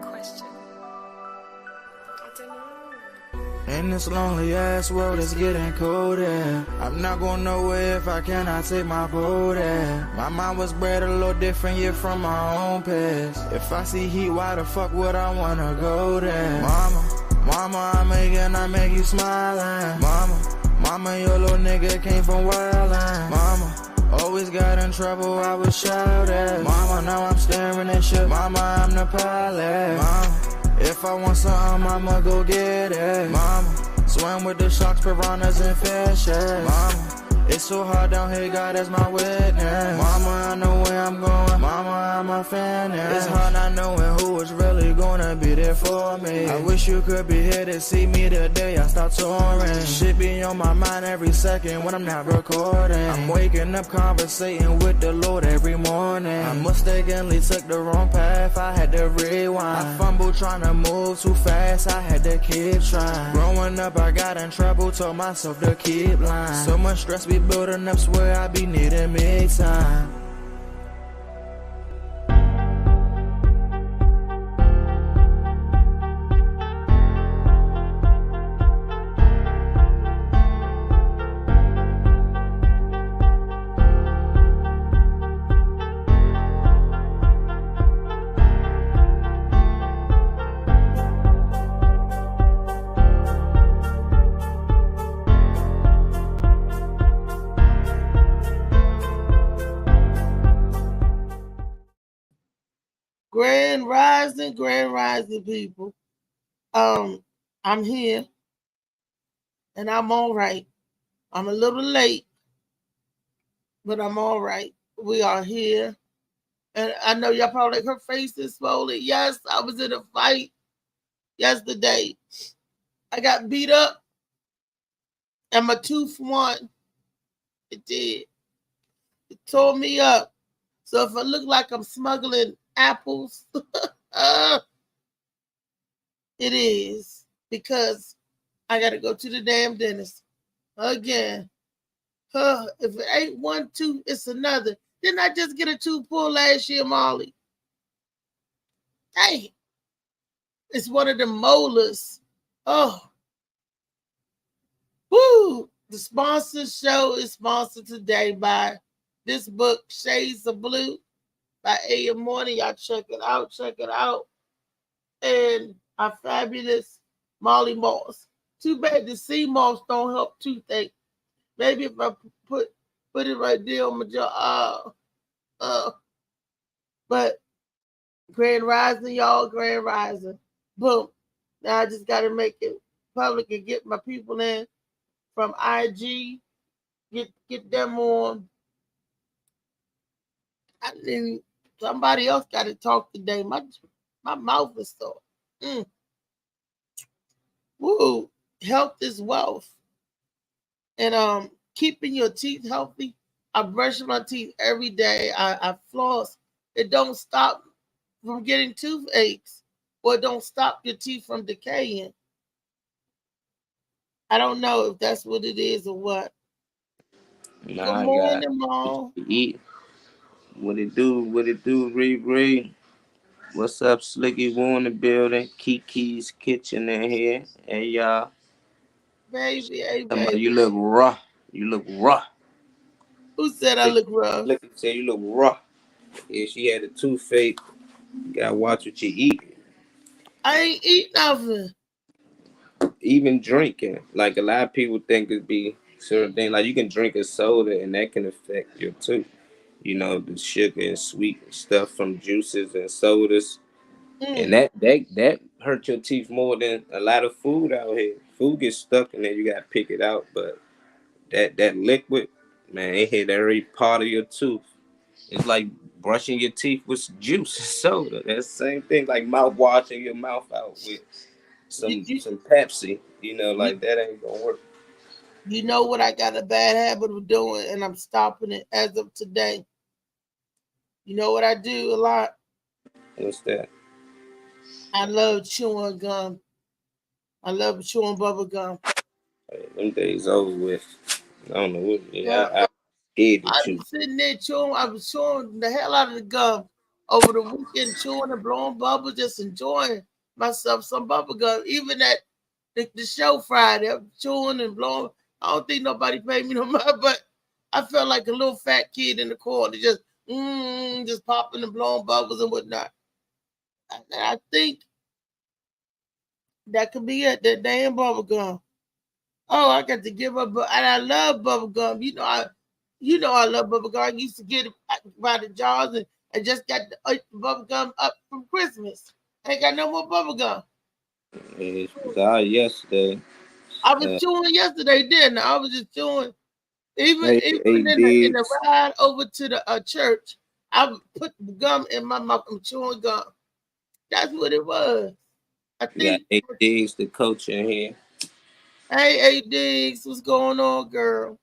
Question. I don't know. In this lonely ass world, it's getting colder. I'm not going nowhere if I cannot take my boat there. My mind was bred a little different, yeah, from my own past. If I see heat, why the fuck would I wanna go there? Mama, I make you smile. Mama, your little nigga came from wildin'. Mama, always got in trouble, I was shouted. Mama, now I'm staring at shit. Mama, I'm the pilot. Mama, if I want something, I'ma go get it. Mama, swim with the sharks, piranhas, and fishes. Mama, it's so hard down here, God is my witness. Mama, I know where I'm going. Mama, I'm a fan. It's hard not knowing who is really gonna be there for me. I wish you could be here to see me the day I start touring. Shit be on my mind every second when I'm not recording. I'm waking up conversating with the Lord every morning. I mistakenly took the wrong path, I had to rewind. I fumbled trying to move too fast, I had to keep trying. Growing up, I got in trouble, told myself to keep lying. So much stress be building up, swear I be needing me time. Grand Rising people. I'm here and I'm all right. I'm a little late, but I'm all right. We are here. And I know y'all probably like her face is swollen. Yes, I was in a fight yesterday. I got beat up and my tooth won. It did. It tore me up. So if I look like I'm smuggling apples, it is because I got to go to the damn dentist again. If it ain't one tooth, it's another. Didn't I just get a tooth pulled last year, Molly? Dang. It's one of the molars. Oh. Woo. The sponsor show is sponsored today by this book, Shades of Blue, by A.M. Morning. Y'all check it out. Check it out. And our fabulous Molly Moss. Too bad the sea moss don't help toothache. Maybe if I put it right there on my jaw. But Grand Rising, y'all, Grand Rising. Boom. Now I just got to make it public and get my people in from IG. Get them on. I didn't. Somebody else got to talk today. My mouth is sore. Woo. Health is wealth. And keeping your teeth healthy. I brush my teeth every day. I floss. It don't stop from getting toothaches, or it don't stop your teeth from decaying. I don't know if that's what it is or what. Nah, Good I got morning, Mom. eat. What it do, Ray? What's up, Slicky Woo in the building? Kiki's Kitchen in here. Hey, y'all. Baby, hey, Somebody, baby. you look raw. You look raw. Who said I look rough? Slicky said you look raw. Yeah, she had a toothache. You gotta watch what you eat. I ain't eat nothing. Even drinking. Like, a lot of people think it'd be certain thing. Like, you can drink a soda and that can affect your tooth. You know, the sugar and sweet stuff from juices and sodas. And that hurt your teeth more than a lot of food out here. Food gets stuck and then you gotta pick it out. But that liquid, man, it hit every part of your tooth. It's like brushing your teeth with juice and soda. That's the same thing, like mouth washing your mouth out with some Pepsi. You know, like that ain't gonna work. You know what I got a bad habit of doing, and I'm stopping it as of today. You know what I do a lot? What's that? I love chewing gum. I love chewing bubble gum. Them days over with. I don't know what. Yeah, Yeah, I scared to I chew. was sitting there chewing. I was chewing the hell out of the gum over the weekend, chewing and blowing bubbles, just enjoying myself some bubble gum. Even at the show Friday, I'm chewing and blowing. I don't think nobody paid me no mind, but I felt like a little fat kid in the corner, just popping and blowing bubbles and whatnot. I think that could be it. That damn bubble gum. Oh, I got to give up, and I love bubble gum. I love bubble gum. I used to get it by the jars, and I just got the bubble gum up from Christmas. I ain't got no more bubble gum. It was out yesterday. I was Uh, chewing yesterday, didn't I? I was just chewing. Even hey, even hey, in the Diggs. ride over to the church, I would put the gum in my mouth. I'm chewing gum. That's what it was. I We got think. hey, Diggs, the coach in here. Hey, Diggs, what's going on, girl?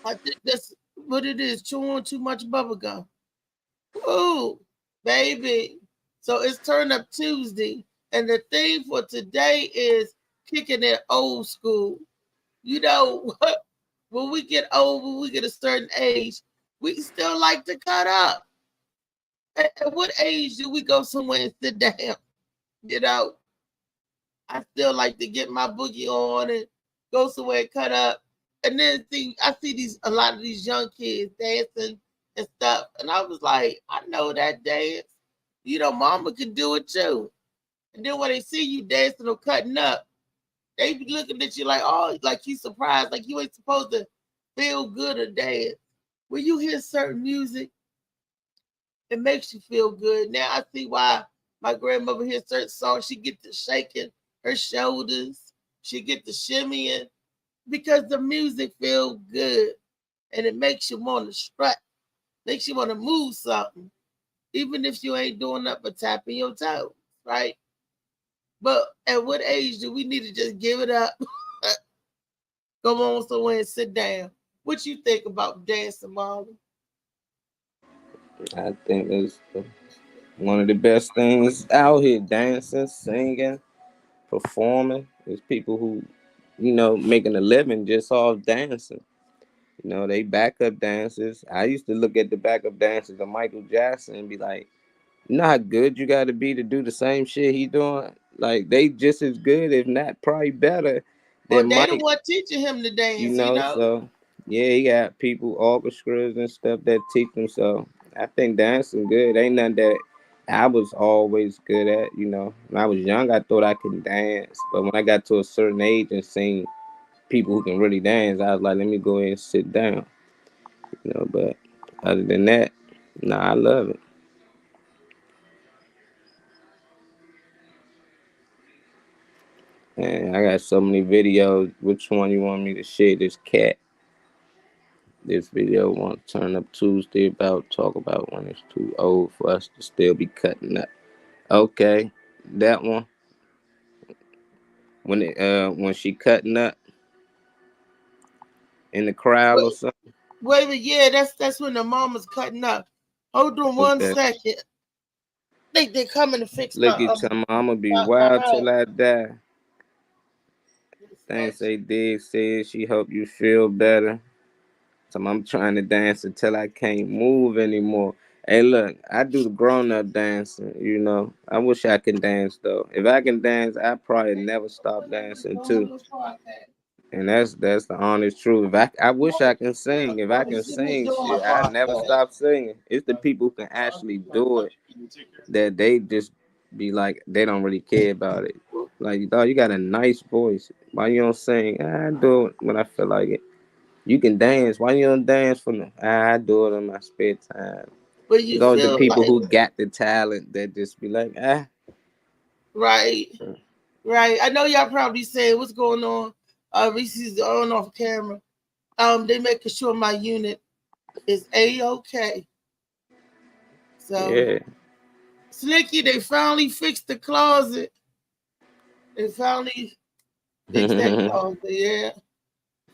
I think that's what it is. Chewing too much bubble gum. Ooh, baby. So it's Turn Up Tuesday, and the theme for today is kicking it old school. You know, when we get old, when we get a certain age, we still like to cut up. At what age do we go somewhere and sit down? You know, I still like to get my boogie on and go somewhere and cut up. And then I see a lot of these young kids dancing and stuff, and I was like, I know that dance. Mama could do it too. And then when they see you dancing or cutting up, they be looking at you like, oh, like you surprised, like you ain't supposed to feel good or dance. When you hear certain music, it makes you feel good. Now I see why my grandmother hears certain songs, she get to shaking her shoulders, she get to shimmying because the music feels good and it makes you want to strut, makes you want to move something, even if you ain't doing nothing but tapping your toes, right? But at what age do we need to just give it up, come on somewhere and sit down? What you think about dancing, Marlon? I think it's one of the best things out here. Dancing, singing, performing. There's people who, making a living just off dancing. They backup dancers. I used to look at the backup dancers of Michael Jackson and be like, you know how good you got to be to do the same shit he doing? Like, they just as good, if not probably better Well, than they the Mike, one teaching him to dance. So yeah, he got people, orchestras and stuff that teach them. So I think dancing good. Ain't nothing that I was always good at. When I was young, I thought I could dance. But when I got to a certain age and seen people who can really dance, I was like, let me go ahead and sit down. But other than that, I love it. And I got so many videos. Which one you want me to share? This cat. This video want to turn up Tuesday about talk about when it's too old for us to still be cutting up. Okay, that one. When she cutting up in the crowd or Wait, something. wait a minute, yeah, that's when the mama's cutting up. Hold on one Okay. second. They coming to fix Look at you, I'm gonna be my wild house. till I die. Thanks, A Dig said she hope you feel better. So I'm trying to dance until I can't move anymore. Hey, look, I do the grown up dancing. I wish I could dance though. If I can dance, I probably never stop dancing too. And that's the honest truth. I wish I can sing. If I can sing, shit, I never stop singing. It's the people who can actually do it that they just be like they don't really care about it. Like, dog, you got a nice voice. Why you don't sing? I do it when I feel like it. You can dance. Why you don't dance for me? I do it in my spare time. But It's you always the feel people like who got the talent that just be like, ah. right, right. I know y'all probably saying what's going on. Reese's on off camera. They making sure my unit is A-OK. So Yeah. Slicky, they finally fixed the closet. They finally fixed that closet, yeah.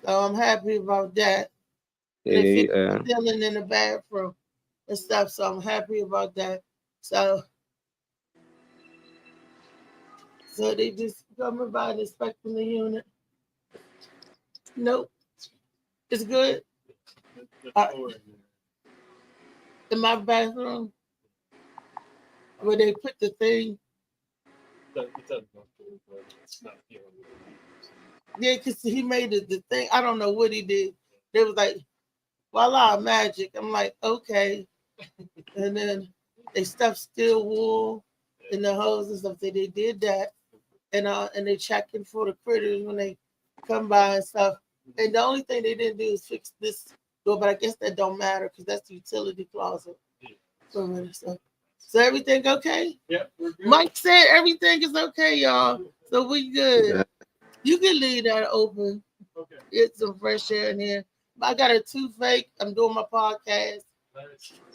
So I'm happy about that. And they fixed the Yeah. ceiling in the bathroom and stuff. So I'm happy about that. So they just coming by and inspecting the unit. Nope. It's good. Uh, in my bathroom, where they put the thing. Yeah, because he made it the thing. I don't know what he did. They was like, voila, magic. I'm like, okay. And then they stuffed steel wool in the hose and stuff. They did that. And they checking for the critters when they come by and stuff. And the only thing they didn't do is fix this door, but I guess that don't matter because that's the utility closet. So everything okay? Yeah, we're good. Mike said everything is okay, y'all. So we good. Yeah. You can leave that open. Okay. Get some fresh air in here. I got a toothache. I'm doing my podcast.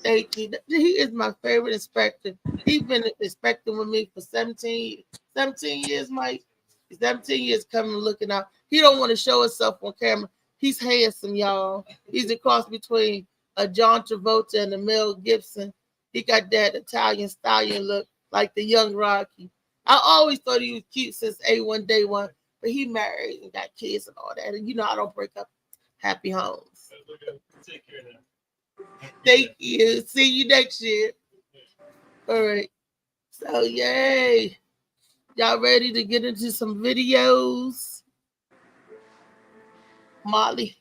Thank you. He is my favorite inspector. He's been inspecting with me for 17 years, Mike. 17 years coming looking out. He don't want to show himself on camera. He's handsome, y'all. He's a cross between a John Travolta and a Mel Gibson. He got that Italian stallion look like the young Rocky. I always thought he was cute since A1 Day One, but he married and got kids and all that. And you know I don't break up happy homes. Take care now. Thank you. See you next year. All right. So yay. Y'all ready to get into some videos? Molly.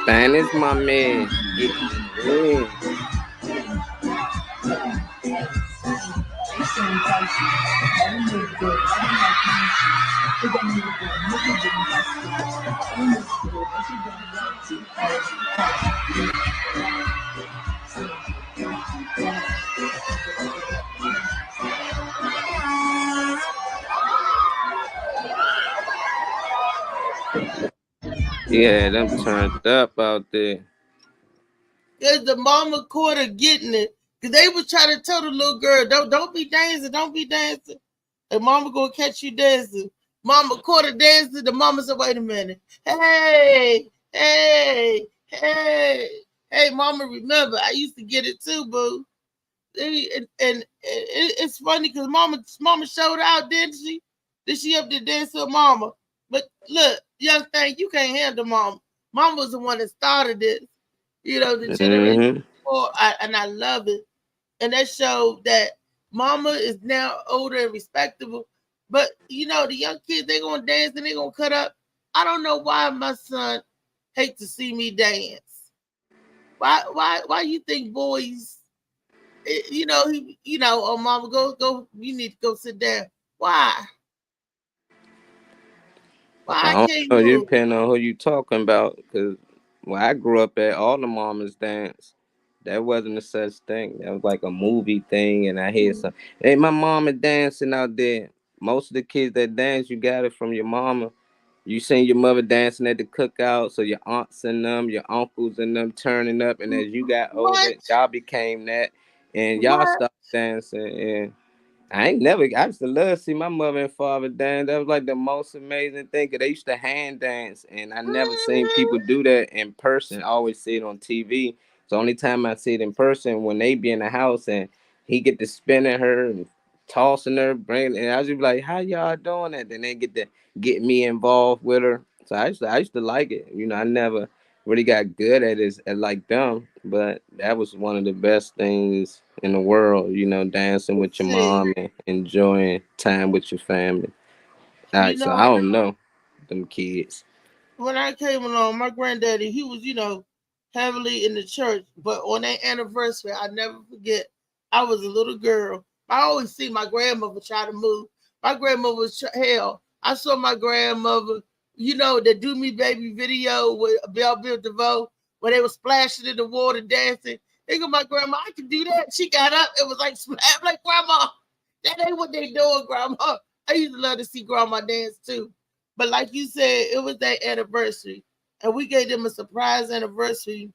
Man, it's my man. Yeah. Yeah, them turned up out there. Because the mama caught her getting it. Because they was trying to tell the little girl, don't be dancing, don't be dancing. And mama gonna catch you dancing. Mama caught her dancing. The mama said, wait a minute. Hey, hey, hey. Hey, mama, remember, I used to get it too, boo. And it's funny because mama showed out, didn't she? Did she up there dance with mama? But look, young thing, you can't handle mama. Mama was the one that started this. You know, the generation before, and I love it. And that showed that mama is now older and respectable. But, you know, the young kids, they're going to dance and they're going to cut up. I don't know why my son hates to see me dance. Why you think boys, oh, mama, go, you need to go sit down. Why? I don't know. You depend on who you talking about. Because when I grew up at, all the mamas dance. That wasn't a such thing. That was like a movie thing. And I hear some, hey, my mama dancing out there. Most of the kids that dance, you got it from your mama. You seen your mother dancing at the cookout, so your aunts and them, your uncles and them turning up. And as you got older, y'all became that. And y'all stopped dancing. And I used to love to see my mother and father dance. That was like the most amazing thing. Cause they used to hand dance, and I never seen people do that in person. I always see it on TV. So only time I see it in person when they be in the house and he get to spinning her and tossing her, bringing, and I was just be like, "How y'all doing that?" Then they get to get me involved with her. So I used to like it. You know, I never really got good at it at like them, but that was one of the best things in the world, you know, dancing with your mom and enjoying time with your family. All right, so I don't know them kids. When I came along, my granddaddy, he was, heavily in the church, but on that anniversary, I never forget, I was a little girl. I always see my grandmother try to move, My grandmother was hell. I saw my grandmother, you know, the Do Me Baby video with Belle Bill DeVoe, where they were splashing in the water dancing. They go, my grandma, I can do that. She got up. It was like, I'm like, grandma, that ain't what they doing, grandma. I used to love to see grandma dance too. But like you said, it was that anniversary. And we gave them a surprise anniversary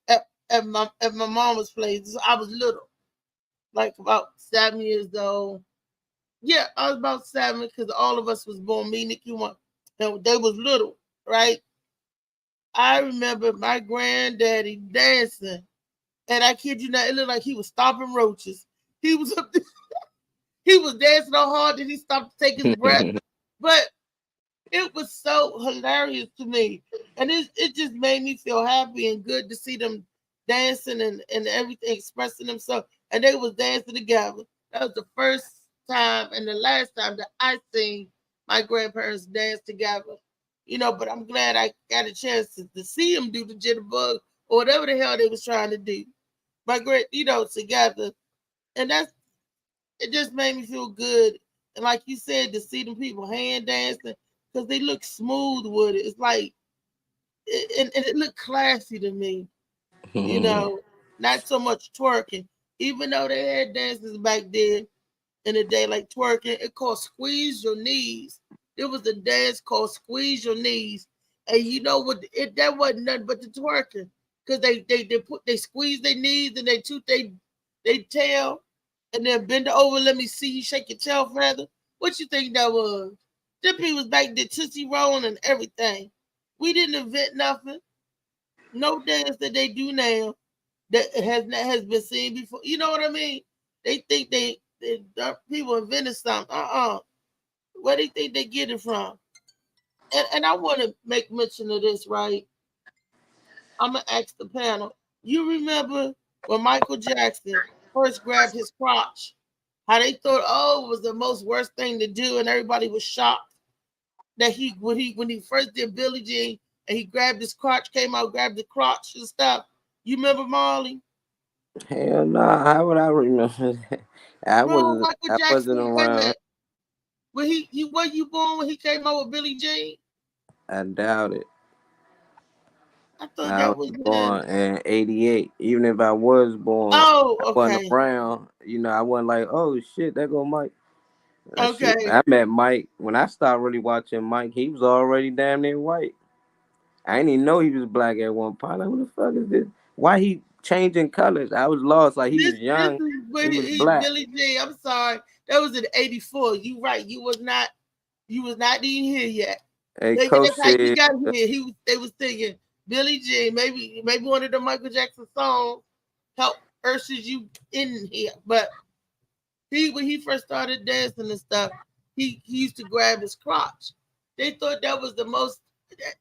at my mama's place. So I was little, like about 7 years old. Yeah, I was about 7 because all of us was born. Me, Nikki, one. And they was little, right? I remember my granddaddy dancing, and I kid you not, it looked like he was stomping roaches. He was up there, he was dancing so hard that he stopped to take his breath. But it was so hilarious to me, and it just made me feel happy and good to see them dancing and everything, expressing themselves, and they was dancing together. That was the first time and the last time that I seen my grandparents dance together. You know, but I'm glad I got a chance to see them do the jitterbug or whatever the hell they was trying to do. My great, you know, together, and that's it. Just made me feel good, and like you said, to see them people hand dancing because they look smooth with it. It's like, and it looked classy to me, you know, not so much twerking. Even though they had dances back then in the day like twerking, it called Squeeze Your Knees. There was a dance called Squeeze Your Knees. And you know what? That wasn't nothing but the twerking. Because they squeeze their knees and they toot they tail and then bend over. Let me see you shake your tail feather. What you think that was? Them people was back there tootsie rolling and everything. We didn't invent nothing. No dance that they do now that has been seen before. You know what I mean? They think people invented something. Where do you think they get it from? And I want to make mention of this, right? I'm gonna ask the panel. You remember when Michael Jackson first grabbed his crotch? How they thought, oh, it was the most worst thing to do, and everybody was shocked that when he first did Billie Jean and he grabbed his crotch, came out, grabbed the crotch and stuff. You remember Marley? Hell no, how would I remember that? Bro, Michael I wasn't Jackson, wait a around. minute. When he were you born when he came out with Billie Jean? I doubt it. I thought I that was was in. born in '88. Even if I was born, Oh, I wasn't okay. around. You know, I wasn't like, oh shit, there go Mike. Shit. Okay. I met Mike when I started really watching Mike. He was already damn near white. I didn't even know he was black at one point. Like, who the fuck is this? Why he changing colors? I was lost. Like he This was this young. is when He was he black. Billy J. I'm sorry. That was in '84. You right. You was not even here yet. Hey, Maybe Coach that's how you said, got here. They was thinking Billy J. Maybe one of the Michael Jackson songs helped urges you in here. But when he first started dancing and stuff, he used to grab his crotch. They thought that was the most.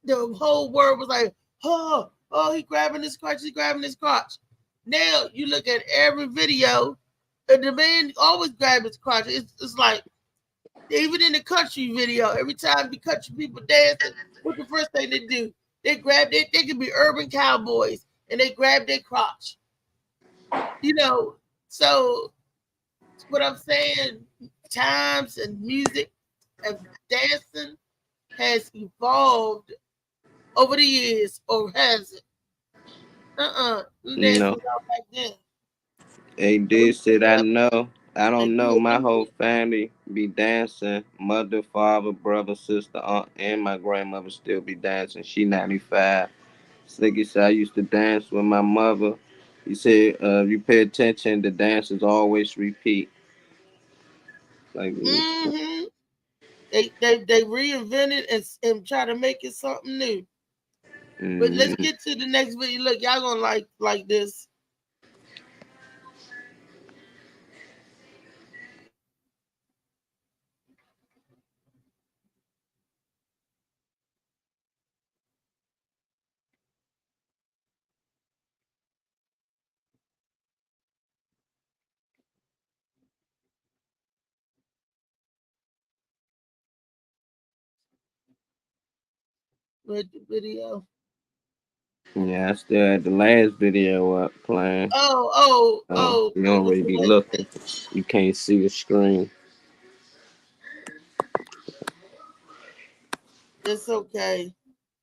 The whole world was like, oh, he grabbing his crotch, he grabbing his crotch. Now you look at every video, and the man always grab his crotch. It's like even in the country video, every time the country people dancing, what's the first thing they do? They grab they can be urban cowboys and they grab their crotch. You know, so what I'm saying, times and music and dancing has evolved over the years, or has it? We dancing no. out back then. Hey, And we this still said, I have know. I and don't know. still My do whole it. family be dancing. Mother, father, brother, sister, aunt, and my grandmother still be dancing. She 95. Slicky said I used to dance with my mother. He said, if you pay attention, the dances always repeat. Like, Mm-hmm. They reinvented and try to make it something new. But let's mm, get to the next video. Look, y'all gonna like this. With the video. yeah, I still had the last video up playing. You Oh, don't what's really the be last looking. You can't see the screen. It's okay.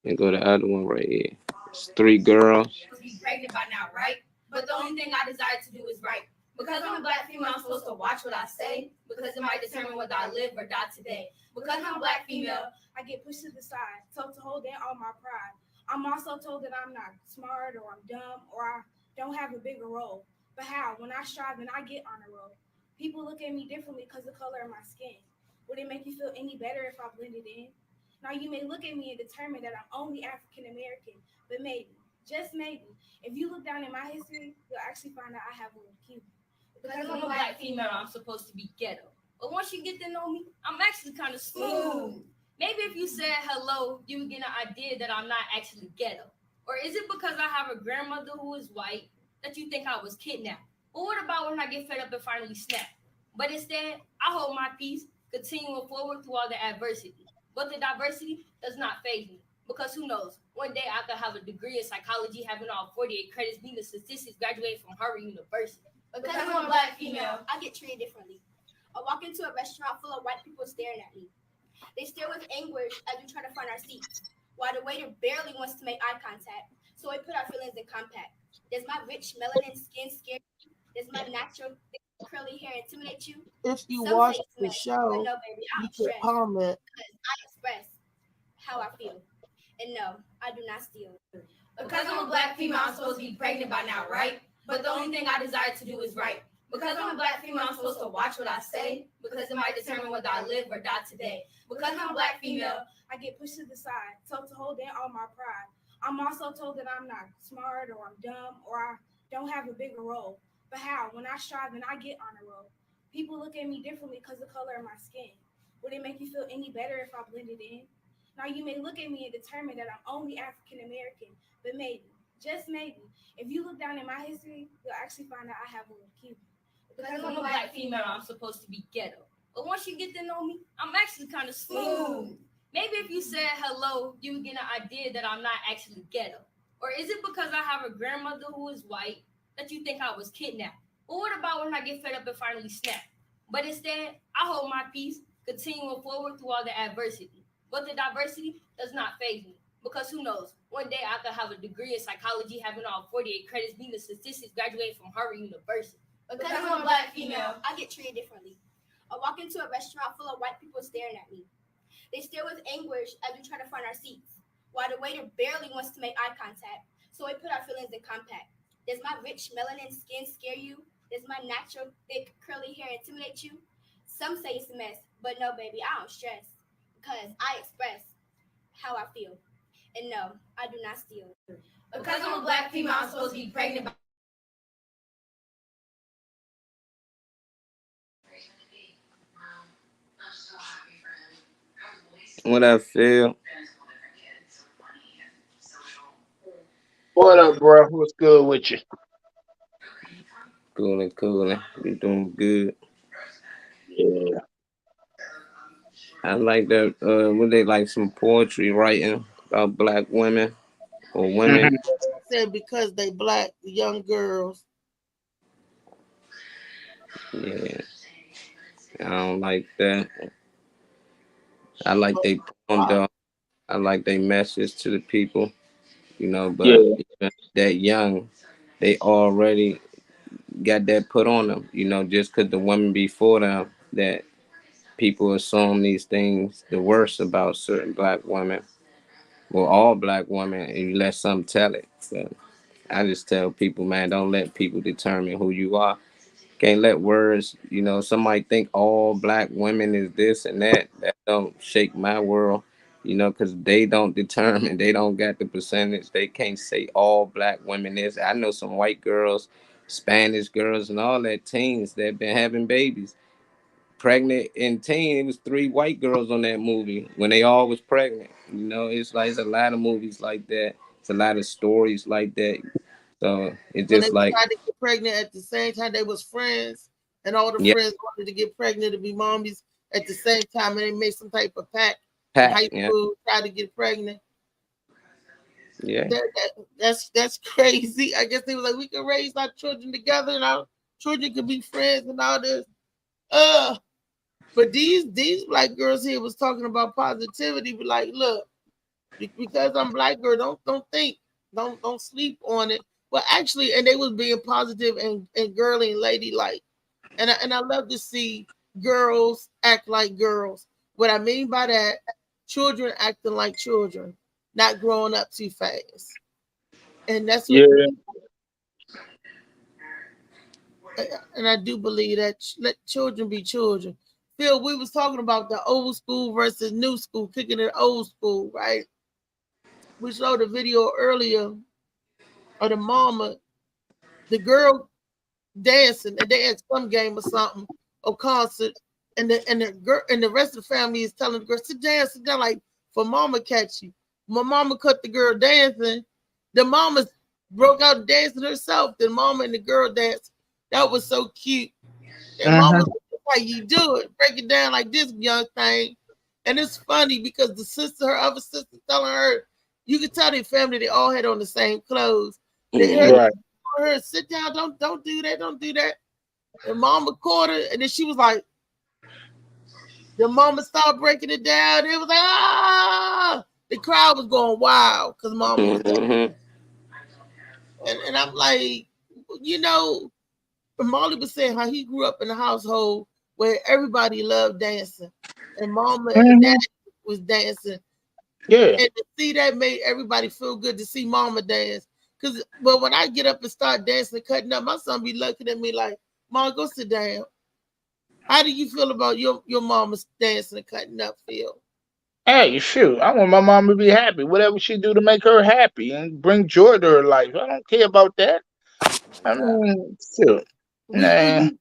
And go to the other one right here. It's 3 girls. Be pregnant by now, right? But the only thing I desire to do is right. Because I'm a black female, I'm supposed to watch what I say, because it might determine whether I live or die today. Because I'm a black female, I get pushed to the side, told to hold down all my pride. I'm also told that I'm not smart or I'm dumb or I don't have a bigger role. But how? When I strive and I get on a roll. People look at me differently because of the color of my skin. Would it make you feel any better if I blended in? Now you may look at me and determine that I'm only African American, but maybe, just maybe, if you look down in my history, you'll actually find out I have a little Cuban. because I'm a black female, I'm supposed to be ghetto. But once you get to know me, I'm actually kind of smooth. Maybe if you said hello, you would get an idea that I'm not actually ghetto. Or is it because I have a grandmother who is white that you think I was kidnapped? But what about when I get fed up and finally snap? But instead, I hold my peace, continuing forward through all the adversity. But the diversity does not faze me. Because who knows, one day I could have a degree in psychology, having all 48 credits, being a statistics, graduating from Harvard University. Because I'm a black female, I get treated differently. I walk into a restaurant full of white people staring at me. They stare with anguish as we try to find our seats, while the waiter barely wants to make eye contact, so we put our feelings in compact. Does my rich melanin skin scare you? Does my natural thick, curly hair intimidate you? If you Some watch say it's the mess, show, but no, baby, you I'm can stressed comment. because I express how I feel. And no, I do not steal. Because I'm a black female, I'm supposed to be pregnant by now, right? But the only thing I desire to do is right. Because I'm a black female, I'm supposed to watch what I say, because it might determine whether I live or die today. Because I'm a black female, I get pushed to the side, told to hold down all my pride. I'm also told that I'm not smart or I'm dumb or I don't have a bigger role. But how? When I strive and I get on a roll. People look at me differently because of the color of my skin. Would it make you feel any better if I blended in? Now you may look at me and determine that I'm only African American, but maybe, just maybe, if you look down in my history, you'll actually find out I have a little Cuban. because I'm a black female, I'm supposed to be ghetto. But once you get to know me, I'm actually kind of smooth. Maybe if you said hello, you would get an idea that I'm not actually ghetto. Or is it because I have a grandmother who is white that you think I was kidnapped? But what about when I get fed up and finally snap? But instead, I hold my peace, continuing forward through all the adversity. But the diversity does not faze me. Because who knows, one day I could have a degree in psychology, having all 48 credits, being a statistics, graduating from Harvard University. Because I'm a black female, I get treated differently. I walk into a restaurant full of white people staring at me. They stare with anguish as we try to find our seats, while the waiter barely wants to make eye contact, so we put our feelings in compact. Does my rich melanin skin scare you? Does my natural thick curly hair intimidate you? Some say it's a mess, but no, baby, I don't stress because I express how I feel. And no, I do not steal. Because I'm a black female, I'm supposed to be pregnant by What I feel. What up, bro? What's good with you? Cooling. You doing good. Yeah. I like that. Would they like some poetry writing about black women or women? Mhm. I said because they black young girls. Yeah, I don't like that. I like they poem though. I like they message to the people, Yeah. but even that young, they already got that put on them, just because the women before them, that people assume these things, the worst about certain black women, well, all black women, and you let some tell it. But I just tell people, man, don't let people determine who you are. Can't let words, somebody think all black women is this and that. That don't shake my world, because they don't determine, they don't got the percentage. They can't say all black women is. I know some white girls, Spanish girls, and all that teens that been having babies. Pregnant in teen, it was 3 white girls on that movie when they all was pregnant. It's like it's a lot of movies like that. It's a lot of stories like that. So it's When they just like, tried to get pregnant at the same time, they was friends, and all the yeah, friends wanted to get pregnant to be mommies at the same time, and they made some type of pact in Pat, high yeah, school, tried to get pregnant. yeah. That's crazy. I guess they were like, we can raise our children together, and our children could be friends and all this. But these black girls here was talking about positivity, but like, look, Because I'm black girl, don't think, don't sleep on it. But actually, and they was being positive and girly and ladylike. And I love to see girls act like girls. What I mean by that, children acting like children, not growing up too fast. And that's what, Yeah, and I do believe that let children be children. Phil, we was talking about the old school versus new school, kicking it old school, right? We showed a video earlier of the mama, the girl dancing, and they had some game or something or concert, and the girl and the rest of the family is telling the girl, sit down, like for mama catch you. My mama cut the girl dancing. The mama broke out dancing herself. The mama and the girl danced. That was so cute. And mama, uh-huh. how you do it? Break it down like this, young thing. And it's funny because the sister, her other sister, telling her, you could tell their family they all had on the same clothes. They heard Mhm. Right. her sit down, don't do that, don't do that. And mama caught her, and then she was like, the mama started breaking it down. It was like, ah, the crowd was going wild because mama was there. Mhm. And I'm like, you know, Molly was saying how he grew up in a household where everybody loved dancing, and mama and dad Mhm. was dancing, Yeah. and to see that made everybody feel good to see mama dance. But when I get up and start dancing and cutting up, my son be looking at me like, "Mom, go sit down." How do you feel about your mama's dancing and cutting up, Phil? Hey, shoot, I want my mom to be happy. Whatever she do to make her happy and bring joy to her life. I don't care about that. I mean, shoot. Will, will Nah. you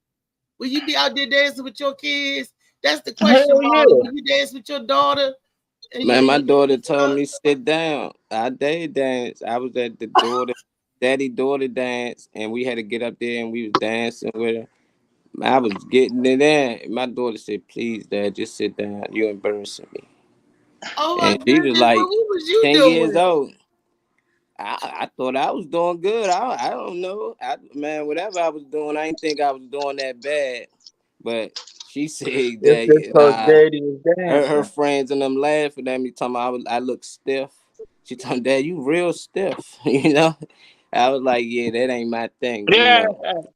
will you be out there dancing with your kids? That's the question, Hell Molly. yeah. Will you dance with your daughter and Man, my daughter your told son? me sit down. I did dance. I was at the daughter dance, and we had to get up there and we was dancing with her. I was getting it in. My daughter said, "Please, Dad, just sit down. You're embarrassing me." Oh my And she was goodness, like what was you 10 years doing? old. I thought I was doing good. I don't know. Man, whatever I was doing, I didn't think I was doing that bad. But she said It's just that cause daddy is her dancing. friends and them laughing at me, talking about I look stiff. She told me, Dad, you real stiff. You know? I was like, yeah, that ain't my thing. You Yeah. know,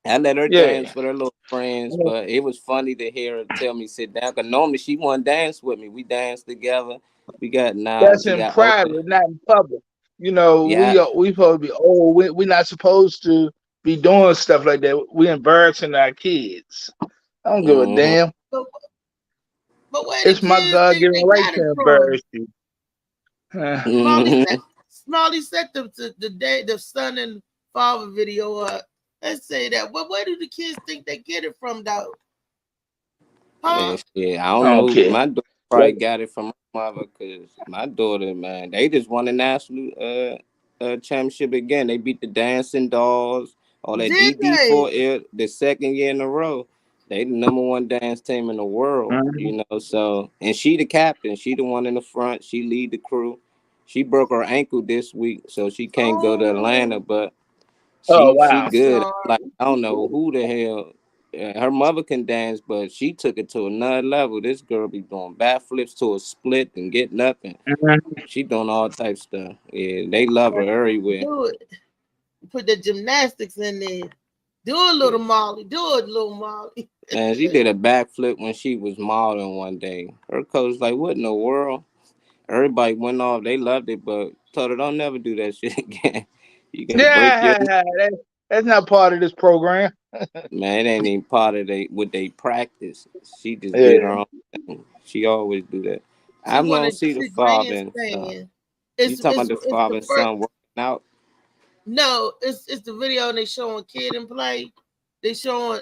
I let her dance Yeah. with her little friends, but it was funny to hear her tell me sit down. Cause normally she wouldn't dance with me. We danced together. We got That's she in got older. private, not in public. You know, Yeah. we supposed to be old. We not supposed to be doing stuff like that. We embarrassing our kids. I don't give a Mm-hmm. damn. But, but where the It's my kids God think given they right got it to from? embarrass you. Huh. Smalley said, Mm-hmm. Smalley set the day the son and father video up. Let's say that. But where do the kids think they get it from, though? Huh? Man, shit, I I don't don't know. care. My daughter Like, probably got it from my mother, cause my daughter, man, they just won a national championship again. They beat the Dancing Dolls, all that Did DD4 they? the second year in a row. They the number one dance team in the world, mhm. you know. So, and she the captain. She the one in the front. She lead the crew. She broke her ankle this week, so she can't go to Atlanta. Oh, But Oh she wow. I'm good. Like sorry. I don't know who the hell. Her mother can dance, but she took it to another level. This girl be doing backflips to a split and getting up, and Mhm. she doing all types of stuff. Yeah, they love her everywhere. Do it. Put the gymnastics in there. Do a little Molly. Do it, little Molly. Man, she did a backflip when she was modeling one day. Her coach like, "What in the world?" Everybody went off. They loved it, but told her, "Don't never do that shit again. You gonna break your neck." Yeah, that's not part of this program. Man, it ain't even part of what they practice. She just did her Yeah. own thing. She always do that. She I don't wanted see the to father and son. grandstand. You talking about the It's father the and first. son working out? No, it's the video and they showing kid and play. They showing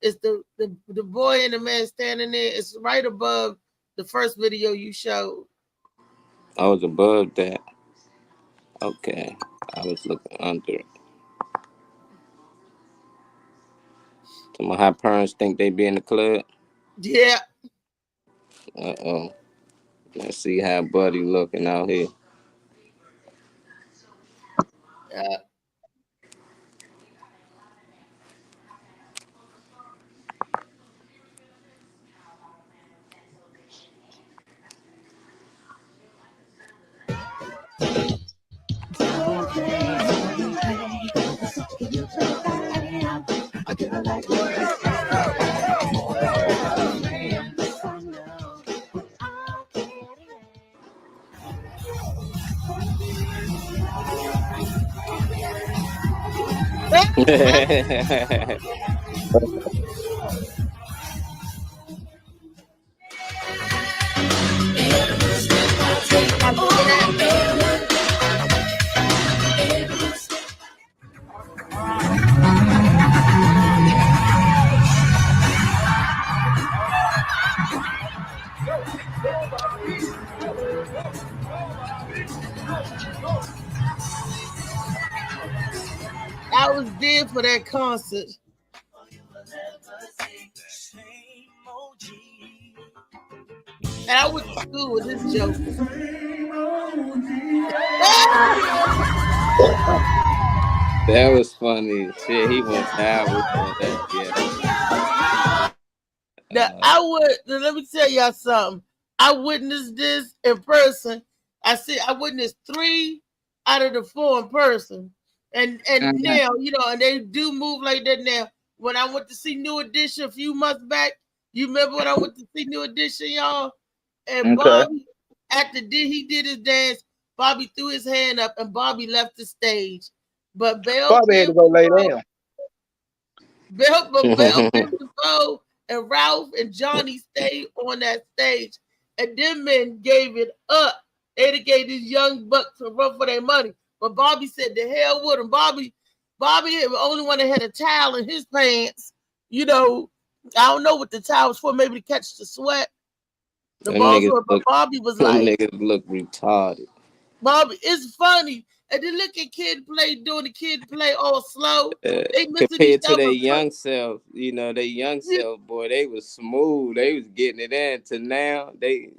it's the boy and the man standing there. It's right above the first video you showed. I was above that. Okay. I was looking under it. So my how parents think they be in the club. Yeah. Uh-oh. Let's see how Buddy looking out here. Uh, I was there for that concert. And I went to school with this joke. That was funny. Shit, he went down with that. Now, let me tell y'all something. I witnessed this in person. I witnessed 3 out of the 4 in person. And now, and they do move like that now. When I went to see New Edition a few months back, you remember when I went to see New Edition, y'all? And Bobby, he did his dance, Bobby threw his hand up and Bobby left the stage. But Bobby had to go lay down. Bell DeVoe and Ralph and Johnny stayed on that stage. And them men gave it up. They gave these young bucks a run for their money. But Bobby said, the hell with him. Bobby was the only one that had a towel in his pants. I don't know what the towel was for, maybe to catch the sweat. But Bobby was like, niggas look retarded. Bobby, it's funny. And then look at doing the kid play all slow. They compared to their young self, their young self, boy, they was smooth. They was getting it in. To now, they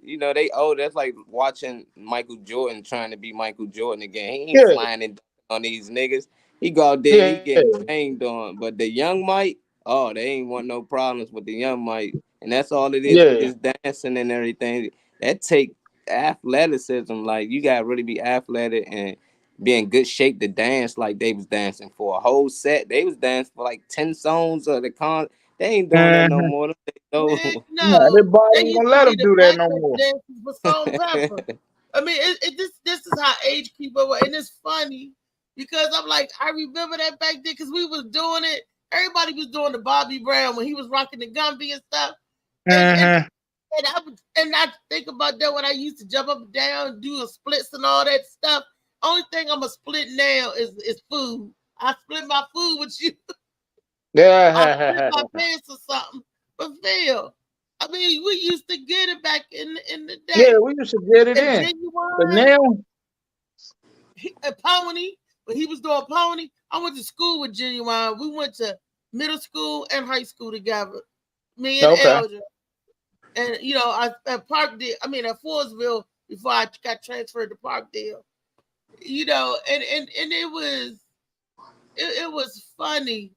old. That's like watching Michael Jordan trying to be Michael Jordan again. He ain't flying and on these niggas. He go out there, he getting banged on. But the young Mike, they ain't want no problems with the young Mike. And that's all it is with his dancing and everything. That take athleticism. Like, you gotta really be athletic and be in good shape to dance like they was dancing for a whole set. They was dancing for like 10 songs of the con. They ain't doing that no more. No, their body ain't gonna let them do that no more. For Salt and Pepper. I mean, this is how age people were, and it's funny because I'm like, I remember that back then because we was doing it. Everybody was doing the Bobby Brown when he was rocking the Gumby and stuff. And I think about that when I used to jump up and down, do splits and all that stuff. Only thing I'm a split now is food. I split my food with you. I split my pants or something. But Phil, I mean, we used to get it back in the day. Yeah, we used to get it in. But now, a Pony, when he was doing Pony, I went to school with Genuine. We went to middle school and high school together. Me and Elder. And at Parkdale, at Forestville before I got transferred to Parkdale. And it was funny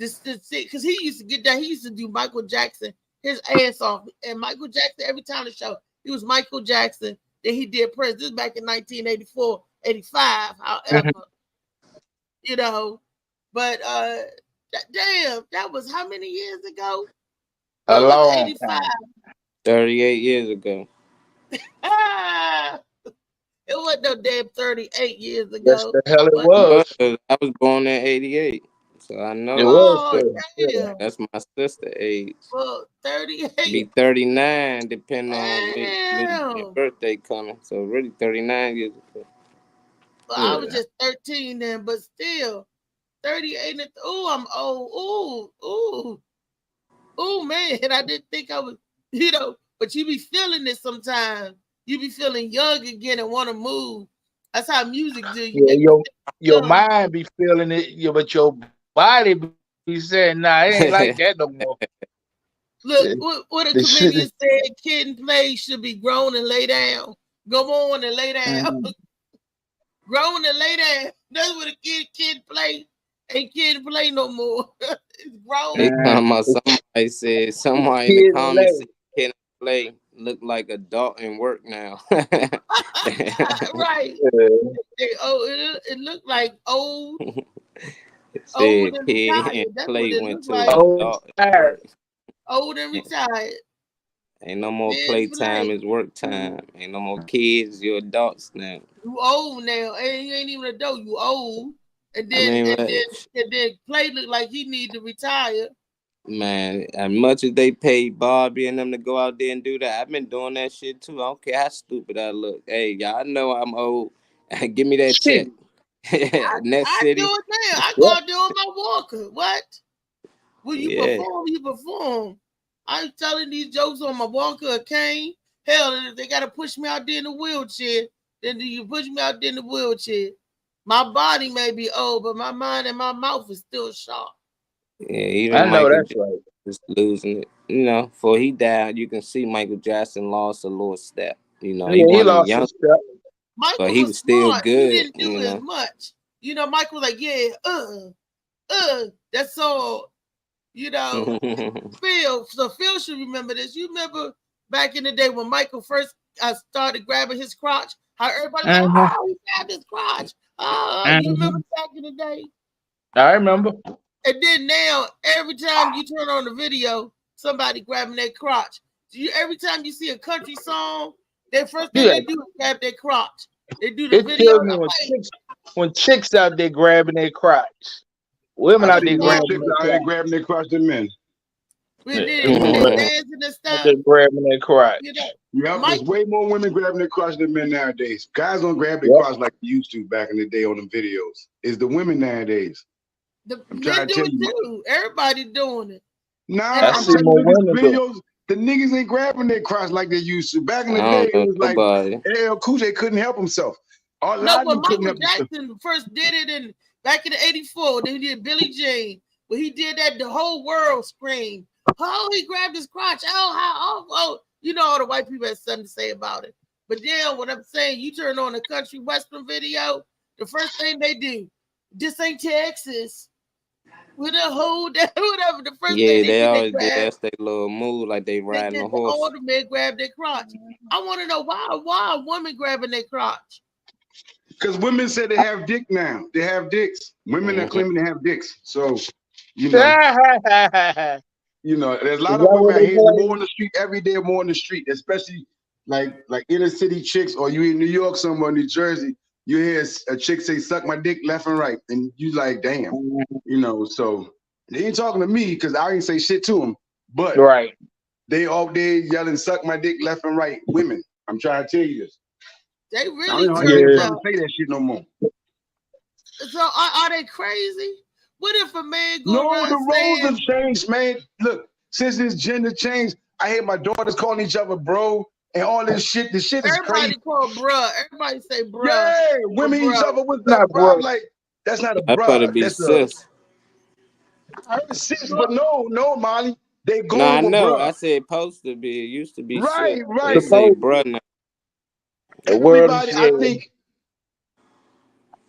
to see because he used to get that. He used to do Michael Jackson his ass off, and Michael Jackson every time the show he was Michael Jackson. Then he did Prince. This was back in 1984, 85. However, but that was how many years ago? A long time. 38 years ago. It wasn't no damn 38 years ago. Yes, the hell it was. I was born in 88. So I know. It was. That's my sister age. Well, 38. Be 39 depending on your birthday coming. So really 39 years ago. Well, I was just 13 then, but still 38. I'm old. Ooh, man. I didn't think I was, but you be feeling it sometimes. You be feeling young again and want to move. That's how music do. Your mind be feeling it, but your body be saying, nah, it ain't like that no more. Look, what a comedian said, Kid and Play should be grown and lay down. Go on and lay down. Grown and lay down. That's what a kid play. Ain't Kid Play no more. It's grown. Somebody said, somebody in the comments said, Kid Play look like adult and work now. Right. It looked like old. Old Said and Pig retired. and That's what Clay it went looked to like. his Oh, dog tired. work. Old and retired. Ain't no more Man, playtime, like, it's work time. Ain't no more kids, you're adults now. you old now. And you ain't even an adult, you old. And I then mean, Clay looked like he need to retire. man, as much as they pay Barbie and them to go out there and do that, I've been doing that shit too. I don't care how stupid I look. Hey, y'all know I'm old. Give me that check. Next I City. do it now. I go What? out there on my walker. What? When you Yeah. perform, you perform. I'm telling these jokes on my walker or cane. Hell, if they gotta push me out there in the wheelchair, then you push me out there in the wheelchair. My body may be old, but my mind and my mouth is still sharp. Yeah, even I know Michael that's right. is losing it. You know, before he died, you can see Michael Jackson lost a little step. You know, he Yeah, he wasn't lost young, his step. but Michael he was was still smart. He good. didn't do You as know, much. You know, Michael was like, yeah, that's all. You know, Phil. So Phil should remember this. You remember back in the day when Michael first started grabbing his crotch? How everybody was like, oh, he grabbed his crotch. You remember back in the day? I remember. And then now, every time you turn on the video, somebody grabbing their crotch. So every time you see a country song, their first thing they do is grab their crotch. They do the It video. kills me when chicks out there grabbing their crotch. Women I out see there more grabbing chicks their out here crotch. grabbing their crotch than men. When they Women dancing and out stuff. there grabbing their crotch. You know, Yep, there's way more women grabbing their crotch than men nowadays. Guys don't grab their Yep. crotch like they used to back in the day on the videos. It's the women nowadays. the I'm men trying to do tell it you. too. Everybody doing it. Nah, I I'm see telling more you, look at women the do it. videos. The niggas ain't grabbing their crotch like they used to. Back in I the don't day, it know was like nobody. LL Cool J couldn't help himself. A No, lot of when them couldn't Michael help themselves. Jackson first did it back in the '84, then he did Billie Jean. When he did that, the whole world screamed. Oh, he grabbed his crotch. Oh, you know all the white people had something to say about it. But then what I'm saying, you turn on a country western video, the first thing they do, this ain't Texas. With a whole whatever. The first Yeah, thing they they always do. grab, That's their little move, like they they riding get a horse. all the men grab their crotch. I want to know why are women grabbing their crotch? Because women say they have dick now. They have dicks. Women are claiming they have dicks. So, you know, there's a lot of women out here more on the street every day, more on the street, especially like inner city chicks, or you in New York somewhere, New Jersey, you hear a chick say, suck my dick left and right. And you like, damn, so they ain't talking to me because I ain't say shit to them. But right, they all day yelling, suck my dick left and right. Women, I'm trying to tell you this. They I really don't turned even up. say that shit no more. So are they crazy? What if a man go No, around the roles saying, have changed, man. Look, since this gender changed, I hear my daughters calling each other bro and all this shit. The shit is everybody crazy. call bruh, everybody say bruh. Yeah, women each bro. other with Not that bro. bro. I'm like, that's not a That better bruh. be That's sis. I heard sis, but no, Molly. They No, going I with know. bruh. I said supposed to be. It used to be Right, sis. right. They say Supposed bruh now. the world is Everybody, I think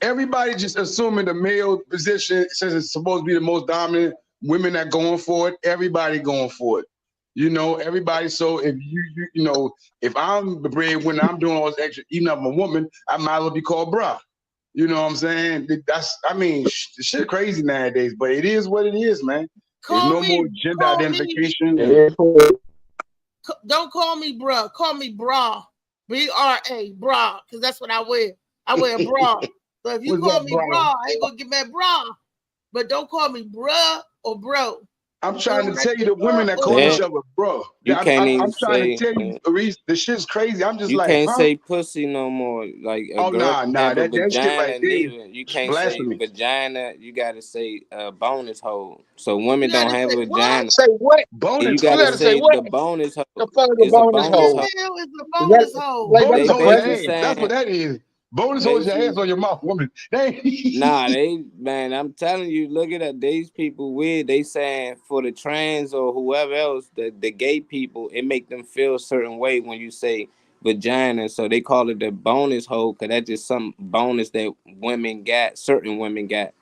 everybody just assuming the male position, since it's supposed to be the most dominant, women that going for it, everybody going for it. Everybody. So if if I'm the breadwinner, I'm doing all this extra, even if I'm a woman, I might as well be called bruh. You know what I'm saying? The shit crazy nowadays, but it is what it is, man. There's no more gender identification. Don't call me bruh, call me bra. B-R-A, bra, because that's what I wear. I wear a bra. So if you call me bra, I ain't gonna get mad bra. But don't call me bruh or bro. I'm trying to tell you, the women that call each other bro. You can't even I'm trying to say. tell you, Reese, the shit's crazy. I'm just You like, can't huh? say pussy no more. Like a Oh, girl nah, have a that shit right vagina, there is neither. You can't blasphemy. say vagina. You gotta say bonus hole. So women You don't gotta have say a vagina. Say what? Bonus You You gotta gotta say say what? the bonus hole. The fuck is a It's a bonus bonus hole? What hole. the hell is the Is bonus that hole? like Bonus They hole in your basically ass. That's what saying. that is. Bonus hole is your Basically, ass on your mouth, woman. nah, man, I'm telling you, look at that. These people weird. They saying for the trans or whoever else, the gay people, it make them feel a certain way when you say vagina. So they call it the bonus hole because that's just some bonus that women got, certain women got.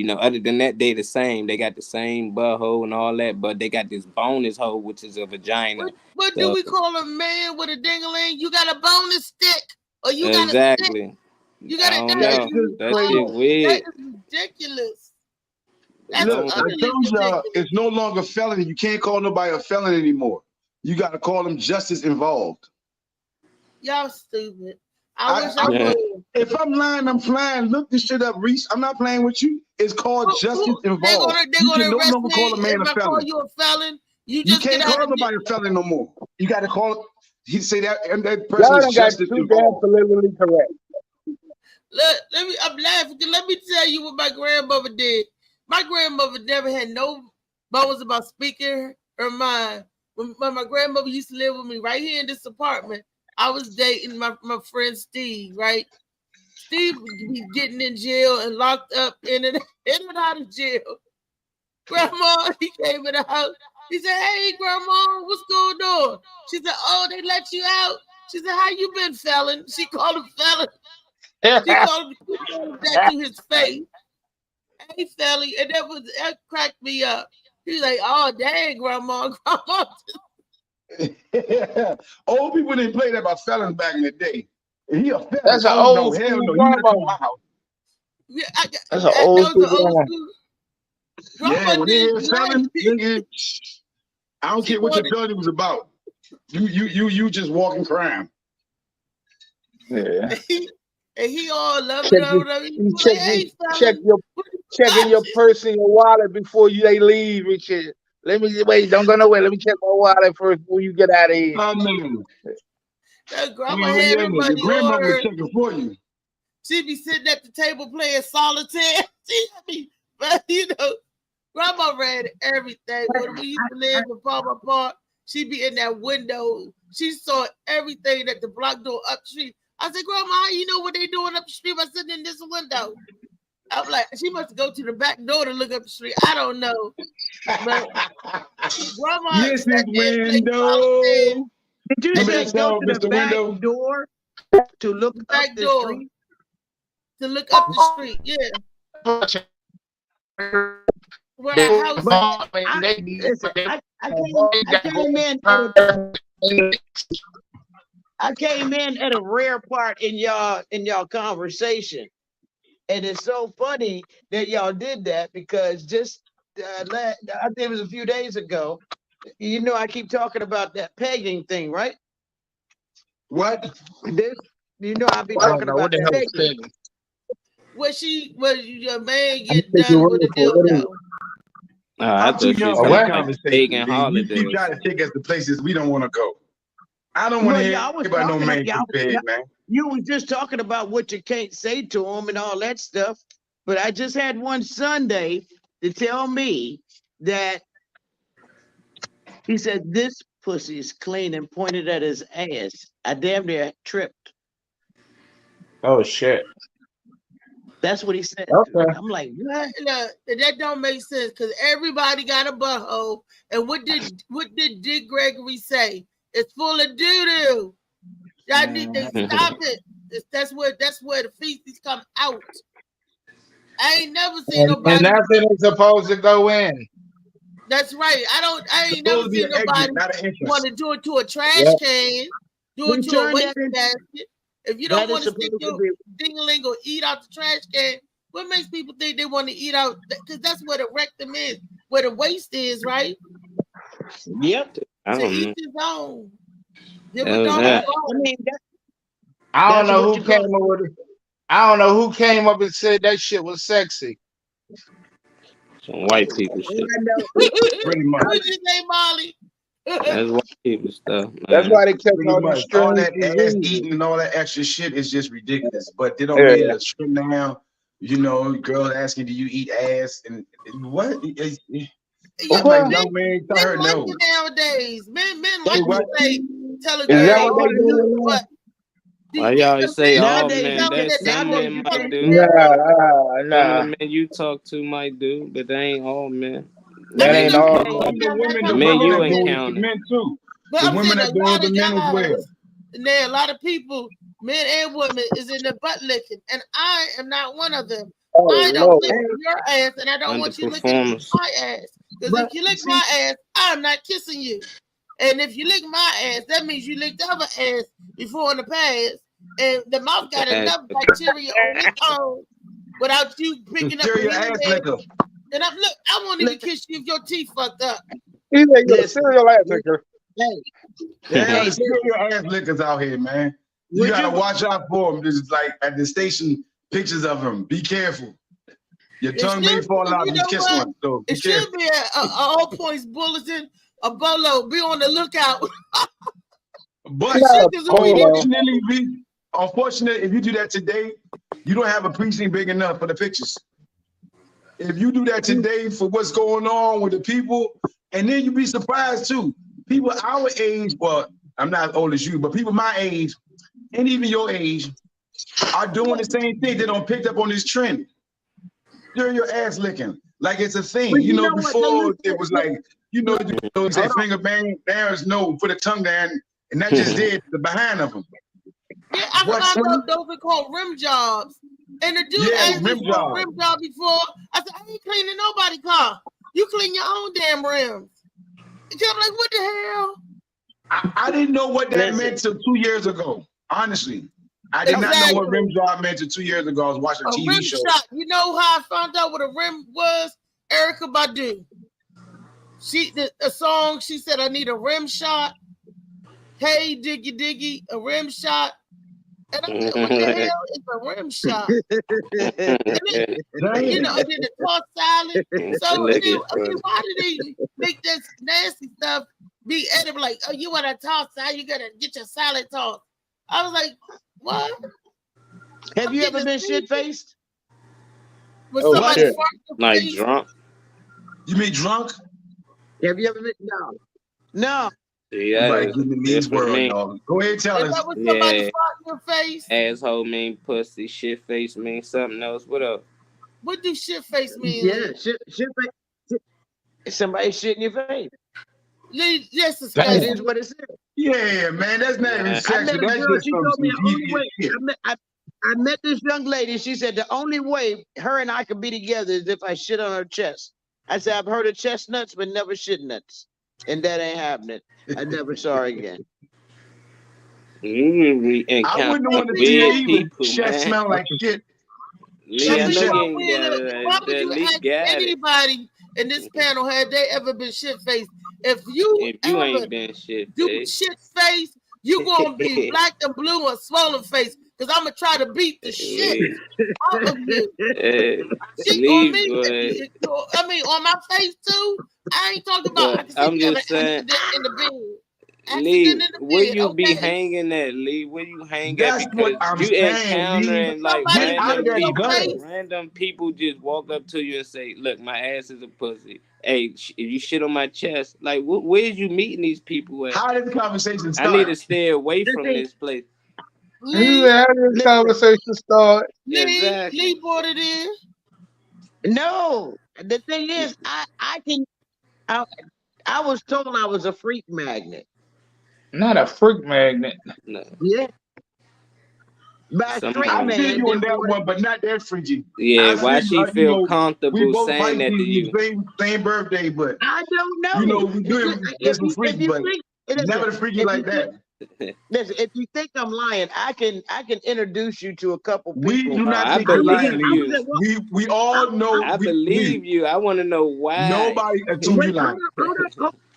Other than that, they the same. They got the same butthole and all that, but they got this bonus hole, which is a vagina. What do So, we call a man with a ding-a-ling? You got a bonus stick, or you got a stick. exactly. You I got don't know. That shit That weird. is ridiculous. Look, I told y'all, it's no longer felony. You can't call nobody a felon anymore. You got to call them justice involved. Y'all stupid. I wish I could. If I'm lying, I'm flying. Look this shit up, Reese. I'm not playing with you. It's called justice involved. They're gonna no arrest longer me call a man if a I call felon. you a felon. You can't call nobody a felon no more. You got to call. He say that, and that Y'all person is done got justice too damn involved. politically correct. Look, I'm laughing. Let me tell you what my grandmother did. My grandmother never had no bones about speaking her mind. When my grandmother used to live with me right here in this apartment, I was dating my friend Steve, right? Steve would be getting in jail and locked up in and out of jail. Grandma, he came in the house. He said, "Hey, Grandma, what's going on?" She said, "Oh, they let you out." She said, "How you been, felon?" She called him felon. She called him that to his face. Hey, felon, and that cracked me up. He's like, "Oh, dang, Grandma, Grandma." Old people didn't play that about felons back in the day. He a felon. That's an old school grandma. Yeah, That's an old school. Yeah, when they hear felon, nigga, I don't care what your felony was about. You just walking crime. Yeah. And he all loved it. Checking your purse and your wallet before they leave and shit. Let me wait. Don't go nowhere. Let me check my wallet first before you get out of here. Oh man. Grandma had everybody grandma was checking for you. She'd be sitting at the table playing solitaire. But Grandma read everything. When we used to live in Palmer Park, she'd be in that window. She saw everything at the block door up the street. I said, "Grandma, how you know what they doing up the street by sitting in this window?" I'm like, she must go to the back door to look up the street. I don't know. But Grandma, this is window. Did you just go to the back door to look up the street? To look up the street, yeah. Where our house I came in at a rare part in y'all conversation, and it's so funny that y'all did that because just I think it was a few days ago. You know, I keep talking about that pegging thing, right? What? I've been talking about that pegging. Where your man get done with a dildo. I I'm too young thought for that conversation. You try to take us to places we don't want to go. I don't want to hear about no man get paid, man. You was just talking about what you can't say to him and all that stuff. But I just had one Sunday to tell me that he said this pussy is clean and pointed at his ass. I damn near tripped. Oh shit. That's what he said. Okay. I'm like, what? That don't make sense because everybody got a butthole. And what did Dick Gregory say? It's full of doo-doo. Y'all need to stop it. That's where the feces come out. I ain't never seen nobody. And that's when it's supposed to go in. That's right. I ain't never seen nobody want to do it to a trash can, do it to a waste basket. If you don't want to stick your ding-a-ling or eat out the trash can, what makes people think they want to eat out? Because that's where the rectum is, where the waste is, right? Yep. To each his own. I don't know who came up with it. I don't know who came up and said that shit was sexy. Some white people shit. Pretty much. What did you say, Molly? That's white people stuff. Man. That's why they kept all that ass eating and all that extra shit is just ridiculous. But they don't make it a trend now. You know, girls asking, "Do you eat ass?" And what? Yeah, like, no, man, men like it nowadays. Men like to say, tell a girl. Why y'all say all men? That some men might do. Nah. Some of the men you talk to might do, but they ain't all men. That ain't all the men you encounter. Men too. But the women that doing the men as well. And there are a lot of people, men and women, is in the butt licking, and I am not one of them. I don't lick your ass, and I don't want you licking my ass. Because if you lick my ass, I'm not kissing you. And if you lick my ass, that means you licked other ass before in the past, and the mouth got enough bacteria on its own without you picking up. Your ass liquor. And I won't even kiss you if your teeth fucked up. He's like, you're a serial ass licker. Hey, There hey, are serial ass lickers out here, man. You would gotta you? watch out for them. This is like at the station, pictures of them. Be careful. Your It tongue may should, fall out you if you know kiss what? one. So be It should careful. be a all points bulletin. A bolo. Be on the lookout. But unfortunately, if you do that today, you don't have a precinct big enough for the pictures. If you do that today for what's going on with the people, and then you'd be surprised too. People our age, well, I'm not as old as you, but people my age, and even your age, are doing the same thing. They don't pick up on this trend. You're your ass licking. Like it's a thing. But You know, what? before it was like, you say finger bang, there's no, put a tongue down, and that just did the behind of them. Yeah, I What's found out those are called rim jobs. And the dude asked me for a rim job before. I said, I ain't cleaning nobody's car. You clean your own damn rims. And I'm like, what the hell? I didn't know what that meant till 2 years ago. Honestly, I did not know what rim job meant till 2 years ago. I was watching a TV rim show. shot. You know how I found out what a rim was? Erykah Badu. The song, she said, I need a rim shot. Hey, diggy diggy, a rim shot. And I said, what the hell is a rim shot? And then the tossed salad. So, why did they make this nasty stuff be edible? Like, oh, you want a tossed salad? You got to get your salad tossed. I was like, what? Have you ever been shit-faced? With somebody like drunk? You mean drunk? Have you ever been? No. Yeah, these world, dog. Go ahead, tell us. Somebody fart in your face? Asshole mean pussy, shit face mean something else. What up? What do shit face mean? Yeah, shit face. Somebody shit in your face. Yes, that is what it says. Yeah, man, that's not even sexual. I met a That's girl, just she told me the only way. I met this young lady. She said the only way her and I could be together is if I shit on her chest. I said, I've heard of chestnuts, but never shit nuts. And that ain't happening. I never saw her again. I wouldn't want to see her either. Chest smell like shit. Why would you ask anybody in this panel had they ever been shit faced? If you ain't been shit faced, you gonna be black and blue or swollen face. Cause I'm gonna try to beat the shit out of you. On me, I mean, on my face too. I ain't talking about. I'm just saying. In the bed. Lee, where you be hanging at, Lee? Where you hang at? Because you encountering like random people just walk up to you and say, "Look, my ass is a pussy." Hey, if you shit on my chest, like where's you meeting these people at? How did the conversation start? I need to stay away from this place. How did the conversation start? Lee brought it in. No, the thing is, I was told I was a freak magnet. Not a freak magnet. No. Yeah. But I feel you on that one, but not that freaky. Yeah, why she feel comfortable saying that to you? Same birthday, but I don't know. You know, we do it some freaky, but never the freaky like that. Listen, if you think I'm lying, I can introduce you to a couple people. We do not think you're lying. We all know. I believe you. I want to know why. Nobody assumes you lying.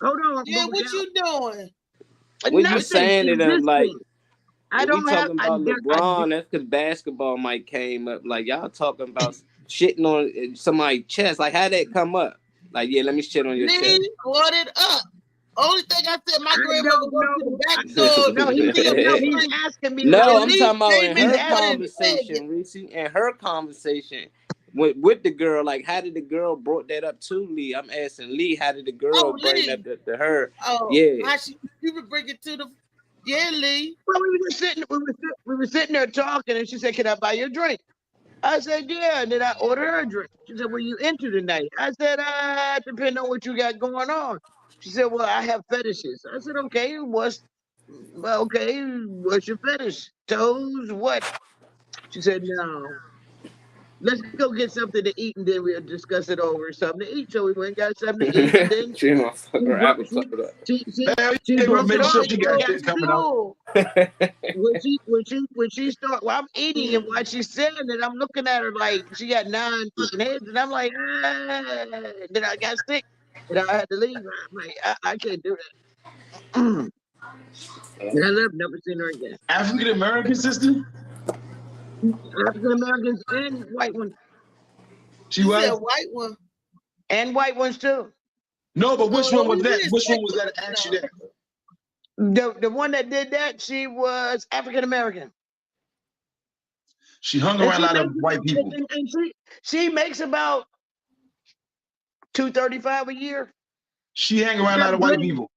Hold on. Yeah, what you doing? What you saying to them? Like, I don't we talking have, about LeBron. That's because basketball might came up. Like y'all talking about shitting on somebody's chest. Like how that come up? Like yeah, let me shit on your chest. Brought it up. Only thing I said, my grandmother go to the back door. No, he's asking me. No, I'm talking about in her conversation, Reese. In her conversation with the girl, like how did the girl brought that up to Lee? I'm asking Lee, how did the girl bring that to her? Oh, yeah. How you would bring it to the Lee. Well, we were sitting there talking, and she said, "Can I buy you a drink?" I said, "Yeah." And then I ordered her a drink. She said, "What are you into tonight?" I said, "Depending on what you got going on." She said, "Well, I have fetishes." I said, "Okay, what's your fetish? Toes? What?" She said, "No. Let's go get something to eat, and then we'll discuss it over something to eat." So we went and got something to eat. And then she broke it off. when she start, well, I'm eating and while she's saying it, I'm looking at her like she got 9 fucking heads, and I'm like, ah. Then I got sick, and I had to leave her. I'm like, I can't do that. And I love never seen her again. African American sister? African Americans and white ones. She was a white one. And white ones too. No, but which one was that? Which one was that actually there? The one that did that, she was African American. She hung around a lot of white people. And she makes about $235 a year. She hang around a lot of white people.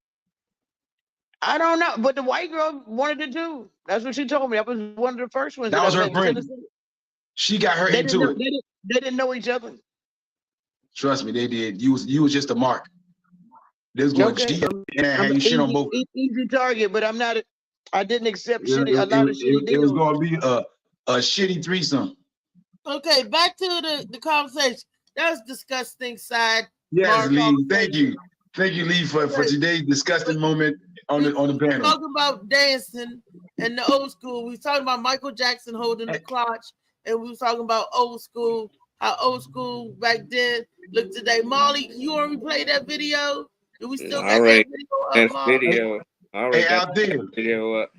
I don't know, but the white girl wanted to do. That's what she told me. That was one of the first ones. That was her friend. She got her into it. They didn't know each other. Trust me, they did. You was just a mark. They was going to cheat and hang shit on both. Easy target, but I'm not. I didn't accept Yeah, shitty. A lot of shitty it was deals. going to be a shitty threesome. Okay, back to the conversation. That was disgusting side. Yes, Lee. Thank you, Lee, for today's disgusting moment on the panel. Talking about dancing and the old school. We was talking about Michael Jackson holding the clutch, and we was talking about old school. How old school back then look today. Molly, you want to replay that video? Do we still got that video? All right. Hey, out there. Video up.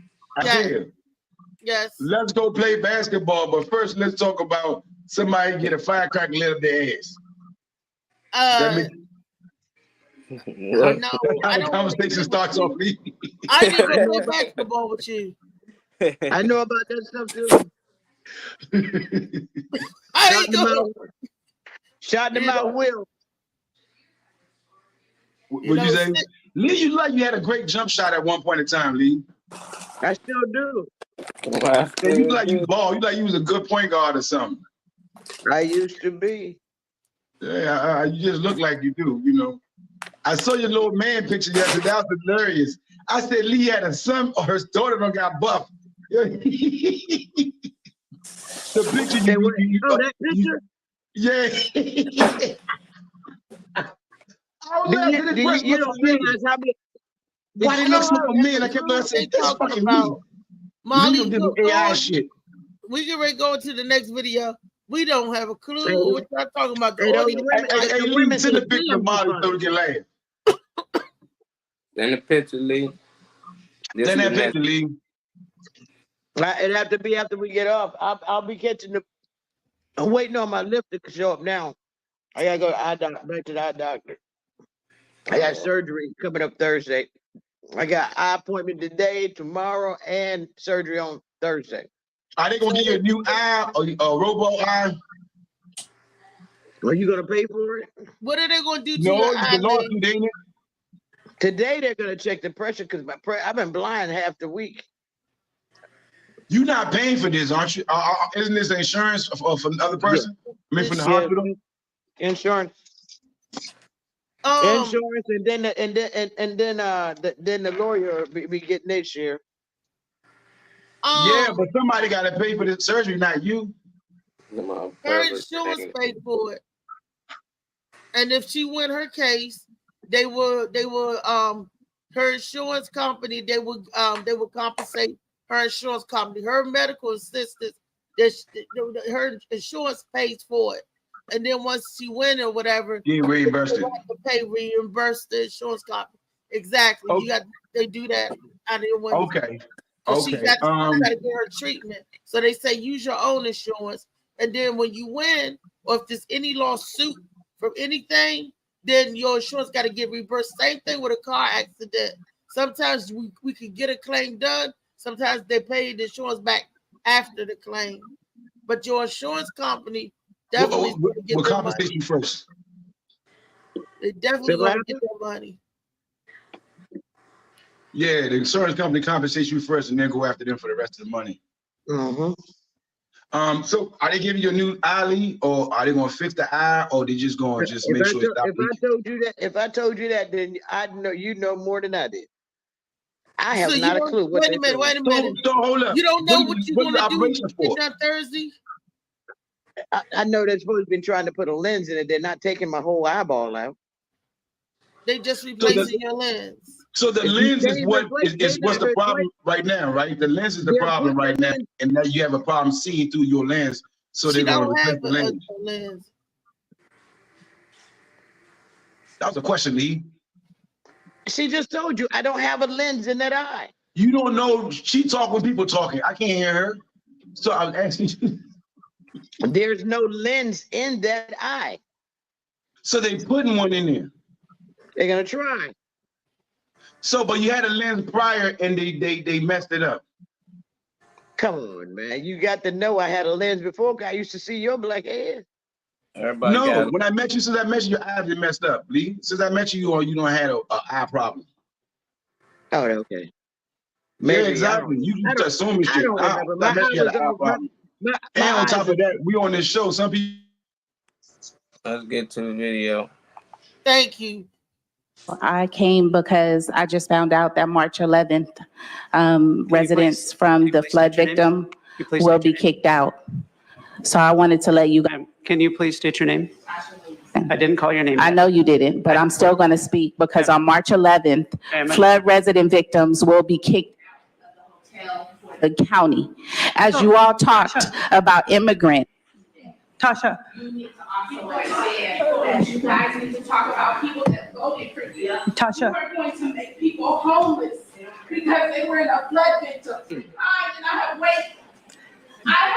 Yes. Let's go play basketball, but first let's talk about somebody get a firecracker lit up their ass. No, I don't. Conversation starts off me. I need to play basketball with you. I know about that stuff too. Shot them out, Will. What'd you say? Lee, you like you had a great jump shot at one point in time, Lee. I still do. Yeah, you like you ball. You like you was a good point guard or something. I used to be. Yeah, you just look like you do, you know. I saw your little man picture yesterday. That was hilarious. I said Lee had a son or her daughter done got buff. The picture that picture? Yeah. You don't realize how many. Why they look so familiar? I kept on saying, "That's fucking Lee." Molly, did AI shit. We get ready to go to the next video. We don't have a clue what y'all talking about. Hey, Lee, send the picture of Molly so we can laugh. Send the picture, Lee. Send that picture, Lee. It'd have to be after we get off. I'll be catching the. I'm waiting on my lifter to show up now. I gotta go back to the eye doctor. I got surgery coming up Thursday. I got eye appointment today, tomorrow, and surgery on Thursday. Are they gonna give you a new eye or a robo eye? Are you gonna pay for it? What are they gonna do to your eye? No, you can lawsuit, ain't it? Today they're gonna check the pressure because I've been blind half the week. You're not paying for this, aren't you? Isn't this insurance for another person? Yeah. I mean, from the hospital. Insurance. Insurance, and then the lawyer be getting this share. Yeah, but somebody got to pay for the surgery, not you. Her insurance paid for it, and if she win her case, they will her insurance company they will compensate her insurance company. Her medical assistance, her insurance pays for it. And then once she win or whatever, you reimbursed it. Reimburse the insurance company. Exactly. Okay. They do that out of your window. Okay. So she got to get her treatment. So they say use your own insurance. And then when you win, or if there's any lawsuit from anything, then your insurance got to get reimbursed. Same thing with a car accident. Sometimes we can get a claim done. Sometimes they pay the insurance back after the claim. But your insurance company definitely will compensate you first. They definitely going to get their money. Yeah, the insurance company compensates you first and then go after them for the rest of the money. Mm-hmm. So are they giving you a new eye, or are they going to fix the eye, or they just going to just make sure it stops leaking? If I told you that, then I know you know more than I did. I have not a clue. Wait a minute. So hold up. You don't know what you're going to do on Thursday? I know they're supposed to be trying to put a lens in it. They're not taking my whole eyeball out. They just replacing your lens. So the If you lens is change what the plate, is what's the problem right now, right? The lens is the they're problem putting right the now, lens. and now you have a problem seeing through your lens. So She they're gonna don't have replace the lens. a lens. That was a question, Lee. She just told you I don't have a lens in that eye. You don't know. She talk when people talking. I can't hear her. So I'm asking you. There's no lens in that eye. So they putting one in there. They're gonna try. So, but you had a lens prior, and they messed it up. Come on, man. You got to know I had a lens before. I used to see your black head. Everybody No, got when I met you, since I met you, your eyes been messed up, Lee. Since I met you, you don't have a eye problem. Oh, okay. Maybe, yeah, I exactly. You just assuming I shit. don't remember. I My met eye you had was an eye all problem. my And on top eyes of that, we on this show. Some people. Let's get to the video. Thank you. I came because I just found out that March 11th, residents from the flood victim will be kicked out. So I wanted to let you guys. Can you please state your name? I didn't call your name. I know you didn't, but I'm still going to speak because on March 11th, flood resident victims will be kicked out of the county. As you all talked about immigrants. Tasha. You guys need to talk about people that voted for you. Tasha. You are going to make people homeless because they were in a flood victim. I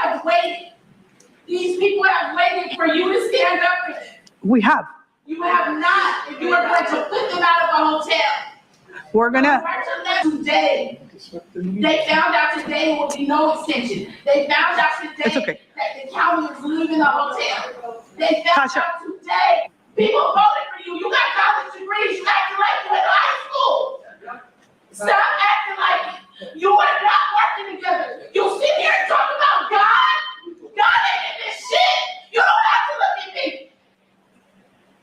have waited. These people have waited for you to stand up for them. We have. You have not. If you are going to put them out of a hotel. We're gonna. Today. They found out today there will be no extension. They found out today that the county is leaving the hotel. They found out today. People voted for you. You got college degrees. You acting like you went to high school. Stop acting like it. You are not working together. You sit here and talk about God. God ain't in this shit. You don't have to look at me.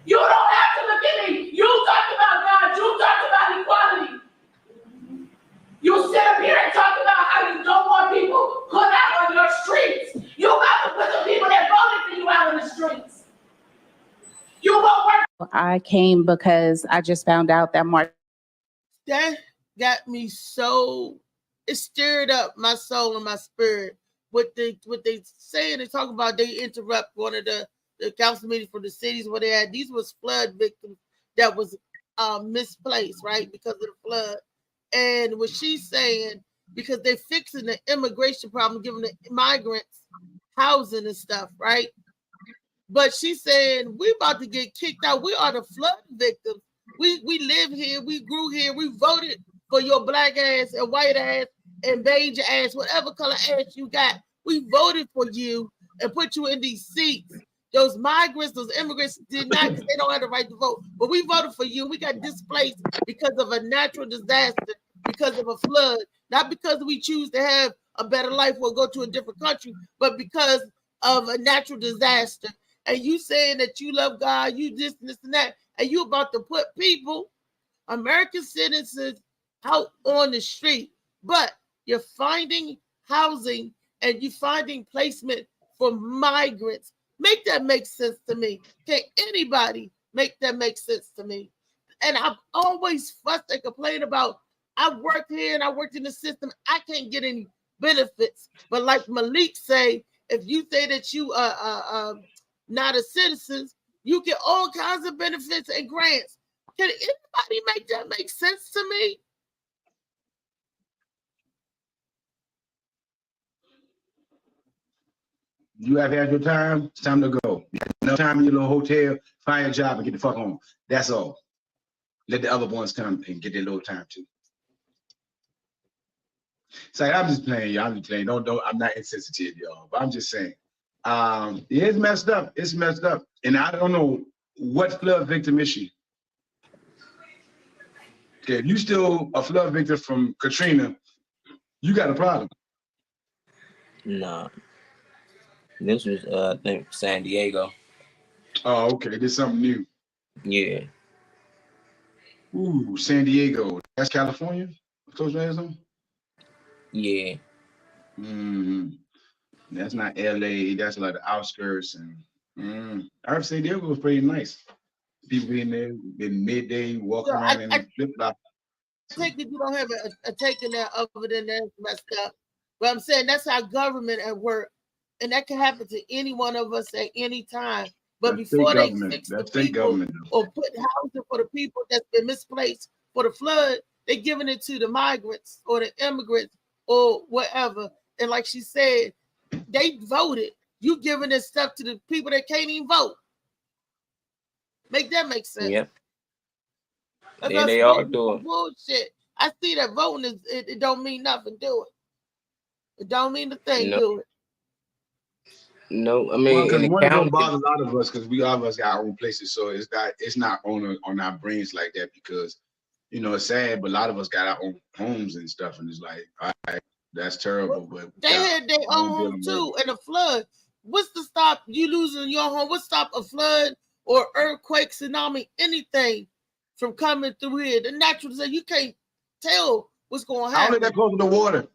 You don't have to look at me. You talk about God. You talk about equality. You sit up here and talk about how you don't want people put out on your streets. You about to put the people that voted for you out on the streets. You won't work. I came because I just found out that March. That got me so, it stirred up my soul and my spirit. What they say and they talk about, they interrupt one of the council meetings for the cities where they had, these was flood victims that was misplaced, right, because of the flood. And what she's saying, because they're fixing the immigration problem, giving the migrants housing and stuff, right? But she's saying, we about to get kicked out. We are the flood victims. We live here. We grew here. We voted for your black ass and white ass and beige ass, whatever color ass you got. We voted for you and put you in these seats. Those migrants, those immigrants did not, because they don't have the right to vote. But we voted for you. We got displaced because of a natural disaster, because of a flood. Not because we choose to have a better life or go to a different country, but because of a natural disaster. And you saying that you love God, you this and that, and you about to put people, American citizens, out on the street. But you're finding housing and you're finding placement for migrants. Make that make sense to me. Can anybody make that make sense to me? And I've always fussed and complained about, I worked here and I worked in the system. I can't get any benefits. But like Malik say, if you say that you are not a citizen, you get all kinds of benefits and grants. Can anybody make that make sense to me? You have had your time. It's time to go. You have enough time in your little hotel. Find a job and get the fuck home. That's all. Let the other ones come and get their little time too. So I'm just playing, y'all. I'm just playing. Don't. I'm not insensitive, y'all. But I'm just saying. It's messed up. It's messed up. And I don't know what flood victim is she. Okay, if you still a flood victim from Katrina, you got a problem. No. This was I think San Diego. Oh, okay. This is something new. Yeah. Ooh, San Diego. That's California? Close your eyes on? Yeah. That's not LA. That's like the outskirts. And I heard San Diego was pretty nice. People in there in midday, walking around in flip-flop. take it you don't have a taking that other than that's messed up. But I'm saying that's our government at work. And that can happen to any one of us at any time. But That's before they government. fix That's the state people government. or put housing for the people that's been misplaced for the flood, they're giving it to the migrants or the immigrants or whatever. And like she said, they voted. You giving this stuff to the people that can't even vote. Make that make sense. Yep. That's Yeah, us they are voting for doing. bullshit. I see that voting is it don't mean nothing. Do it. It don't mean the thing. No. Do it. No, I Well, mean, because in the one don't county, bother a lot of us because we all of us got our own places, so it's not on our brains like that because you know it's sad, but a lot of us got our own homes and stuff, and it's like, all right, that's terrible. But They had their own home too, and a flood. What's to stop you losing your home? What's stop a flood or earthquake, tsunami, anything from coming through here? The natural disaster, you can't tell what's going to How happen. did that close to the water?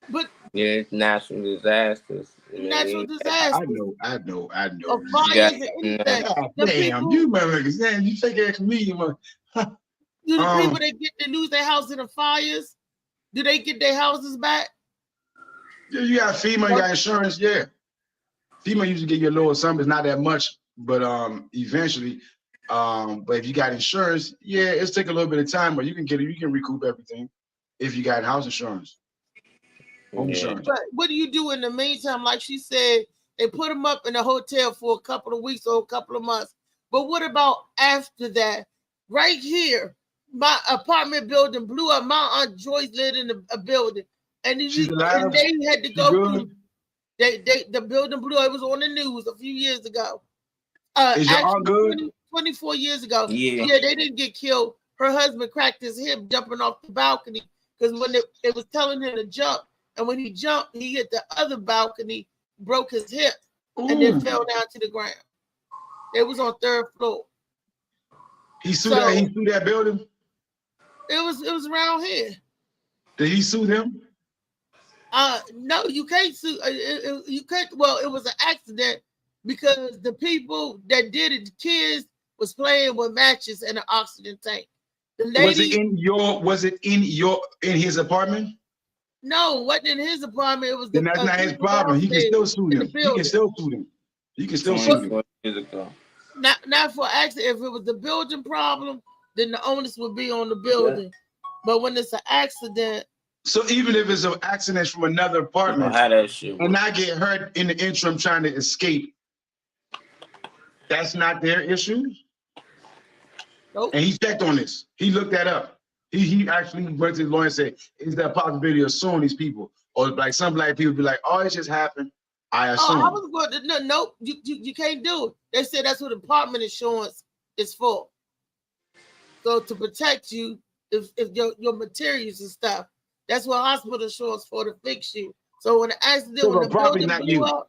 But yeah, it's natural disasters. natural I disasters, know. of fires and anything. God, The damn, people, you motherfuckers, damn, you take it from me. do the people that get to lose their house in the fires, do they get their houses back? Yeah, you got FEMA, you got insurance, yeah. FEMA usually give you a little something, it's not that much, but eventually, but if you got insurance, yeah, it's take a little bit of time, but you can recoup everything if you got house insurance. Home insurance. But what do you do in the meantime? Like she said, they put them up in a hotel for a couple of weeks or a couple of months. But what about after that? Right here, my apartment building blew up. My Aunt Joyce lived in a building, and, they had to go through. The building blew up. It was on the news a few years ago. Is your aunt good? 24 years ago. Yeah. Yeah, they didn't get killed. Her husband cracked his hip jumping off the balcony because when it was telling him to jump, and when he jumped, he hit the other balcony, broke his hip, and then fell down to the ground. It was on 3rd floor. He sued that building? It was around here. Did he sue them? No, you can't sue. You can't. Well, it was an accident because the people that did it, the kids, was playing with matches and an oxygen tank. The lady was it in his apartment? No, it wasn't in his apartment. It was then that's not his problem. He can still sue them. He can still sue them. He can still sue them. Not for accident. If it was the building problem, then the onus would be on the building. Yeah. But when it's an accident. So even if it's an accident from another apartment and I get hurt in the interim trying to escape, that's not their issue? Nope. And he checked on this. He looked that up. He actually went to the lawyer and said, is there a possibility of suing these people? Or like some black people be like, oh, it just happened. I assume. I was going to, nope, you can't do it. They said that's what apartment insurance is for. So to protect you, if your materials and stuff, that's what hospital insurance for, to fix you. So when the accident, when the building blew up,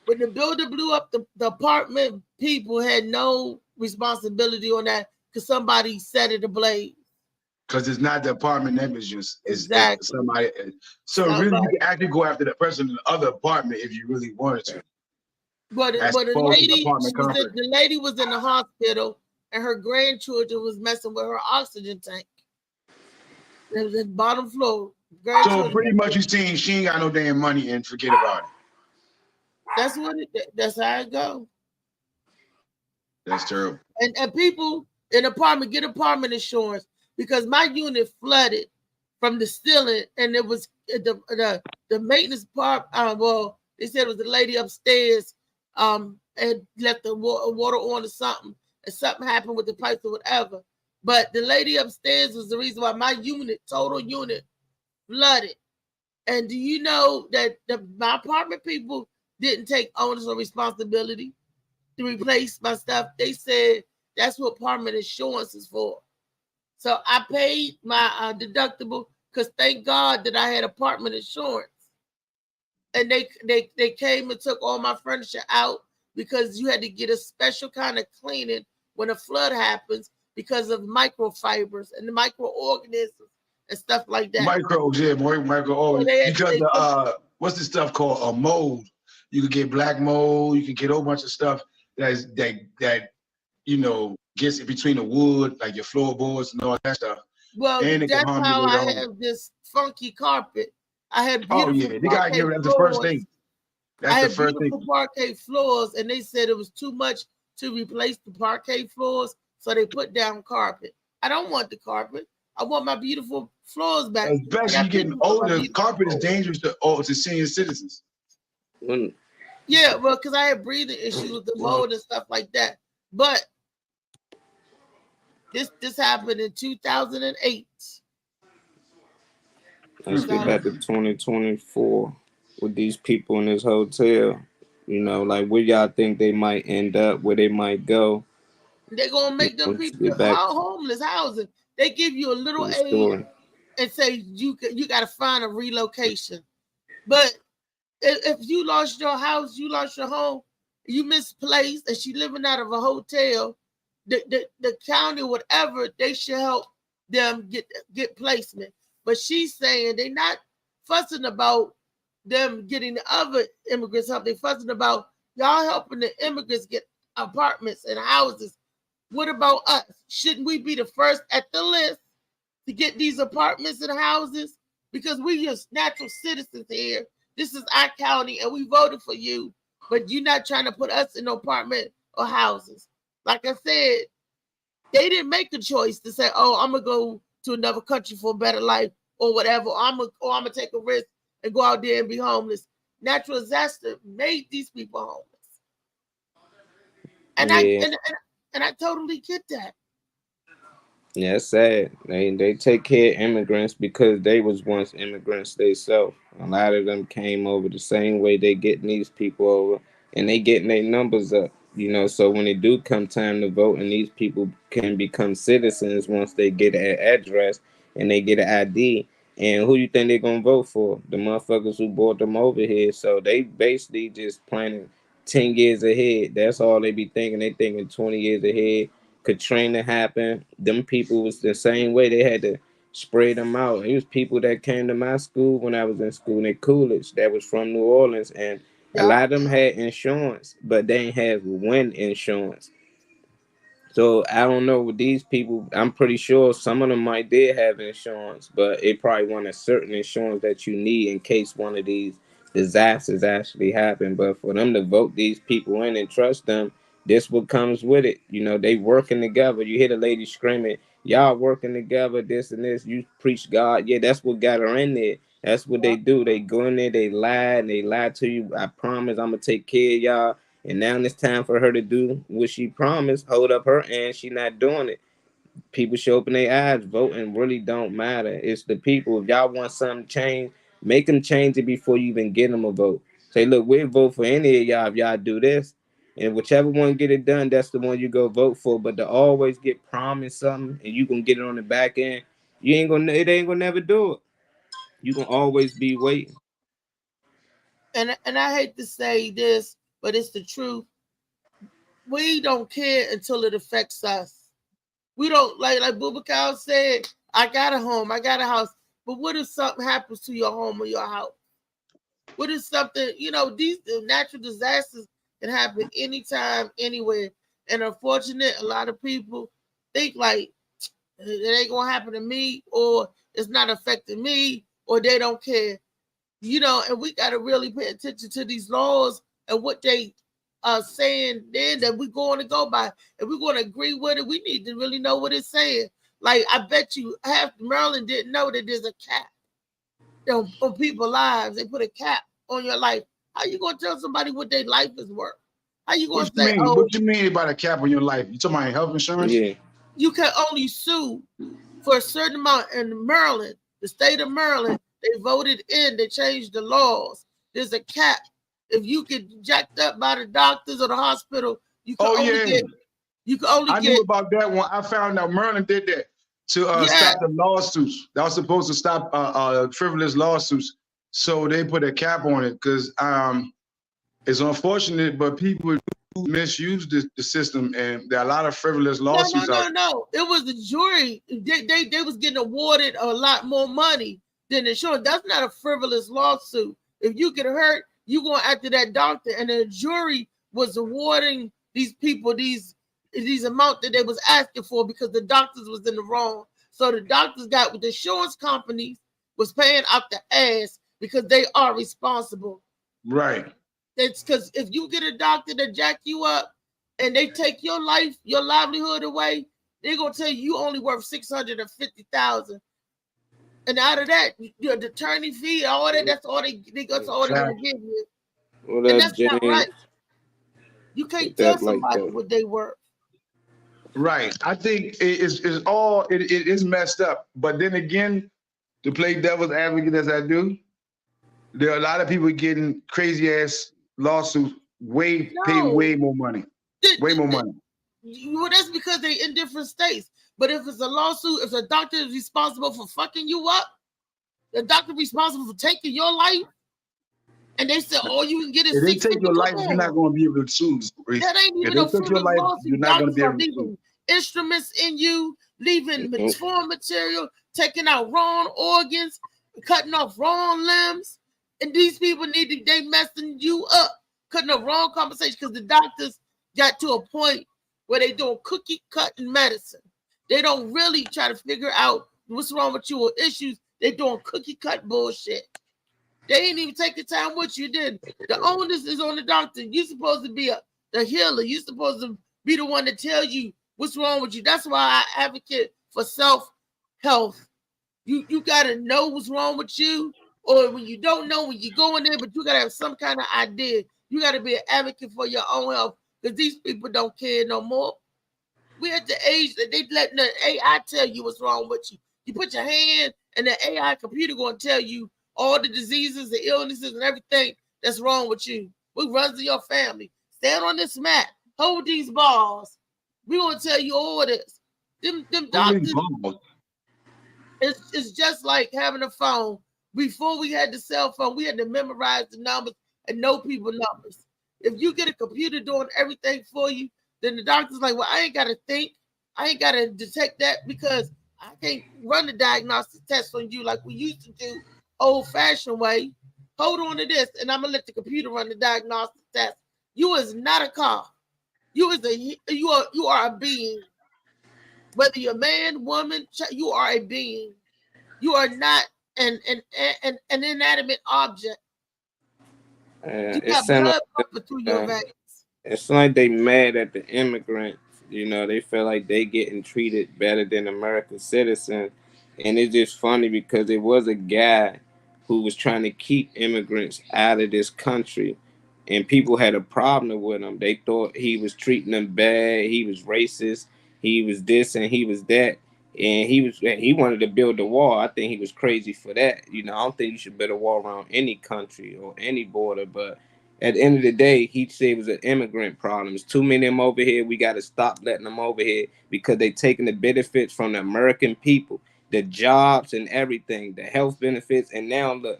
when the building blew up, the apartment people had no responsibility on that because somebody set it ablaze. Because it's not the apartment negligence. It's somebody. So really, you can actually go after the person in the other apartment if you really wanted to. But the lady was in the hospital and her grandchildren was messing with her oxygen tank. It was at the bottom floor. So pretty much you saying she ain't got no damn money and forget about it. That's how it go. That's terrible. And people in apartment get apartment insurance because my unit flooded from the ceiling and it was the maintenance part. Well, they said it was the lady upstairs and left the water on or something, and something happened with the pipes or whatever. But the lady upstairs was the reason why my total unit, flooded. And do you know that my apartment people didn't take ownership or responsibility to replace my stuff? They said that's what apartment insurance is for. So I paid my deductible because thank God that I had apartment insurance. And they came and took all my furniture out because you had to get a special kind of cleaning when a flood happens because of microfibers and the microorganisms and stuff like that. Microbes, yeah, microorganisms. Because what's this stuff called? A mold. You could get black mold. You could get a whole bunch of stuff that gets in between the wood, like your floorboards and all that stuff. Well, And it can that's harm you how later I on. have this funky carpet. I had Oh beautiful yeah, they gotta parquet give it. That's the first floors. thing. I That's the had first thing. beautiful parquet floors, and they said it was too much to replace the parquet floors, so they put down carpet. I don't want the carpet. I want my beautiful floors back. Especially you getting older, carpet is dangerous to senior citizens. Yeah, well, because I had breathing issues with the mold and stuff like that. But this happened in 2008. Let's get back to 2024 with these people in this hotel. You know, like where y'all think they might end up, where they might go. They're gonna make them people homeless housing. They give you a little aid and say you got to find a relocation. But if you lost your house, you lost your home, you misplaced, and she living out of a hotel, the county, whatever, they should help them get placement. But she's saying they're not fussing about them getting the other immigrants help. They're fussing about y'all helping the immigrants get apartments and houses. What about us? Shouldn't we be the first at the list to get these apartments and houses? Because we just natural citizens here. This is our county and we voted for you, but you're not trying to put us in no apartment or houses. Like I said, they didn't make a choice to say, oh, I'm going to go to another country for a better life or whatever. I'm gonna take a risk and go out there and be homeless. Natural disaster made these people homeless. And I totally get that. Yeah, it's sad. They take care of immigrants because they was once immigrants themselves. A lot of them came over the same way they getting these people over, and they getting their numbers up. You know, so when it do come time to vote, and these people can become citizens once they get an address and they get an ID, and who you think they're gonna vote for? The motherfuckers who brought them over here. So they basically just planning 10 years ahead. That's all they be thinking. They thinking 20 years ahead. Katrina happened. Them people was the same way. They had to spray them out. It was people that came to my school when I was in school in Coolidge that was from New Orleans, and a lot of them had insurance, but they ain't have wind insurance. So I don't know with these people. I'm pretty sure some of them did have insurance, but it probably wasn't a certain insurance that you need in case one of these disasters actually happen. But for them to vote these people in and trust them, this what comes with it. You know, they working together. You hear the lady screaming, y'all working together, this and this. You preach God. Yeah, that's what got her in there. That's what they do. They go in there, they lie, and they lie to you. I promise I'm going to take care of y'all. And now it's time for her to do what she promised, hold up her end. She not doing it. People should open their eyes. Voting really don't matter. It's the people. If y'all want something to change, make them change it before you even get them a vote. Say, look, we'll vote for any of y'all if y'all do this. And whichever one get it done, that's the one you go vote for. But to always get promised something and you gonna get it on the back end, it ain't gonna never do it. You gonna always be waiting. And I hate to say this, but it's the truth. We don't care until it affects us. We don't like Bubakar said, I got a home, I got a house. But what if something happens to your home or your house? What if something, these natural disasters can happen anytime, anywhere. And unfortunately, a lot of people think like it ain't gonna happen to me, or it's not affecting me, or they don't care. And we got to really pay attention to these laws and what they are saying then that we're going to go by. If we're going to agree with it, we need to really know what it's saying. Like, I bet you half Maryland didn't know that there's a cap on people's lives. They put a cap on your life. How you going to tell somebody what their life is worth? How you going to say, what you mean about a cap on your life? You talking about health insurance? Yeah. You can only sue for a certain amount. In Maryland, the state of Maryland, they voted in, they changed the laws. There's a cap. If you get jacked up by the doctors or the hospital, you can I knew about that one. I found out Maryland did that to stop the lawsuits. That was supposed to stop frivolous lawsuits. So they put a cap on it because it's unfortunate, but people misuse the system, and there are a lot of frivolous lawsuits. No. It was the jury. They was getting awarded a lot more money than insurance. That's not a frivolous lawsuit. If you get hurt, you going after that doctor, and the jury was awarding these people these these amount that they was asking for because the doctors was in the wrong. So the doctors got with the insurance companies was paying out the ass because they are responsible. Right. It's because if you get a doctor that jack you up and they take your life, your livelihood away, they're gonna tell you only worth $650,000. And out of that, the attorney fee, all that, that's all they gonna give you. What And up, that's James? not right. You can't tell somebody what they worth. Right. I think it is messed up. But then again, to play devil's advocate as I do, there are a lot of people getting crazy ass lawsuits, pay way more money. Way more money. Well, that's because they're in different states. But if it's a lawsuit, if the doctor is responsible for fucking you up, the doctor responsible for taking your life, and they said all you can get is if they take your life, you're not going to be able to sue. That ain't even a fruit of lawsuit. You're not going to be able to leaving instruments in you, leaving foreign material, taking out wrong organs, cutting off wrong limbs. And these people they messing you up, cutting a wrong conversation because the doctors got to a point where they doing cookie cutting medicine. They don't really try to figure out what's wrong with you or issues. They doing cookie cut bullshit. They ain't even taking time with you. Then the onus is on the doctor. You're supposed to be the healer. You're supposed to be the one to tell you what's wrong with you. That's why I advocate for self-health. You gotta know what's wrong with you, or when you don't know, when you go in there, but you gotta have some kind of idea. You gotta be an advocate for your own health because these people don't care no more. We're at the age that they letting the AI tell you what's wrong with you. You put your hand and the AI computer gonna tell you all the diseases, the illnesses, and everything that's wrong with you. What runs in your family? Stand on this mat. Hold these balls. We gonna tell you all this. Them doctors. It's just like having a phone. Before we had the cell phone, we had to memorize the numbers and know people numbers. If you get a computer doing everything for you, then the doctor's like, well, I ain't got to think. I ain't got to detect that because I can't run the diagnostic test on you like we used to do old-fashioned way. Hold on to this, and I'm going to let the computer run the diagnostic test. You is not a car. You are a being. Whether you're a man, woman, you are a being. You are not an inanimate object. You got blood pumping through your veins. It's like they mad at the immigrants. You know, they feel like they getting treated better than American citizens. And it's just funny because it was a guy who was trying to keep immigrants out of this country. And people had a problem with him. They thought he was treating them bad. He was racist. He was this and he was that. And he wanted to build a wall. I think he was crazy for that. You know, I don't think you should build a wall around any country or any border. But at the end of the day, he said it was an immigrant problem. There's too many of them over here. We got to stop letting them over here because they're taking the benefits from the American people, the jobs and everything, the health benefits. And now look,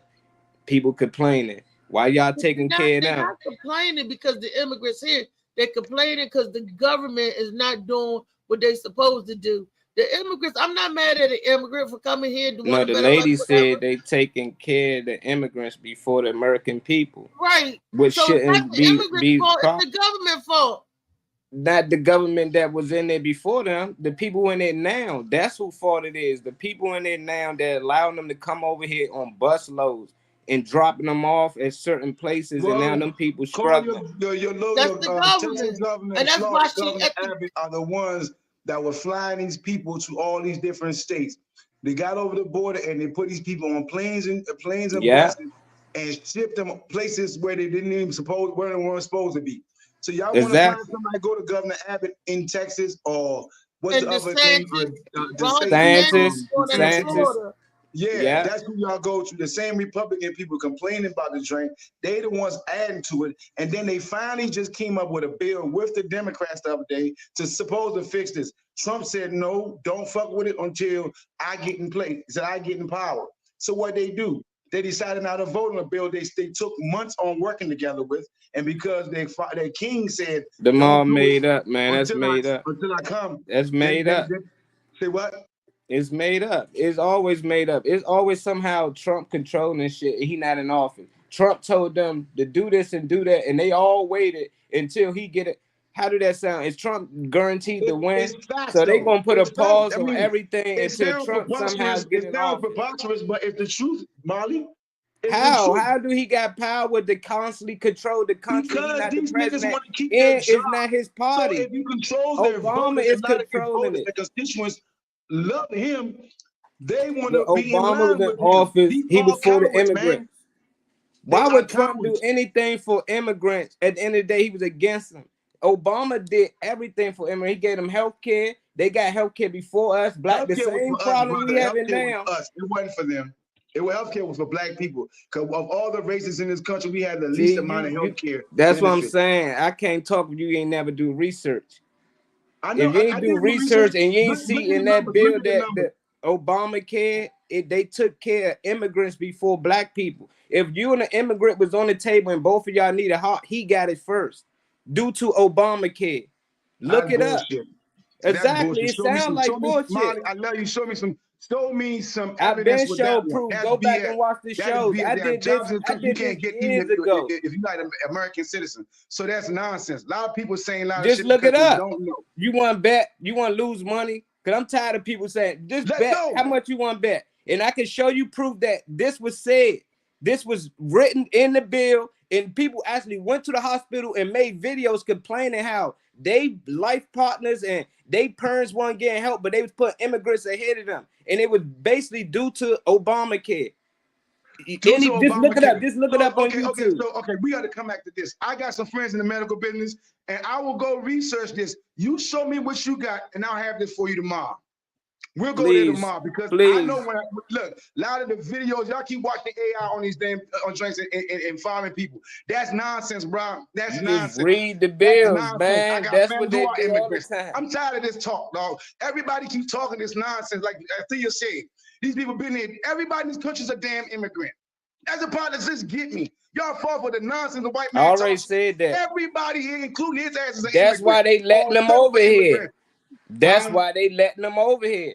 people complaining. Why y'all taking care of them? They're not complaining because the immigrants here. They're complaining because the government is not doing what they're supposed to do. The immigrants, I'm not mad at the immigrant for coming here. No, the lady said they taking care of the immigrants before the American people. Right. Which so shouldn't be fault, it's the government fault. Not the government that was in there before them. The people in there now. That's who fault it is. The people in there now that allowing them to come over here on bus loads and dropping them off at certain places, and now them people struggling. Your Texas governor and Florida governor are the ones that were flying these people to all these different states. They got over the border and they put these people on planes and buses and shipped them places where they weren't supposed to be. So y'all want to find somebody go to Governor Abbott in Texas or what's the other name? DeSantis. Yeah, that's who y'all go to. The same Republican people complaining about the drink. They the ones adding to it. And then they finally just came up with a bill with the Democrats the other day to suppose to fix this. Trump said, no, don't fuck with it until I get in place. He said, I get in power. So what they do? They decided not to vote on a bill they took months on working together with. And because their king said, them all made up, man. That's made up. Until I come. That's made up. Say what? It's made up. It's always made up. It's always somehow Trump controlling shit. He not in office. Trump told them to do this and do that, and they all waited until he get it. How do that sound? Is Trump guaranteed to win? It's facts, So they though. gonna put a It's facts. pause I on mean, everything it until sounds Trump somehow preposterous. get It in sounds office. preposterous, but it's the truth, Molly. It's the How? truth. How do he got power to constantly control the country? He's Because not the these niggas president, want to keep their and it's job. not his So party. if you control their Obama voters, is a lot of their controlling voters, it. their constituents love him. They want When to be in Obama line was in with him. office, These he was all for the cowards, immigrants. man. Why They are would Trump do cowards. anything for immigrants? At the end of the day, he was against them. Obama did everything for immigrants. He gave them health care. They got health care before us. Black, the Healthcare was same for us, problem brother. we having Healthcare now. was us. It wasn't for them. Healthcare was for black people. Because of all the races in this country, we had the See, least amount of healthcare. that's what I'm benefits. saying. I can't talk if you ain't never do research. I know. If you ain't I do did research and you ain't Look see at in the that numbers. bill Look at the that numbers. Obamacare, they took care of immigrants before black people. If you and an immigrant was on the table and both of y'all need a heart, he got it first due to Obamacare. Look it up. Bullshit. Exactly. It Show me sounds some. like Show me, bullshit. Molly, I love you. Show me some. Show me some I've evidence been with that showed one. proof. That's Go back BS. and watch the That's shows. BS. I They have did jobs this. in the I country you did can't this get even years ago. if you're not an American citizen. So that's nonsense. A lot of people saying a lot of Just shit look it because they up. don't know. You want to bet? You want to lose money? Because I'm tired of people saying, just Let's bet. go. How much you want to bet? And I can show you proof that this was said. This was written in the bill, and people actually went to the hospital and made videos complaining how they life partners and they parents weren't getting help, but they was putting immigrants ahead of them. And it was basically due to Obamacare. Just look it up. Just look it up on YouTube. Okay, we got to come back to this. I got some friends in the medical business, and I will go research this. You show me what you got, and I'll have this for you tomorrow. We'll go there tomorrow because I know when look, a lot of the videos, y'all keep watching AI on these damn on drinks and farming people. That's nonsense, bro. That's nonsense. Just read the bills, man. I got That's fans what who they are do all the immigrants. time. I'm tired of this talk, dog. Everybody keeps talking this nonsense. Like Thea said, these people been here. Everybody in this country's a damn immigrant. That's a part that just get me. Y'all fall for the nonsense the white man. I already said that. Everybody here, including his ass, is an That's why they letting them over here. That's Huh? why they letting them over here.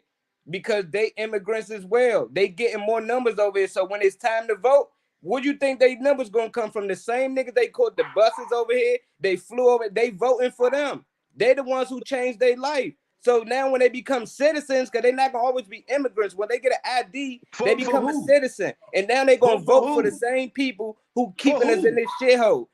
Because they immigrants as well. They getting more numbers over here. So when it's time to vote, what do you think they numbers gonna come from? The same niggas they caught the buses over here. They flew over. They voting for them. They the ones who changed their life. So now when they become citizens, because they're not gonna always be immigrants. When they get an ID, they become a citizen, and now they gonna vote for the same people who keeping us in this shithole.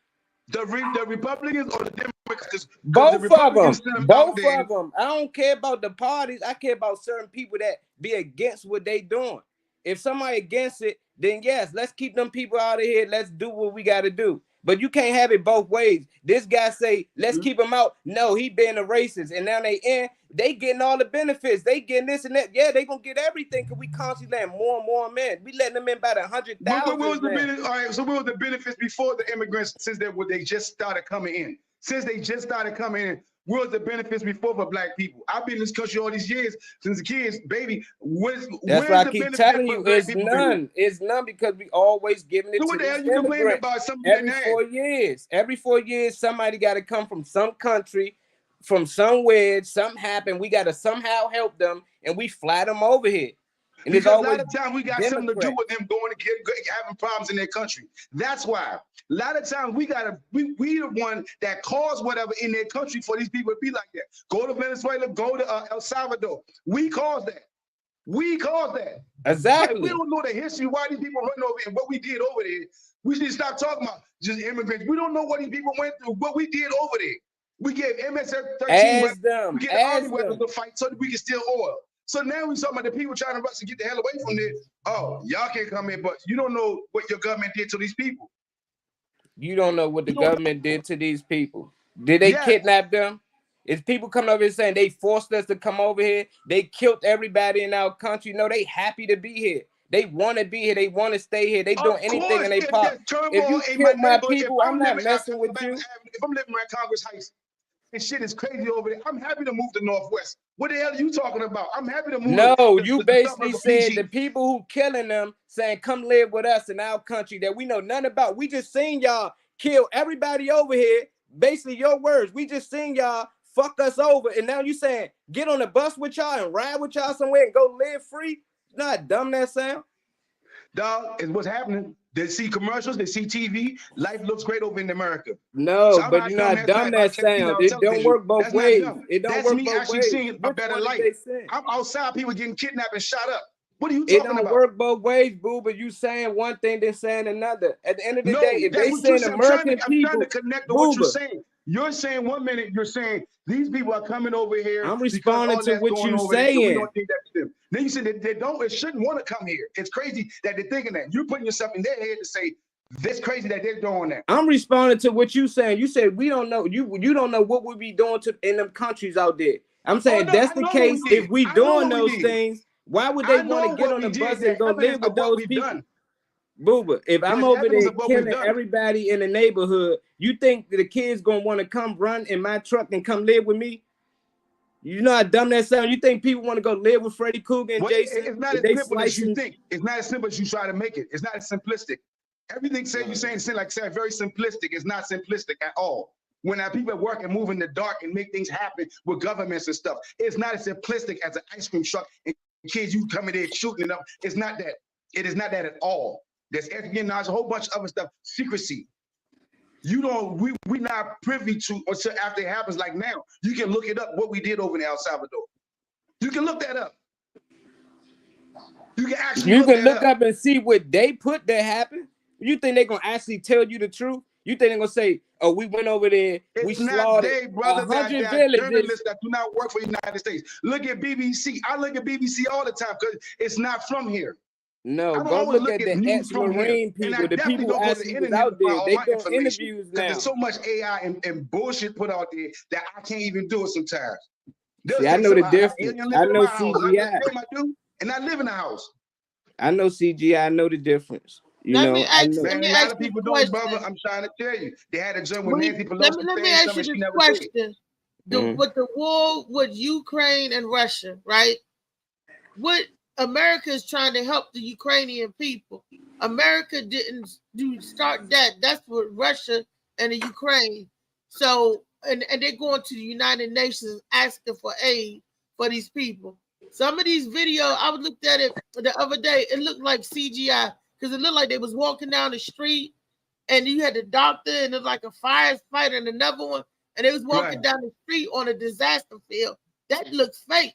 The Republicans or the Democrats? Both of them. Both of them. I don't care about the parties. I care about certain people that be against what they doing. If somebody against it, then yes, let's keep them people out of here. Let's do what we got to do. But you can't have it both ways. This guy say, let's keep him out. No, he being a racist. And now they getting all the benefits. They getting this and that. Yeah, they gonna get everything because we constantly letting more and more men. We letting them in by 100,000. What was the benefit? All right, so what was the benefits before the immigrants since they just started coming in? Since they just started coming in, what was the benefits before for black people? I've been in this country all these years since the kids, baby. That's why I keep telling you, it's none. It's none because we always giving it to these immigrants. Every 4 years. Every 4 years, somebody got to come from some country, from somewhere. Something happened. We got to somehow help them, and we fly them over here. And because a lot of times we got something to do with them going to having problems in their country. That's why. A lot of times we the one that caused whatever in their country for these people to be like that. Go to Venezuela, go to El Salvador. We caused that. We caused that. Exactly. Like, we don't know the history why these people running over here and what we did over there. We should stop talking about just immigrants. We don't know what these people went through, what we did over there. We gave MS-13 weapons. We get the army weapons to fight so that we can steal oil. So now we're talking about the people trying to rush to get the hell away from there. Oh, y'all can't come in, but you don't know what your government did to these people. You don't know what the government did to these people. Did they kidnap them? Is people coming over here saying they forced us to come over here? They killed everybody in our country. No, they happy to be here. They want to be here. They want to stay here. They doing anything in their part. If you kill my people, I'm not messing with you. If I'm living around Congress Heights and shit is crazy over there, I'm happy to move to Northwest. What the hell are you talking about? I'm happy to move. No, you basically said the people who killing them saying, come live with us in our country that we know nothing about. We just seen y'all kill everybody over here. Basically, your words. We just seen y'all fuck us over. And now you saying, get on the bus with y'all and ride with y'all somewhere and go live free? Not dumb that sound. Dog, is what's happening. They see commercials, they see TV. Life looks great over in America. No, So I'm but you know how dumb that sounds. It don't work both That's not ways. dumb. It don't That's work me both actually ways. seeing a Which better one life. they saying? I'm outside, people getting kidnapped and shot up. What are you It talking don't about? work both ways, boo. But you saying one thing, then saying another. At the end of the No, day, if that's they what you're saying saying. American I'm trying people, to connect to what you're Booba, saying. You're saying 1 minute, you're saying these people are coming over here I'm because responding all to that's what going you over there, so we saying. don't think that's them. Then you said that they don't, it shouldn't want to come here. It's crazy that they're thinking that. You're putting yourself in their head to say, this crazy that they're doing that. I'm responding to what you saying. You said we don't know. You don't know what we be doing in them countries out there. I'm saying no, that's I the know case. what we did. If we I know doing what we those did. things, why would they I want know to get what on we the did. bus There's and go live evidence with of what those we've people? done. Booba, if I'm There's over evidence there of what we've killing done. everybody in the neighborhood, you think the kids gonna want to come run in my truck and come live with me? You know how dumb that sounds? You think people want to go live with Freddy Krueger and Well, Jason? it's not If as they simple as you slicing, think. It's not as simple as you try to make it. It's not as simplistic. Everything you're saying like very simplistic. It's not simplistic at all. When our people work and move in the dark and make things happen with governments and stuff, it's not as simplistic as an ice cream truck and kids you coming there shooting it up. It's not that. It is not that at all. There's espionage, a whole bunch of other stuff, secrecy. You don't, we not privy to until after it happens. Like now, you can look it up what we did over in El Salvador. You can look that up. You can actually you can look look up and see what they put that happened. You think they're gonna actually tell you the truth? You think they're gonna say, "Oh, we went over there, we It's not slaughtered they, brother. 100 That villages." journalists that do not work for the United States. Look at BBC. I look at BBC all the time because it's not from here. No, I don't go always look at the news from here. ex-Marine And I people, the definitely people who don't go to the actually was internet out to there. find all They my doing information interviews because now. there's so much AI and bullshit put out there that I can't even do it sometimes. They'll See, I say know the something, I got difference. alien I living in know my house. I CGI. claim I do, and I live in a house. I know CGI. I know the difference. You Let know, me I ask, know. let Man, me a lot ask of you people a don't, question. brother. I'm trying to tell you. They had a joint with Nancy Pelosi Let me saying ask something you she this never did. question. With the war with Ukraine and Russia, right? What America is trying to help the Ukrainian people. America didn't start that. That's what Russia and the Ukraine. So and they're going to the United Nations asking for aid for these people. Some of these videos, I looked at it the other day, it looked like CGI because it looked like they was walking down the street and you had the doctor and it was like a firefighter and another one, and they was walking down the street on a disaster field. That looks fake.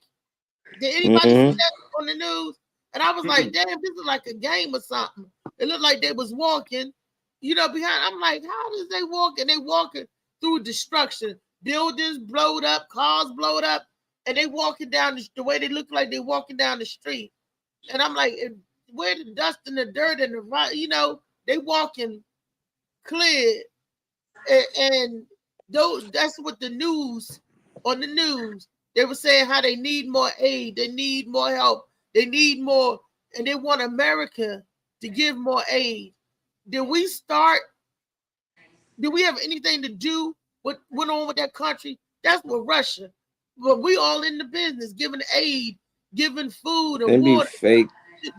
Did anybody see that on the news? And I was like, damn, this is like a game or something. It looked like they was walking, behind. I'm like, how does they walk? And they walking through destruction. Buildings blowed up, cars blowed up, and they walking down the way they look like they walking down the street. And I'm like, where the dust and the dirt and the, they walking clear. And that's what the news, on the news, they were saying how they need more aid, they need more help, they need more, and they want America to give more aid. Did we have anything to do with what went on with that country? That's with Russia. But we all in the business, giving aid, giving food and They water. be fake.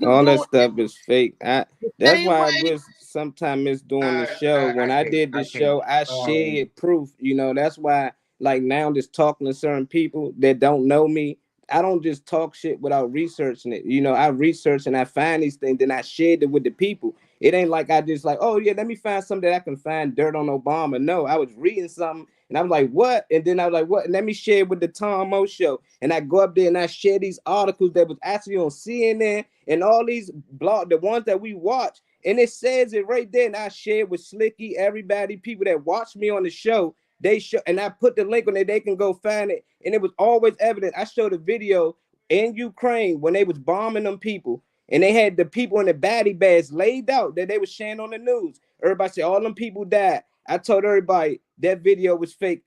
All that stuff is fake. That's why I wish sometimes it's doing the show. When I did the show, I shared proof. That's why, like now, just talking to certain people that don't know me, I don't just talk shit without researching it. I research and I find these things, then I shared it with the people. It ain't like I just like, oh yeah, let me find something that I can find dirt on Obama. No, I was reading something and I was like, what? And then I was like, what? And let me share it with the Tom Mo show. And I go up there and I share these articles that was actually on CNN and all these the ones that we watch. And it says it right there. And I share it with Slicky, everybody, people that watch me on the show. They show, and I put the link on there. They can go find it. And it was always evident. I showed a video in Ukraine when they was bombing them people. And they had the people in the baddie bags laid out that they was sharing on the news. Everybody said all them people died. I told everybody that video was fake.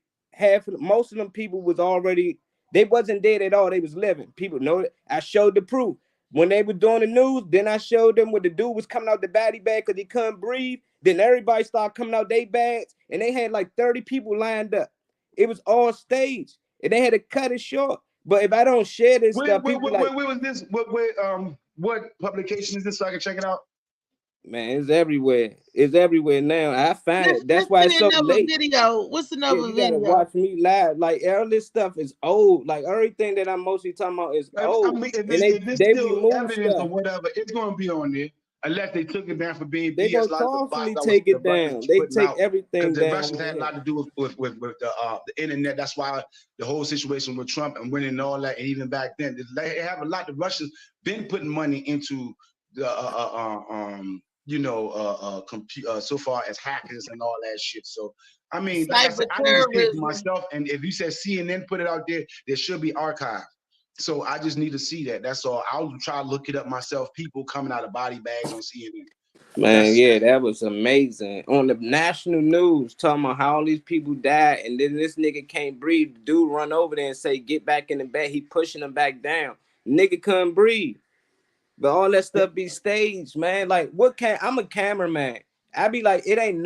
Most of them people was already, they wasn't dead at all. They was living. People know that. I showed the proof. When they were doing the news, then I showed them when the dude was coming out the baddie bag because he couldn't breathe. Then everybody started coming out their bags, and they had like 30 people lined up. It was all staged, and they had to cut it short. But if I don't share this stuff, people like, where was this? What publication is this so I can check it out? Man, it's everywhere. It's everywhere now. I find it. That's why it's so late. What's another You gotta watch me live. Like all this stuff is old. Like everything that I'm mostly talking about is old. I mean, if they it's still remove evidence stuff. or whatever, it's going to be on there. unless they took it down for being They BS. gonna A lot of the constantly bots take the it Russians down. They putting take out, everything because the down. Russians had a lot to do with the internet. That's why the whole situation with Trump and winning and all that, and even back then, they have a lot. The Russians been putting money into the so far as hackers and all that shit. So I mean, like I said, I need to see it for myself. And if you said CNN put it out there, there should be archived. So I just need to see that. That's all. I'll try to look it up myself. People coming out of body bags on CNN. Man, yeah, that was amazing. On the national news, talking about how all these people died, and then this nigga can't breathe. The dude run over there and say, "Get back in the bed." He pushing him back down. Nigga couldn't breathe. But all that stuff be staged, man. Like, I'm a cameraman. I be like, it ain't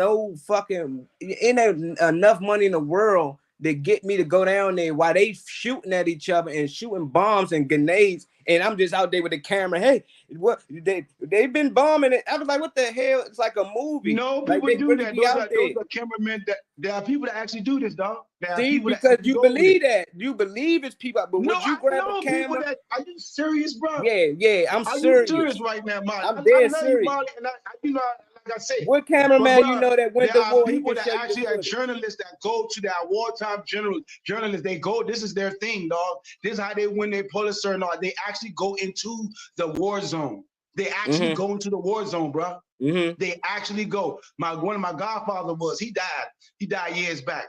enough money in the world to get me to go down there while they shooting at each other and shooting bombs and grenades, and I'm just out there with the camera. Hey, what they've been bombing it. I was like, what the hell? It's like a movie. No, like, people they do really that. be Those out are cameramen. There are people that actually do this, dog. There are See, people because that you go believe there. that. You believe it's people, but No, once you I grab know a camera, people that. Are you serious, bro? yeah, I'm Are serious. you serious right now, Molly? I'm I dead love you, serious. Molly, and like I said, What but cameraman bro, you know that went there to are war? He people can that show you the actually are footage. journalists that go to that wartime journalists. They go. This is their thing, dog. This is how they win their Pulitzer and all. They actually go into the war zone. They actually go into the war zone, bro. They actually go. One of my godfather he died years back,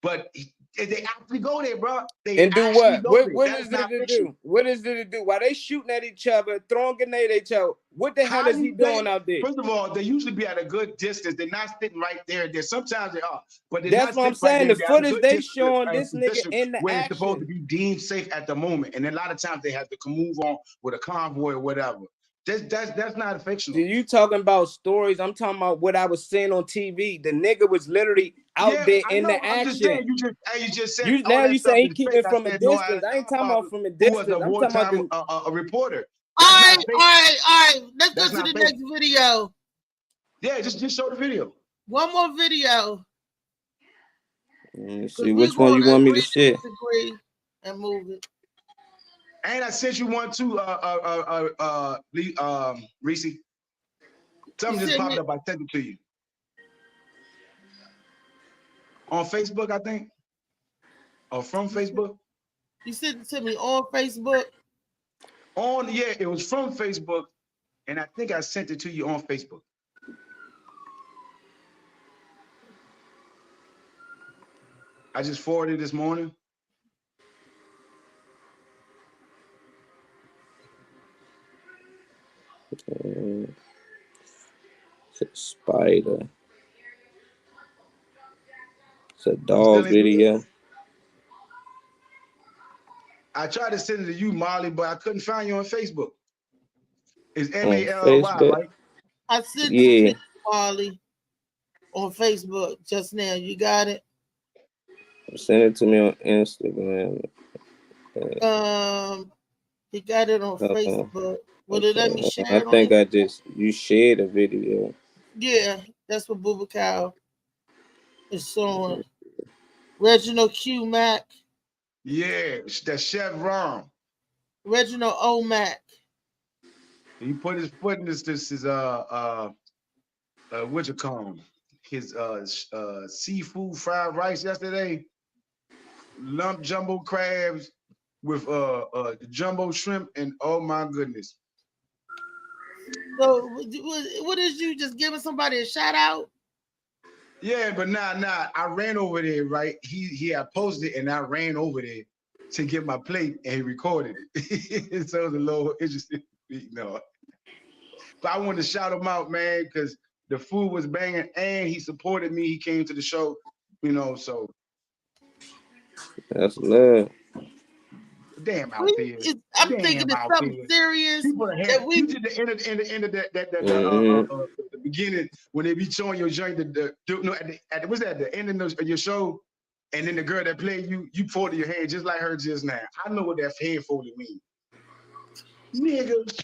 but they actually go there, bro. They And do actually what? go What there. is it to do? What is it to do? While they shooting at each other, throwing grenades at each other, what the hell is he doing out there? First of all, they usually be at a good distance. They're not sitting right there. Sometimes they are, but they're That's not what I'm sitting right saying. there. The They're at a footage good they distance, showing this nigga position in the where it's supposed to action. be deemed safe at the moment. And then a lot of times they have to move on with a convoy or whatever. That's not fictional. You talking about stories? I'm talking about what I was seeing on TV. The nigga was literally out there in the action. I'm just saying, you just said now all that you stuff say he is keeping fake. from a distance. I ain't talking about from a Who was distance. a I'm talking about wartime a reporter. All right. Let's That's go to not the fake. next video. Yeah, just show the video. One more video. Let me see which one you want me to share. Disagree and move it. And I sent you one too, Reese. Something just popped up. I sent it to you on Facebook, I think, or from Facebook. You sent it to me on Facebook. It was from Facebook, and I think I sent it to you on Facebook. I just forwarded it this morning. It's a spider. It's a dog video. I tried to send it to you, Molly, but I couldn't find you on Facebook. It's On Mally, Facebook. right? I sent it to Molly on Facebook just now. You got it? Send it to me on Instagram. You got it on Facebook. Will it let me share it? I think you shared a video. Yeah, that's what Booba Cow is showing. Reginald Q Mac. Yeah, that's Chef Ron. Reginald O Mac. He put his foot in this what you call him? His seafood fried rice yesterday. Lump jumbo crabs with the jumbo shrimp, and oh my goodness. So what is you just giving somebody a shout out? Yeah, but nah. I ran over there, right? He had posted it, and I ran over there to get my plate, and he recorded it. So it was a little interesting, But I wanted to shout him out, man, because the food was banging, and he supported me. He came to the show, so. That's love. Damn out there. I'm thinking it's something serious. That we did the end of the beginning when they be showing your joint. What's that? The end of your show, and then the girl that played you folded your hand just like her just now. I know what that hand folded means, nigga.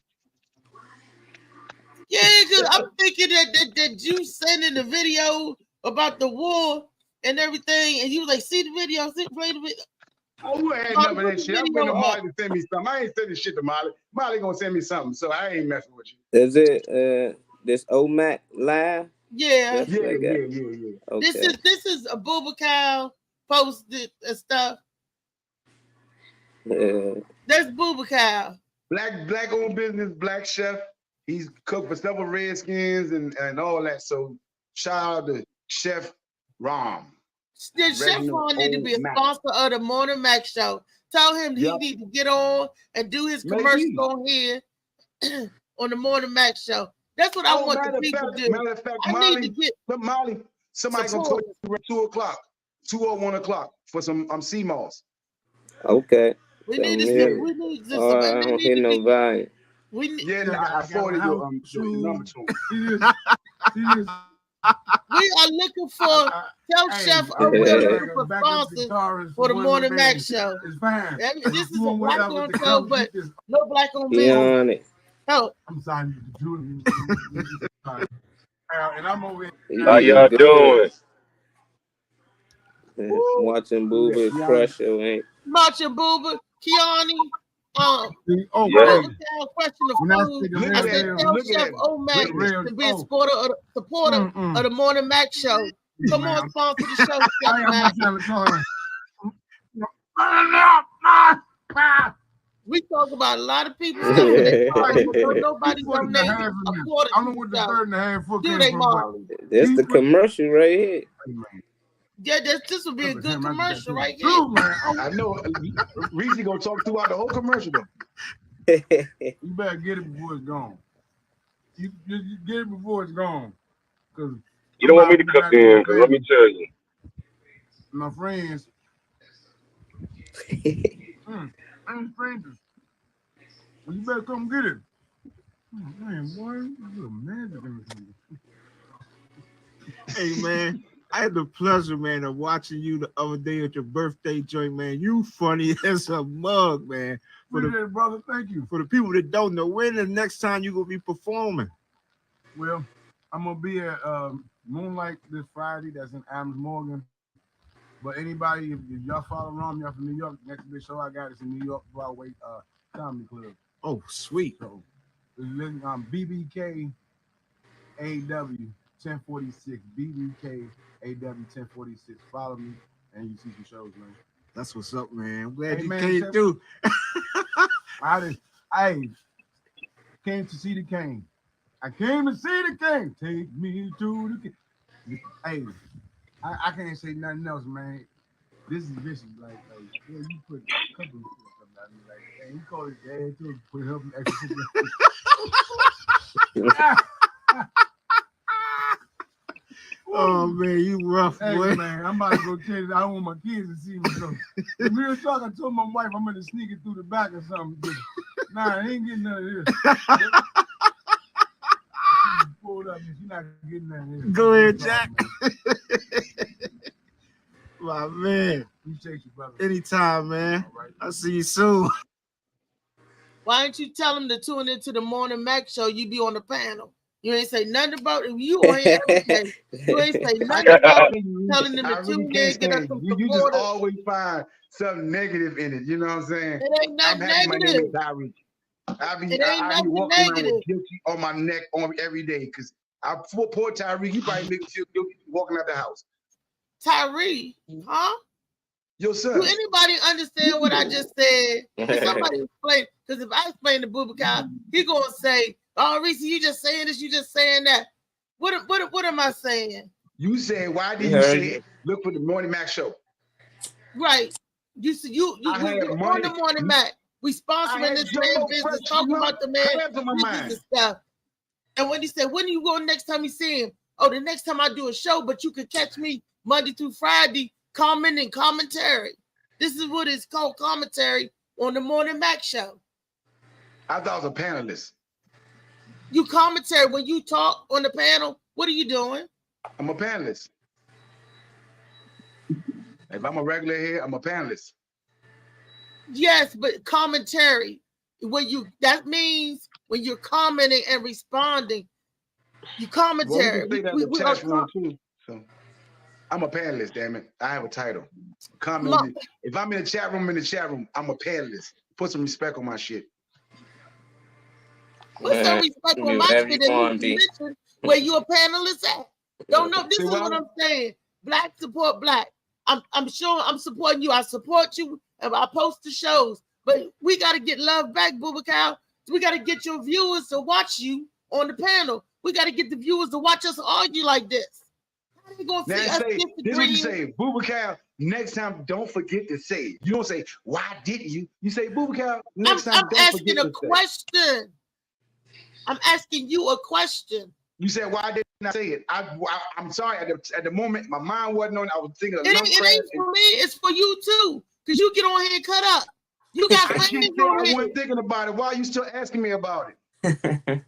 Yeah, because I'm thinking that you sending the video about the war and everything, and you was like, see the video, play the video. I would have Molly, none of put that the shit. I'm video waiting on up. Molly to send me something. I ain't sending shit to Molly. Molly gonna send me something, so I ain't messing with you. Is it this OMAC live? Yeah. That's what I got. Yeah. Okay. This is a Booba Cow posted and stuff. That's Booba Cow. Black owned business, black chef. He's cooked for several Redskins and all that. So shout out to Chef Rom. The Chef Reginald Ron need to be a Mac. sponsor of the Morning Mac Show. Tell him he need to get on and do his commercial on here on the Morning Mac Show. That's what I want the people to do. Matter of fact, Molly, somebody gonna call you at 2 o'clock, 2 or 1 o'clock for some CMOS. Okay. We need to. We need to. I don't hear no volume. We need. I forwarded your number to him. We are looking for tell Chef we're looking for sponsors for the Morning Mac Show. It's fine. This is a black owned show, but no black owned business. Help. I'm sorry. And I'm over here. How y'all doing? Watching Booba crush your ain't. Watching Booba, Kiani. Question of food. I said, tell Chef OMAC to be a supporter of the Morning Mac Show. Come on, sponsor the show, Chef Mac. We talk about a lot of people. Nobody donated a quarter. I don't know what the 3.5 foot do they, Marley? That's the commercial right here. Yeah, this will be a good commercial right here. I know. Reese gonna talk throughout the whole commercial though. You better get it before it's gone. You get it before it's gone. Cause you don't want me to cook in, because let me tell you. My friends. I'm strangers. Well, you better come get it. Oh, man, boy, you're magic. Hey, man. I had the pleasure, man, of watching you the other day at your birthday joint, man. You funny as a mug, man. Brother, thank you. For the people that don't know, when the next time you gonna be performing? Well, I'm gonna be at Moonlight this Friday. That's in Adams Morgan. But anybody, if y'all follow Rom, y'all from New York, next big show I got is in New York Broadway Comedy Club. Oh, sweet. So it's BBK AW 1046. BBK AW 1046. Follow me and you see some shows, man. That's what's up, man. I'm glad you man, came through. I came to see the king. I came to see the king. Take me to the king. Hey, I can't say nothing else, man. This is vicious. Like yeah, you put a couple of stuff out of me. Like, hey, you call his dad too, put him extra. Oh man, you rough, boy. Hey, man, I'm about to go change it. I don't want my kids to see me. So if we were talking, I told my wife I'm gonna sneak it through the back or something. Nah, I ain't getting none of this. Pulled up, she's not getting none of this. Go ahead, Jack. My man. Appreciate you, brother. Anytime, man. Right. I'll see you soon. Why don't you tell them to tune into the Morning Mac Show? You be on the panel. You ain't say nothing about it. You on here every day. You ain't say nothing about it. Telling them to tune in, get us some support. You just always find something negative in it. You know what I'm saying? It ain't nothing negative. I be nothing walking negative. around with guilty on my neck every day because poor Tyree, he probably make me feel guilty walking out the house. Tyree, huh? Your son. Do anybody understand what I just said? Can somebody explain? Because if I explain to Booba Cow, he gonna say, "Oh, Reese, you just saying this, you just saying that." What am I saying? You said, why did you say look for the Morning Mac Show? Right. You on the Morning Mac. We sponsoring this man business, talking about the man business and stuff. And when he said, when are you going next time you see him? Oh, the next time I do a show, but you could catch me Monday through Friday, commenting commentary. This is what it's called, commentary on the Morning Mac Show. I thought I was a panelist. You commentary when you talk on the panel. What are you doing? I'm a panelist. If I'm a regular here, I'm a panelist. Yes, but commentary. That means when you're commenting and responding, you commentary. Well, we can say that the chat room too. So I'm a panelist, damn it. I have a title. Comment. If I'm in the chat room, I'm a panelist. Put some respect on my shit. Put some respect on my shit and mention where you a panelist at. Don't know. This is what I'm saying. Black support black. I'm sure I'm supporting you. I support you. And I post the shows. But we got to get love back, Bubakal. We got to get your viewers to watch you on the panel. We got to get the viewers to watch us argue like this. How they gonna see us disagree? This is what you say, Bubakal. Next time, don't forget to say it. You don't say, "Why didn't you?" You say, "Bubakal." Next time, I'm asking a question. I'm asking you a question. You said, "Why didn't I say it?" I'm sorry. At the moment, my mind wasn't on it. I was thinking of it ain't for me. It's for you too, because you get on here and cut up. You got friends on here. I wasn't thinking about it. Why are you still asking me about it?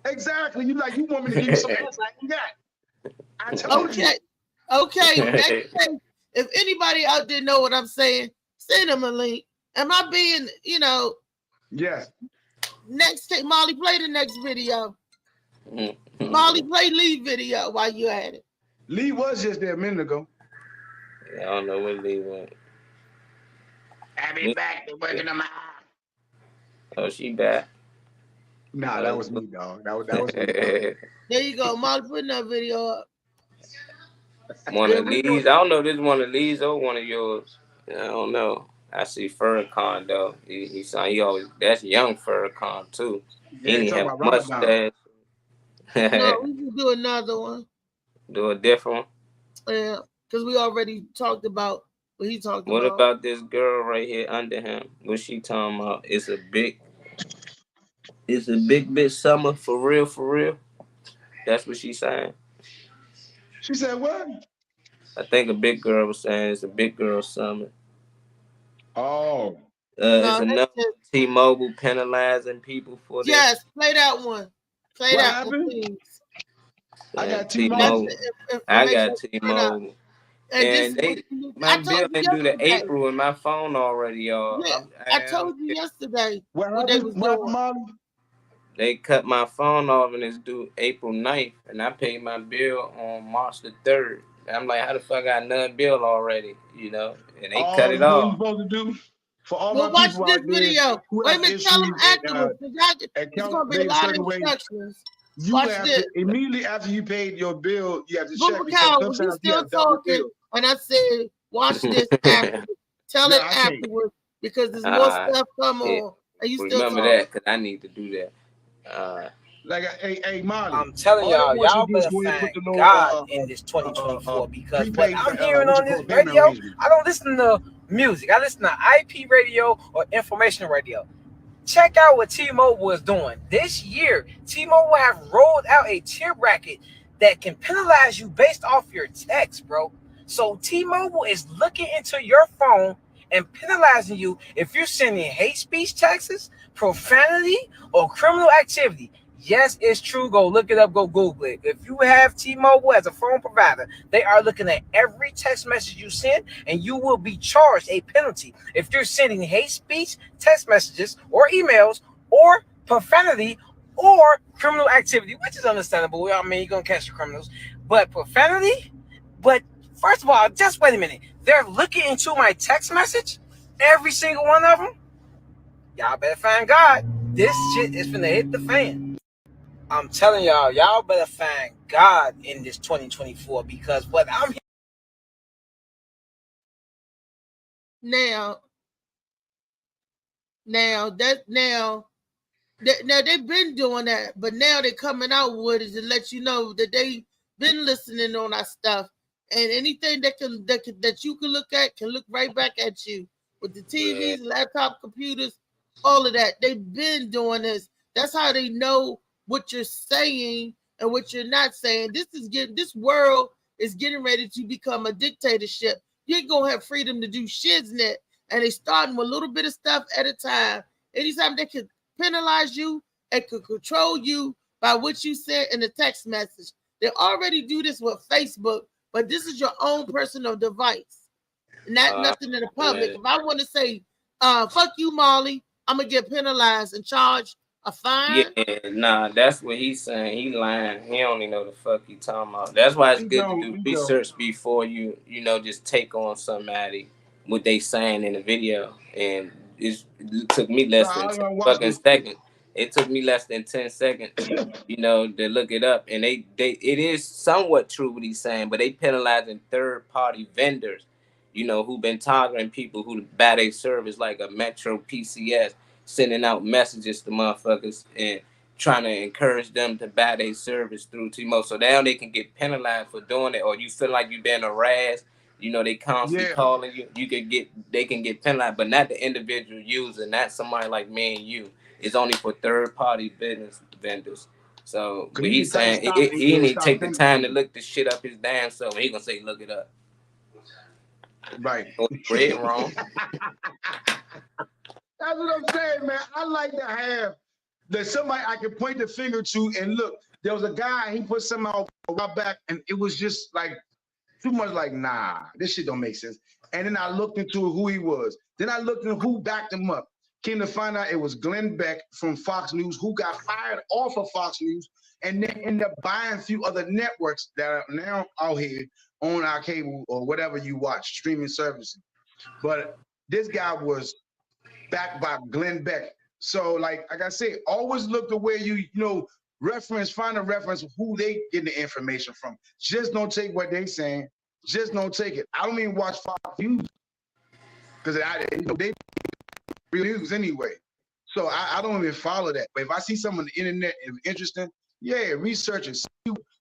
Exactly. You want me to give you some answer I ain't got. I told you. Okay. If anybody out there know what I'm saying, send them a link. Am I being, Yes. Take Molly, play the next video. Molly, play Lee video while you at it. Lee was just there a minute ago. Yeah, I don't know where Lee went. I'll be back to working tomorrow. Oh, she back. Nah, that was me, dog. That was me. There you go. Molly, putting that video up. One of Lee's. I don't know if this is one of Lee's or one of yours. I don't know. I see Farrakhan though. He always, that's young Farrakhan too. He didn't have mustache. No, we can do another one. Do a different one. Yeah, because we already talked about what he talked about. What about this girl right here under him? What's she talking about? It's a big bitch summer for real, for real. That's what she's saying. She said what? I think a big girl was saying it's a big girl summer. Oh. It's another T-Mobile penalizing people for this. Yes, play that one. Play what that happened? one, please. I got T-Mobile. I got T-Mobile. And my bill didn't do the April in my phone already, y'all. Yeah, I told you yesterday what they was doing. They cut my phone off and it's due April 9th, and I paid my bill on March the 3rd. I'm like, how the fuck I got another bill already? And they cut it off. What you supposed to do for all well, my watch people this out there video. Wait a minute, tell them afterwards. There's going to be a lot of instructions. You watch have this. to, immediately after you paid your bill, you have to check. Bubakal, was you still talking? And I said, watch this afterwards. Tell it afterwards because there's more stuff come on. And you still remember that because I need to do that. Hey, Molly. I'm telling y'all better thank God in this 2024 because what I'm hearing on this radio, I don't listen to music. I listen to IP radio or information radio. Check out what T-Mobile is doing. This year, T-Mobile have rolled out a tier bracket that can penalize you based off your text, bro. So T-Mobile is looking into your phone and penalizing you if you're sending hate speech texts, profanity, or criminal activity. Yes, it's true. Go look it up. Go Google it. If you have T-Mobile as a phone provider, they are looking at every text message you send, and you will be charged a penalty if you're sending hate speech, text messages, or emails, or profanity, or criminal activity, which is understandable. I mean, you're going to catch the criminals. But profanity? But first of all, just wait a minute. They're looking into my text message, every single one of them. Y'all better find God. This shit is finna hit the fan. I'm telling y'all better find God in this 2024 because what I'm now they've been doing that, but now they're coming out with it to let you know that they've been listening on our stuff, and anything that you can look at can look right back at you with the TVs, laptop, computers, all of that. They've been doing this. That's how they know what you're saying and what you're not saying. This world is getting ready to become a dictatorship. You ain't gonna have freedom to do shiznit, and they starting with a little bit of stuff at a time. Anytime they can penalize you and could control you by what you said in the text message. They already do this with Facebook, but this is your own personal device, not nothing in the public. If I want to say, fuck you, Molly, I'm gonna get penalized and charged A fine? Yeah, nah, that's what he's saying. He lying. He don't even know the fuck he talking about. That's why it's good to do research before you just take on somebody what they saying in the video. And it took me less than 10 fucking seconds. It took me less than 10 seconds, to look it up. And it is somewhat true what he's saying, but they penalizing third-party vendors, who've been targeting people who buy their service like a Metro PCS, sending out messages to motherfuckers and trying to encourage them to buy their service through T-Mobile. So now they can get penalized for doing it, or you feel like you've been harassed. They constantly calling you. They can get penalized, but not the individual user, not somebody like me and you. It's only for third-party business vendors. So, but he's saying he need to take the time to look this shit up his damn self. He gonna say, look it up. Right. Read it wrong. That's what I'm saying, man. I like to have somebody I can point the finger to and look. There was a guy, he put something out a while back, and it was just like too much like, nah, this shit don't make sense. And then I looked into who he was. Then I looked into who backed him up. Came to find out it was Glenn Beck from Fox News, who got fired off of Fox News and then ended up buying a few other networks that are now out here on our cable or whatever you watch, streaming services. But this guy was backed by Glenn Beck. So like I said, always look to where you find a reference of who they get the information from. Just don't take what they saying. Just don't take it. I don't even watch Fox News because they real news anyway. So I don't even follow that. But if I see something on the internet and interesting, research it. See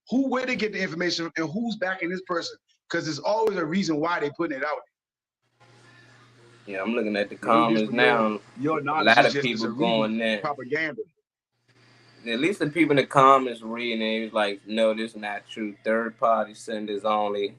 where they get the information and who's backing this person. Because there's always a reason why they putting it out. Yeah, I'm looking at the comments now. A lot of people going there. Propaganda. At least the people in the comments reading it, was like, no, this is not true. Third party senders only,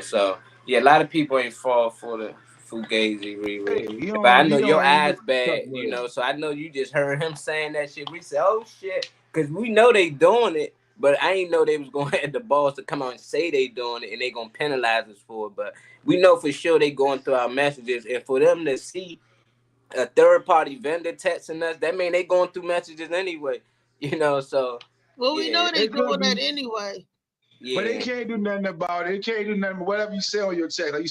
So yeah, a lot of people ain't fall for the Fugazi reread. But I know your eyes bad, so I know you just heard him saying that shit. We said, oh shit, because we know they doing it, but I ain't know they was gonna have the balls to come out and say they doing it and they gonna penalize us for it. But we know for sure they going through our messages, and for them to see a third party vendor texting us, that mean they going through messages anyway. So well, we know they doing that anyway. Yeah. But they can't do nothing about it. They can't do nothing. Whatever you say on your text, like you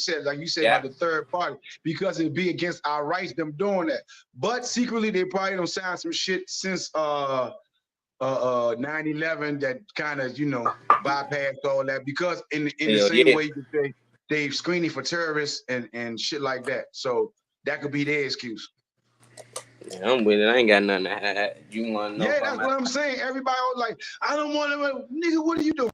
said about the third party, because it'd be against our rights, them doing that. But secretly, they probably don't sign some shit since 9/11 that kind of bypassed all that, because in the same way you could say they screening for terrorists and shit like that. So that could be their excuse. Yeah, I'm with it. I ain't got nothing to hide. You want to know? Yeah, that's what I'm saying. Everybody was like, I don't want to. Nigga, what are you doing?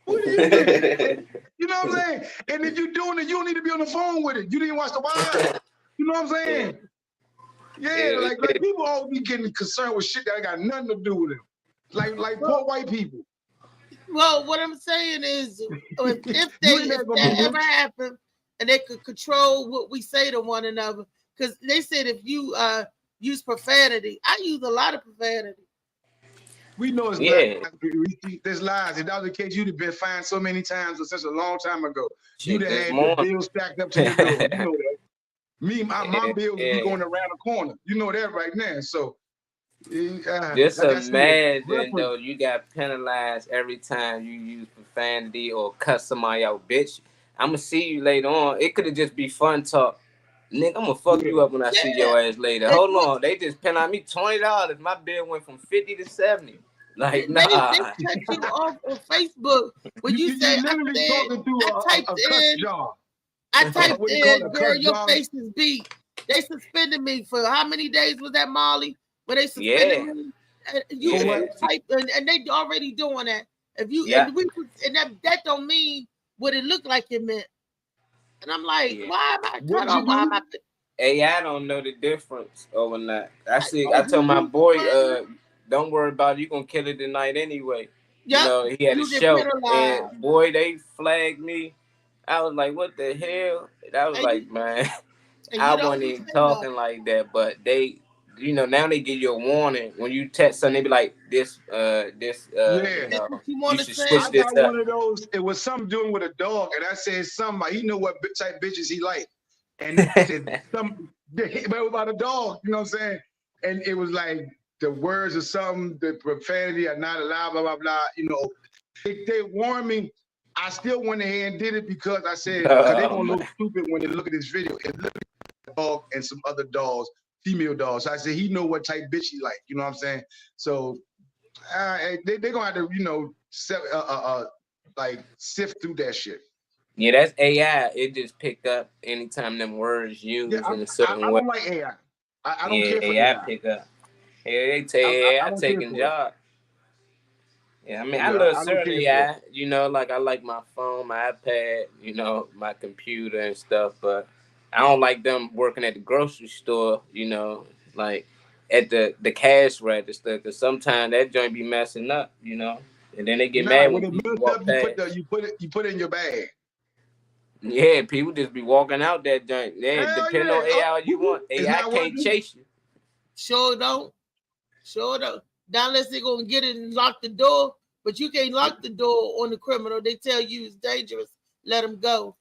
What are you doing? You know what I'm saying? And if you're doing it, you don't need to be on the phone with it. You didn't watch the wire. You know what I'm saying? Yeah, like people always be getting concerned with shit that ain't got nothing to do with it. Like poor white people. Well, what I'm saying is, if that ever happened and they could control what we say to one another, because they said if you use profanity, I use a lot of profanity. We know it's not. There's lies. If that was the case, you'd have been fined so many times since a long time ago. You'd have had your bills stacked up to your door. You know that. My bills be going around the corner. You know that right now. So just imagine though, you got penalized every time you use profanity or cuss somebody out, bitch. I'm gonna see you later on. It could have just be fun talk. Nigga, I'm gonna fuck you up when I see your ass later. Hold on, they just penalized me $20. My bill went from 50 to 70. Like, nah. They cut you off on Facebook when you say, I typed in, girl, your face is beat. They suspended me for how many days was that, Molly? When they suspended me? And they already doing that. If you and that don't mean what it looked like it meant. And I'm like, why am I cut off? Why am I? Hey, I don't know the difference overnight. I told my boy, don't worry about it. You're gonna kill it tonight anyway. Yep. He had a show. And boy, they flagged me. I was like, what the hell? I was like, man, I wasn't even talking like that. But they, now they give you a warning. When you text something, they be like, you should switch this up. One of those, it was something doing with a dog. And I said something like, he know what type bitches he like. And I said something about a dog, you know what I'm saying? And it was like, the words or something, the profanity are not allowed, blah, blah, blah. You know, they warned me. I still went ahead and did it because I said, because they're going to look stupid when they look at this video. It's literally a dog and some other dogs, female dogs. So I said, he know what type bitch he like. You know what I'm saying? So they're going to have to, you know, like sift through that shit. Yeah, that's AI. It just pick up anytime them words used in a certain way. I don't like AI. I don't care for AI. AI. Pick up. Yeah, they take AI taking jobs. Yeah, I mean, I love certain AI. You know, like I like my phone, my iPad, you know, my computer and stuff. But I don't like them working at the grocery store. You know, like at the cash register, because sometimes that joint be messing up. You know, and then they get mad when people walk past. You put it in your bag. Yeah, people just be walking out that joint. Yeah, depending on AI you want. AI can't chase you. Sure don't. Not unless they're gonna get it and lock the door. But you can't lock the door on the criminal. They tell you it's dangerous. Let them go.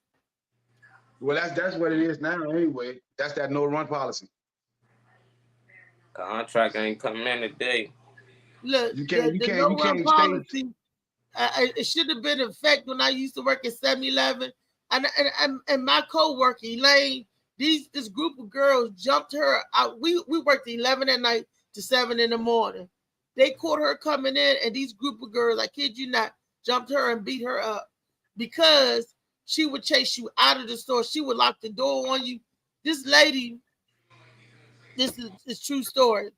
Well, that's what it is now anyway. That's that no run policy. Contract ain't coming in today. Look, the no run policy. It should have been in effect when I used to work at 7-Eleven. And my co-worker, Elaine, this group of girls jumped her out. We worked 11 at night to 7 in the morning. They caught her coming in, and these group of girls, I kid you not, jumped her and beat her up because she would chase you out of the store. She would lock the door on you. This lady, this is true story.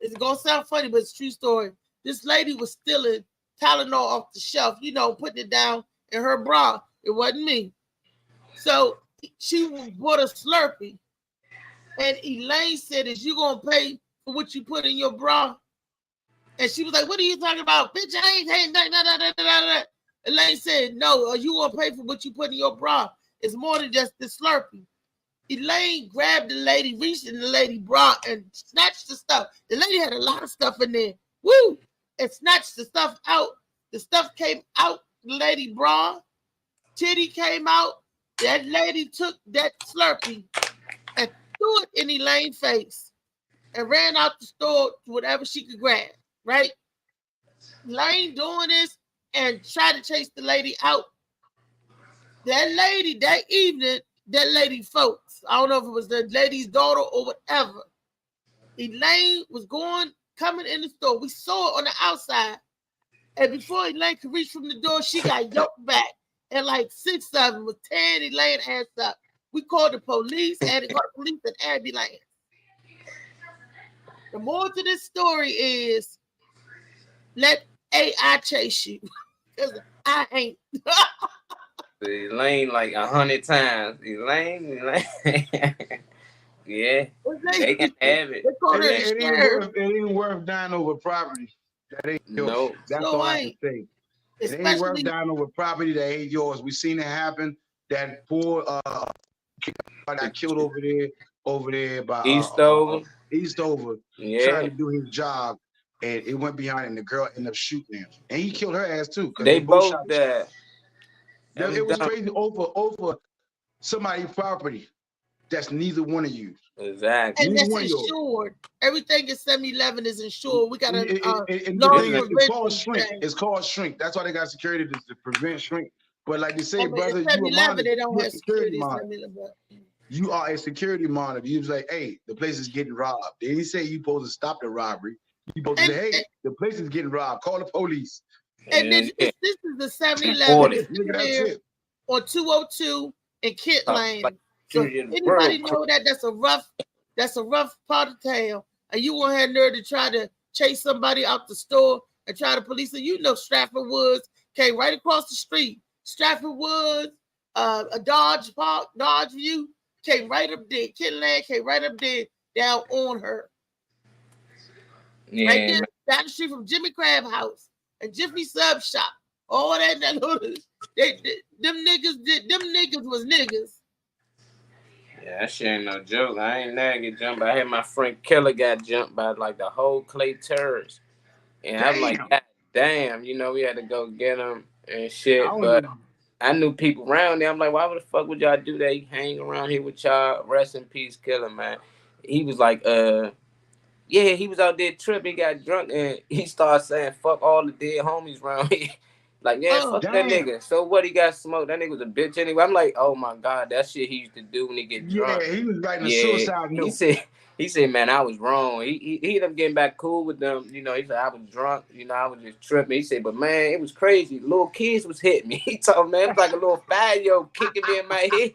It's gonna sound funny, but it's true story. This lady was stealing Tylenol off the shelf, you know, putting it down in her bra. It wasn't me. So she bought a Slurpee, and Elaine said, "Is you gonna pay for what you put in your bra?" And she was like, "What are you talking about, bitch? I ain't paying that." Elaine said, "No, are you gonna pay for what you put in your bra? It's more than just the Slurpee." Elaine grabbed the lady, reached in the lady bra, and snatched the stuff. The lady had a lot of stuff in there. Woo! And snatched the stuff out. The stuff came out the lady bra. Titty came out. That lady took that Slurpee and threw it in Elaine's face and ran out the store to whatever she could grab, right? Elaine doing this and tried to chase the lady out. That lady, that evening, that lady folks, I don't know if it was the lady's daughter or whatever. Elaine was coming in the store. We saw it on the outside. And before Elaine could reach from the door, she got yoked back. And like 6 of them was tearing Elaine ass up. We called the police and it called the police and ambulance. The moral to this story is let AI chase you. Because I ain't. Elaine like 100 times. Elaine. Yeah. They can have it. It ain't worth dying over property. That ain't yours. No. That's all I can say. It ain't worth dying over property that ain't yours. We seen it happen. That poor got killed over there by Eastover. Yeah. Trying to do his job, and it went behind, and the girl ended up shooting him, and he killed her ass too. They both died. It was crazy over somebody's property. That's neither one of you. Exactly. And that's insured. Everything at 7-Eleven is insured. We got a it's called shrink. That's why they got security to prevent shrink. But like they say, brother, they don't have security. You are a security monitor. You was like, hey, the place is getting robbed. They didn't say you supposed to stop the robbery. You supposed to say, hey, the place is getting robbed. Call the police. And this is the 7-Eleven on 202 in Kent Lane. So anybody know that that's a rough part of town, and you won't have nerve to try to chase somebody out the store and try to police it. You know Stratford Woods came right across the street. Stratford Woods, a Dodge View came right up there. Kent Lane came right up there down on her. Yeah. Right there down the street from Jimmy Crab House and Jiffy Sub Shop. All that them niggas was niggas. Yeah, that shit ain't no joke. I ain't never get jumped. I had my friend Killer got jumped by like the whole Clay terrorists. And I'm like, God damn, you know, we had to go get him and shit. But I knew people around there. I'm like, why the fuck would y'all do that? He hang around here with y'all. Rest in peace, Killer, man. He was like Yeah, he was out there tripping, got drunk, and he started saying, fuck all the dead homies around here. Like, yeah, fuck that nigga. So what, he got smoked? That nigga was a bitch anyway. I'm like, oh my God, that shit he used to do when he get drunk. Yeah, he was writing a suicide note. He said, man, I was wrong. He ended up getting back cool with them. You know, he said, I was drunk. You know, I was just tripping. He said, but man, it was crazy. Little kids was hitting me. He told me, man, it was like a little 5-year-old kicking me in my head.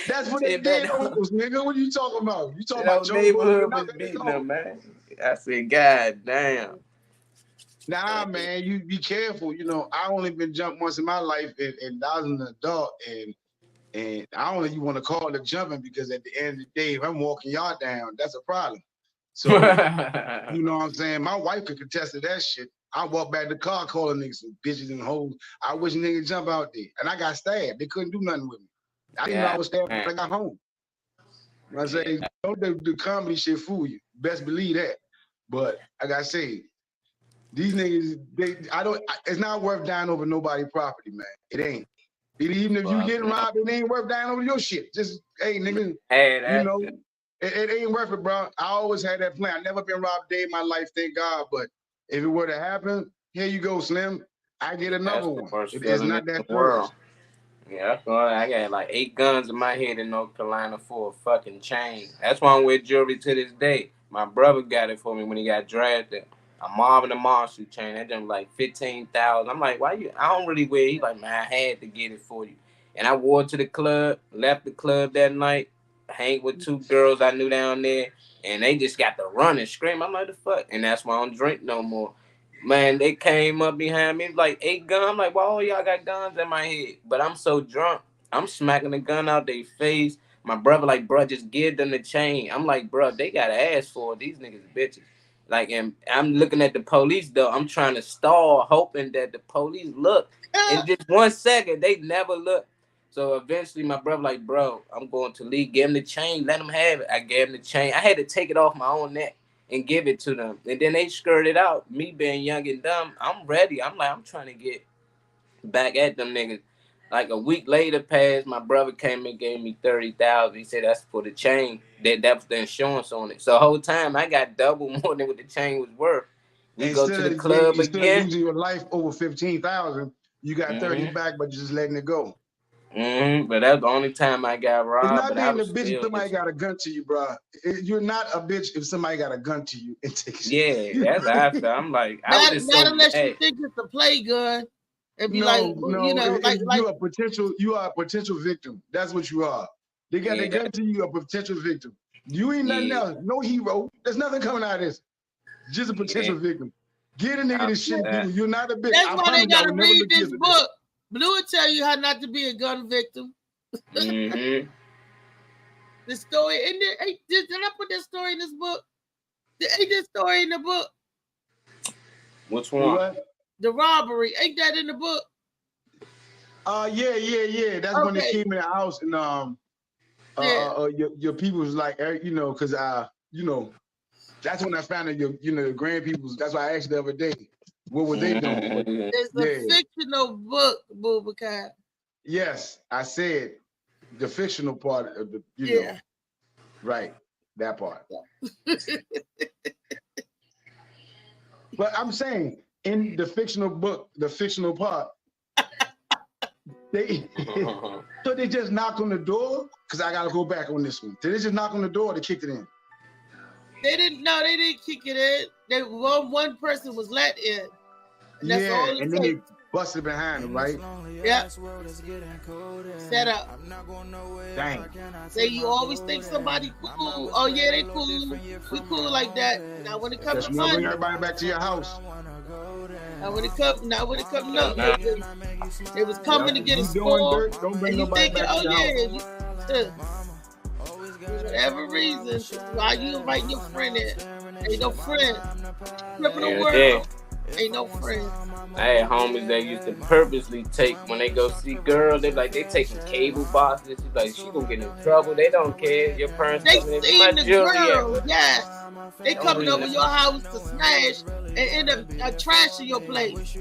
That's what they did, uncles, nigga. What are you talking about? You talking about Joe neighborhood was beating them, man. I said, God damn. Nah, man, you be careful. You know, I only been jumped once in my life, and I was an adult, and I don't even want to call it jumping because at the end of the day, if I'm walking y'all down, that's a problem. So, you know what I'm saying? My wife could contest to that shit. I walk back to the car calling niggas some bitches and hoes. I wish niggas jump out there. And I got stabbed. They couldn't do nothing with me. I didn't know I was stabbed when I got home. I say, don't the comedy shit fool you. Best believe that. But like I say, these niggas, it's not worth dying over nobody's property, man. It ain't. Even if you getting robbed, it ain't worth dying over your shit. Just, hey, nigga, you know, it ain't worth it, bro. I always had that plan. I never been robbed a day in my life, thank God. But if it were to happen, here you go, Slim. I get another one. It's not that world. Yeah, that's why I got like 8 guns in my head in North Carolina for a fucking chain. That's why I'm with jewelry to this day. My brother got it for me when he got drafted. A Marvin and Marshall chain. That jump like 15,000. I'm like, why you? I don't really wear it. He's like, man, I had to get it for you. And I wore it to the club, left the club that night, hang with 2 girls I knew down there, and they just got to run and scream. I'm like, the fuck? And that's why I don't drink no more. Man, they came up behind me, like 8 guns. I'm like, why all y'all got guns in my head? But I'm so drunk, I'm smacking the gun out their face. My brother like, bro, just give them the chain. I'm like, bro, they got to ask for it. These niggas bitches. Like, and I'm looking at the police, though. I'm trying to stall, hoping that the police look. In just 1 second, they never look. So eventually, my brother like, bro, I'm going to leave. Give him the chain. Let him have it. I gave him the chain. I had to take it off my own neck and give it to them. And then they skirted out. Me being young and dumb, I'm ready. I'm like, I'm trying to get back at them niggas. Like a week later passed, my brother came and gave me 30,000. He said that's for the chain. That was the insurance on it. So the whole time I got double more than what the chain was worth. We go to the club instead again. Of losing your life over 15,000, you got 30 back, but you're just letting it go. But that's the only time I got robbed. It's not being a bitch if somebody got a gun to you, bro. You're not a bitch if somebody got a gun to you and takes Yeah, that's after. I'm like, not unless you think it's a play gun. And be you know, you are a potential victim. That's what you are. They got the gun to you, a potential victim. You ain't nothing else. No hero. There's nothing coming out of this. Just a potential victim. Get a nigga this shit, people. You're not a bitch. That's why they gotta read this book. Blue will tell you how not to be a gun victim. The story, and did I put that story in this book? Ain't this story in the book? Which one? What? The robbery. Ain't that in the book? Yeah. That's when they came in the house and your people was like, you know, because you know, that's when I found out your grandpeoples. That's why I asked you the other day, what were they doing? It's a fictional book, Boubacar. Yes, I said the fictional part of the, you know, right, that part. But I'm saying in the fictional book, the fictional part, they so they just knocked on the door, because I gotta go back on this one. Did they just knock on the door or they kicked it in? They didn't kick it in. One person was let in. And that's all and then they busted behind them, right? Yeah. Set up. Dang. Say you always think somebody cool. Oh yeah, they cool. We cool like that. Now when it comes to money, bring everybody back to your house. Now when it comes up, they was coming to get a score. And you thinking, oh yeah, for whatever reason, why you invite your friend in? Ain't no friend. Flipping the world. Ain't no friend. I had homies that used to purposely take, when they go see girls, they taking cable boxes. She's like, she gonna get in trouble. They don't care. Your parents they coming seen in. the girl, yes. They coming over your house to smash and end up trashing your place.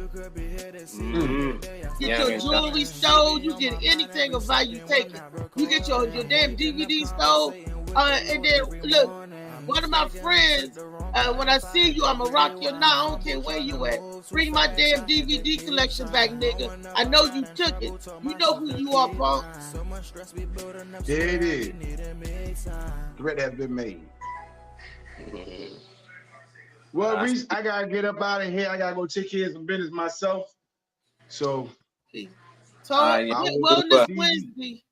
Get your jewelry stole. You get anything of value, take it. You get your damn DVD stole. And then look, one of my friends, when I see you, I'ma rock your knot. I don't care where you at. Bring my damn DVD collection back, nigga. I know you took it. You know who you are, punk. There it is. Threat has been made. Well, Reese, I gotta get up out of here. I gotta go take care of some business myself. So Wellness Wednesday.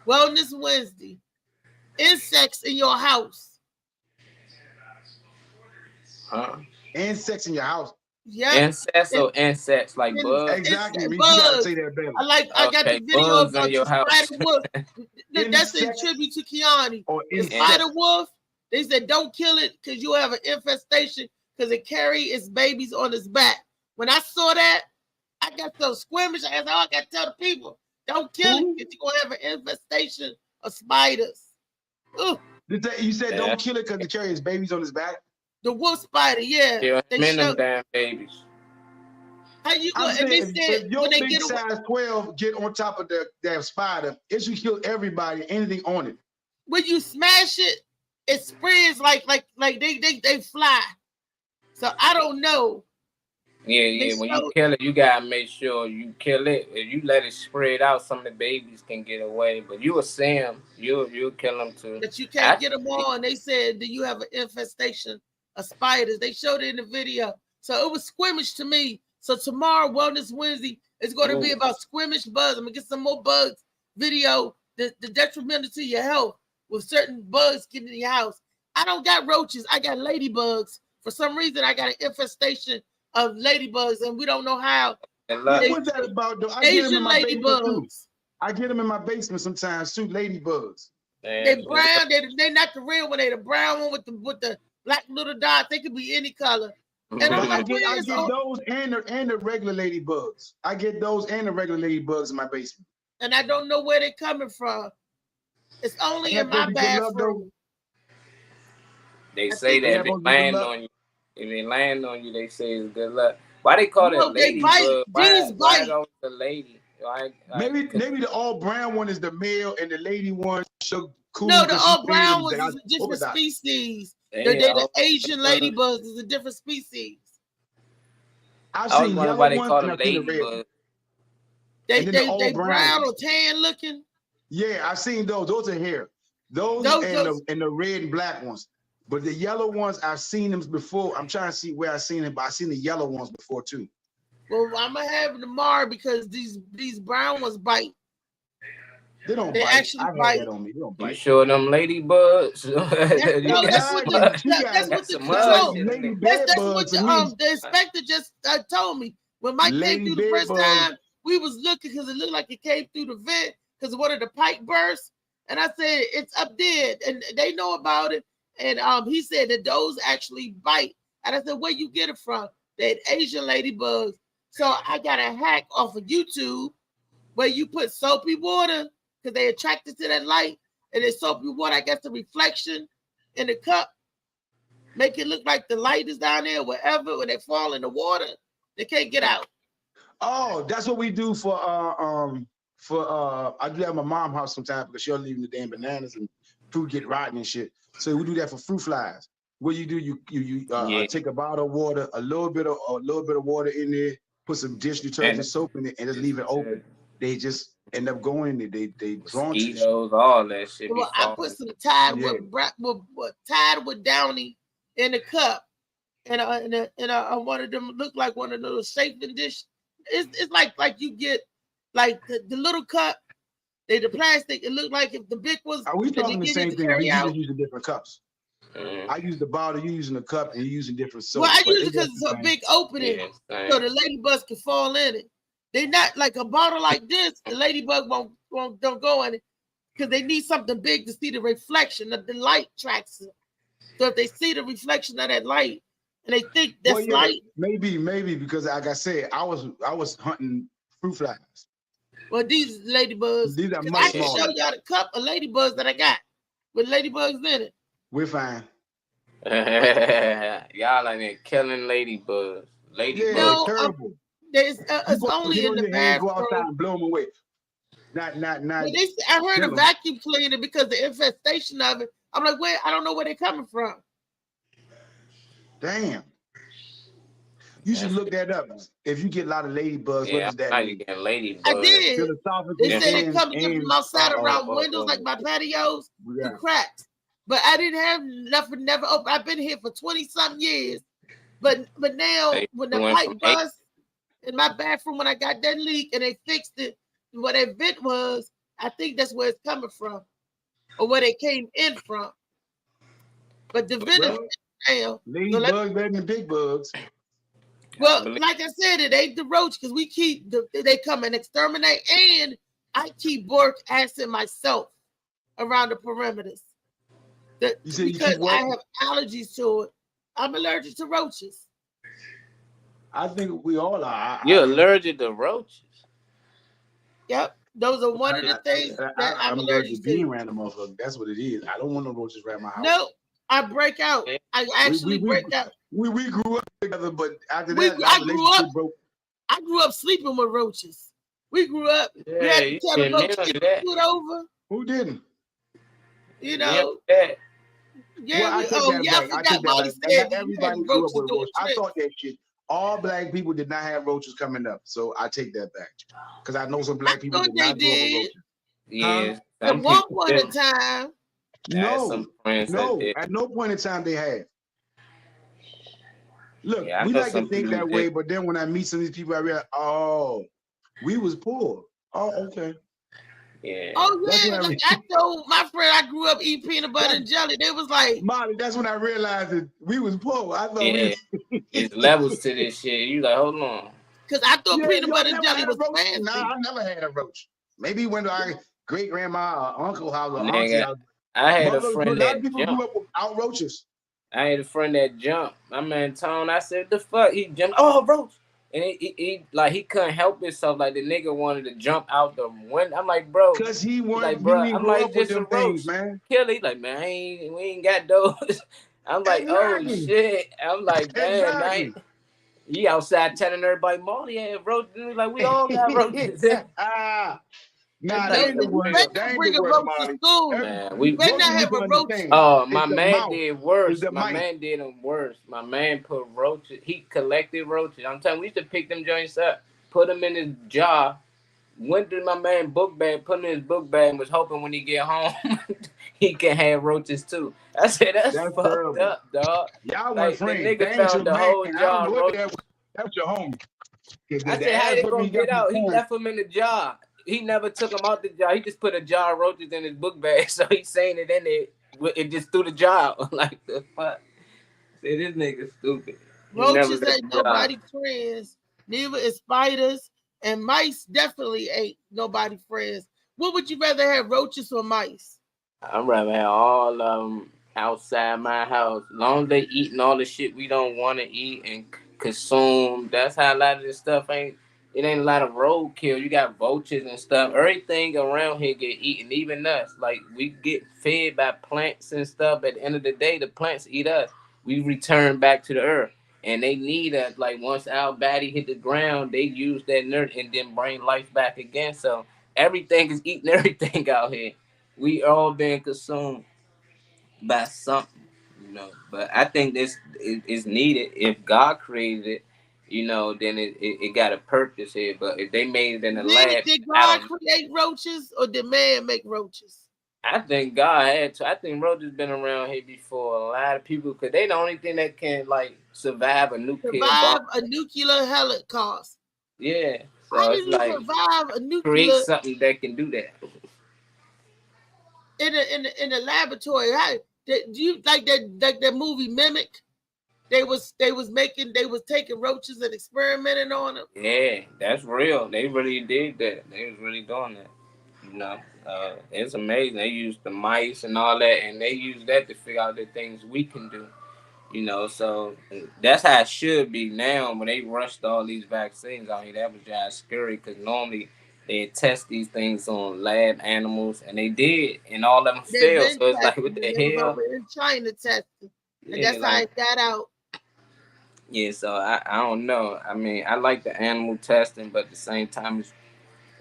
Wellness Wednesday. Insects in your house. Insects in your house. Yeah. Insects or insects like bugs? Exactly. Reese, you bugs. gotta say that better. I got the video bugs about in your the house. spider wolf. That's in tribute to Keanu. The spider wolf, they said don't kill it because you have an infestation because it carry its babies on its back. When I saw that, I got so squeamish. I said, I got to tell the people, don't kill it because you're going to have an infestation of spiders. Ooh. You said don't kill it because it carries its babies on its back? The wolf spider, yeah. They them damn babies. How you I'm and they saying, said if your when they big get size 12 get on top of the damn spider, it should kill everybody, anything on it. When you smash it, it spreads like they fly. So I don't know. Yeah. When you kill it, you gotta make sure you kill it. If you let it spread out, some of the babies can get away. But you will see them, you'll kill them too. But you can't get them all. And they said that you have an infestation of spiders. They showed it in the video. So it was squeamish to me. So tomorrow, Wellness Wednesday, is going to be about squeamish bugs. I'm gonna get some more bugs video. The detrimental to your health with certain bugs getting in your house. I don't got roaches. I got ladybugs. For some reason, I got an infestation of ladybugs, and we don't know how. What's that about, though? I get them in my basement too. Ladybugs. I get them in my basement sometimes too. Ladybugs. They brown. They're not the real one. They the brown one with the black little dots. They could be any color. And I'm like, I get those and the regular ladybugs. I get those and the regular ladybugs in my basement. And I don't know where they're coming from. It's only in my bathroom. They say that if they land on you, they say it's good luck. Why they call it ladybug? Why always the lady? Maybe the all brown one is the male and the lady one should cool. No, the all brown one is a different species. The Asian ladybugs is a different species. I've seen yellow why they ones call and them I've seen the red. ladybugs. They brown or tan looking. Yeah, I've seen those. Those are here. Those and the red and black ones. But the yellow ones, I've seen them before. I'm trying to see where I've seen them, but I've seen the yellow ones before too. Well, I'm gonna have them tomorrow because these brown ones bite. They don't they bite. actually I've bite. had that on me. They don't bite. You sure them ladybugs? That's what the inspector just told me. When Mike came through the first time, we was looking because it looked like it came through the vent because one of the pipe burst. And I said, it's up there. And they know about it. And he said that those actually bite. And I said, where you get it from? That Asian ladybugs. So I got a hack off of YouTube where you put soapy water because they attracted to that light. And the soapy water, I guess the reflection in the cup, make it look like the light is down there, wherever, when they fall in the water, they can't get out. Oh, that's what we do for I do that at my mom's house sometimes because she'll leave the damn bananas and fruit get rotten and shit. So we do that for fruit flies. What you do, you take a bottle of water, a little bit of water in there, put some dish detergent soap in it, and just leave it open. They just end up going. They drawn to mosquitoes, all that shit. Well, I put some Tide with Downy in the cup, and one of them look like one of those chafing dish. It's like you get like the little cup. The plastic. It looked like if the big was. Are we talking the same thing? We just using different cups. I use the bottle, you using the cup, and you using different soap. Well, I use it because it's a big opening, so the ladybugs can fall in it. They're not like a bottle like this. The ladybug don't go in it because they need something big to see the reflection of the light tracks it. So if they see the reflection of that light and they think that's light, maybe because like I said, I was hunting fruit flies. Well, these ladybugs. These are I can show y'all the cup of ladybugs that I got with ladybugs in it. We're fine. Y'all like that killing ladybugs. Ladybugs. No, terrible. It's only in the bathroom. Go outside and blow them away. Not. When I heard a vacuum cleaner because the infestation of it. I'm like, where? I don't know where they're coming from. Damn. You should look that up. If you get a lot of ladybugs, what does that mean? I did. They said it comes from outside around windows like my patios, the cracks. But I didn't have nothing, never open. I've been here for 20-something years. But now, when the pipe bust in my bathroom, when I got that leak and they fixed it, what that vent was, I think that's where it's coming from, or where they came in from. But the vent is down. Lady bugs better than big bugs. Well, like I said, it ain't the roach because we keep they come and exterminate, and I keep boric acid myself around the perimeters. Because I have allergies to it. I'm allergic to roaches. I think we all are. You're allergic to roaches? Yep. Those are one of the things that I'm allergic to. Being around the motherfucker. That's what it is. I don't want no roaches around my house. No, I break out. I actually break out. We grew up together, but after that, I grew up sleeping with roaches. We grew up. We had to tell the roach to get food over. Who didn't? You know. Yeah, I forgot Molly said everybody grew up with roaches. I thought that shit. All black people did not have roaches coming up, so I take that back. Because I know some black people did not grow up with roaches. Yeah. At one point in time. No, at no point in time they had. Look, we like to think that way, but then when I meet some of these people, I realize, oh, we was poor. Oh, okay. Yeah. Oh yeah, I told my friend I grew up eating peanut butter and jelly. They was like, Molly, that's when I realized that we was poor. I thought it's levels to this shit. You like, hold on. Because I thought peanut butter and jelly was fancy. Nah, I never had a roach. Maybe when our great grandma or uncle house or auntie house. I had a friend that people grew up without roaches. I had a friend that jumped. My man Tone, I said, the fuck? He jumped. Oh, roach. And he couldn't help himself. Like the nigga wanted to jump out the window. I'm like, bro. Because he wanted like, bro. I'm like, just a roach, man. Kill it. He's like, man, we ain't got those. I'm like, oh shit. I'm like, damn, man. He outside telling everybody, Molly had roaches. Like, we all got roaches. Nah, they ain't the word. They ain't the word, Molly. Man, we better not have a roach. Oh, my man did worse. My man did them worse. My man put roaches. He collected roaches. I'm telling you, we used to pick them joints up, put them in his jar, went to my man book bag, put them in his book bag, and was hoping when he get home he can have roaches too. I said, that's fucked terrible. Up, dog. Y'all like, were friends. The nigga found the whole jar of roaches. That's your homie. I said, how they gonna get out? He left them in the jar. He never took them out the jar. He just put a jar of roaches in his book bag. So he's saying it in there. It just threw the jar out. Like, the fuck? Say, this nigga stupid. Roaches ain't nobody friends. Neither is spiders. And mice definitely ain't nobody friends. What would you rather have, roaches or mice? I'd rather have all of them outside my house. As long as they eating all the shit we don't want to eat and consume. That's how a lot of this stuff ain't. It ain't a lot of roadkill. You got vultures and stuff. Everything around here get eaten, even us. Like, we get fed by plants and stuff. At the end of the day, the plants eat us. We return back to the earth. And they need us. Like, once our body hit the ground, they use that nerd and then bring life back again. So everything is eating everything out here. We all being consumed by something, you know. But I think this is needed. If God created it, you know, then it got a purpose here. But if they made it in the lab, did God create roaches or did man make roaches? I think God had to. I think roaches been around here before a lot of people, because they the only thing that can like survive a nuclear holocaust. Yeah. So how it's do you like survive a nuclear? Create something that can do that. In the laboratory, how do you like that movie Mimic? They was taking roaches and experimenting on them. Yeah, that's real. They really did that. They was really doing that. You know, it's amazing. They used the mice and all that, and they use that to figure out the things we can do. You know, so that's how it should be now. When they rushed all these vaccines out here, that was just scary, because normally they test these things on lab animals, and they did, and all of them failed. So it's like, what the hell? In China testing, and Yeah, that's how it got out. Yeah, so I don't know. I mean, I like the animal testing, but at the same time,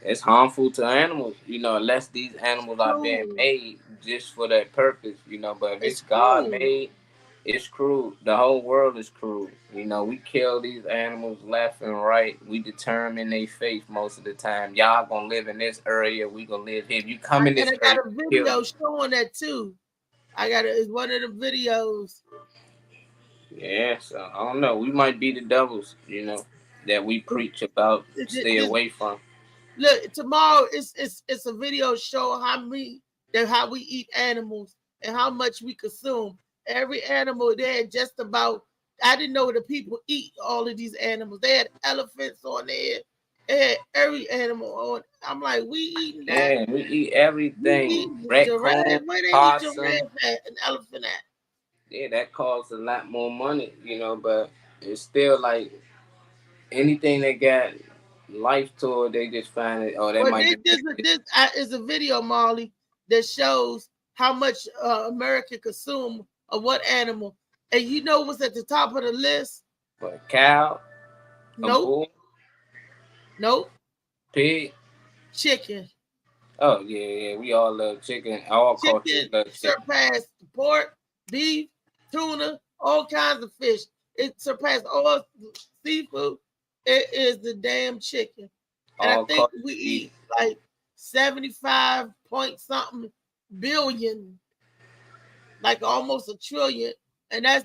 it's harmful to animals, you know, unless these animals are being made just for that purpose, you know. But if it's God made, it's cruel. The whole world is cruel. You know, we kill these animals left and right. We determine their fate most of the time. Y'all gonna live in this area, we gonna live here. If you come in this I got area, a video showing that too. It's one of the videos. Yeah, so I don't know. We might be the devils, you know, that we preach about stay away from. Look, tomorrow it's a video show how we eat animals and how much we consume. Every animal there, just about. I didn't know the people eat all of these animals. They had elephants on there. They had every animal on. I'm like, we eating that. Yeah, we eat everything. Raccoon, Where they eat possum. giraffe at, an elephant at? Yeah, that costs a lot more money, you know, but it's still like anything that got life to it, they just find it. Oh, that might be. This is a video, Marley, that shows how much America consume of what animal. And you know what's at the top of the list? What, a cow? Nope. A bull? Nope. Pig? Chicken. Oh, yeah. We all love chicken. All cultures love chicken. Surpassed pork, beef, tuna, all kinds of fish. It surpassed all seafood. It is the damn chicken. And I think we eat like 75 point something billion, like almost a trillion. And that's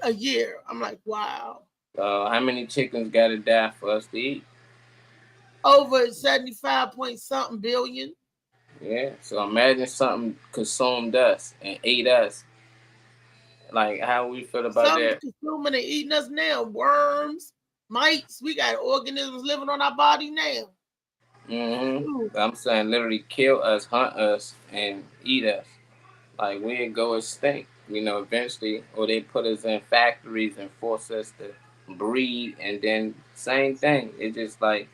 a year. I'm like, wow. How many chickens got to die for us to eat? Over 75 point something billion. Yeah. So imagine something consumed us and ate us. Like how we feel about that. Consuming and eating us now. Worms, mites. We got organisms living on our body now. Mm-hmm. I'm saying literally kill us, hunt us, and eat us. Like we go extinct, you know, eventually, or they put us in factories and force us to breed, and then same thing. It's just like,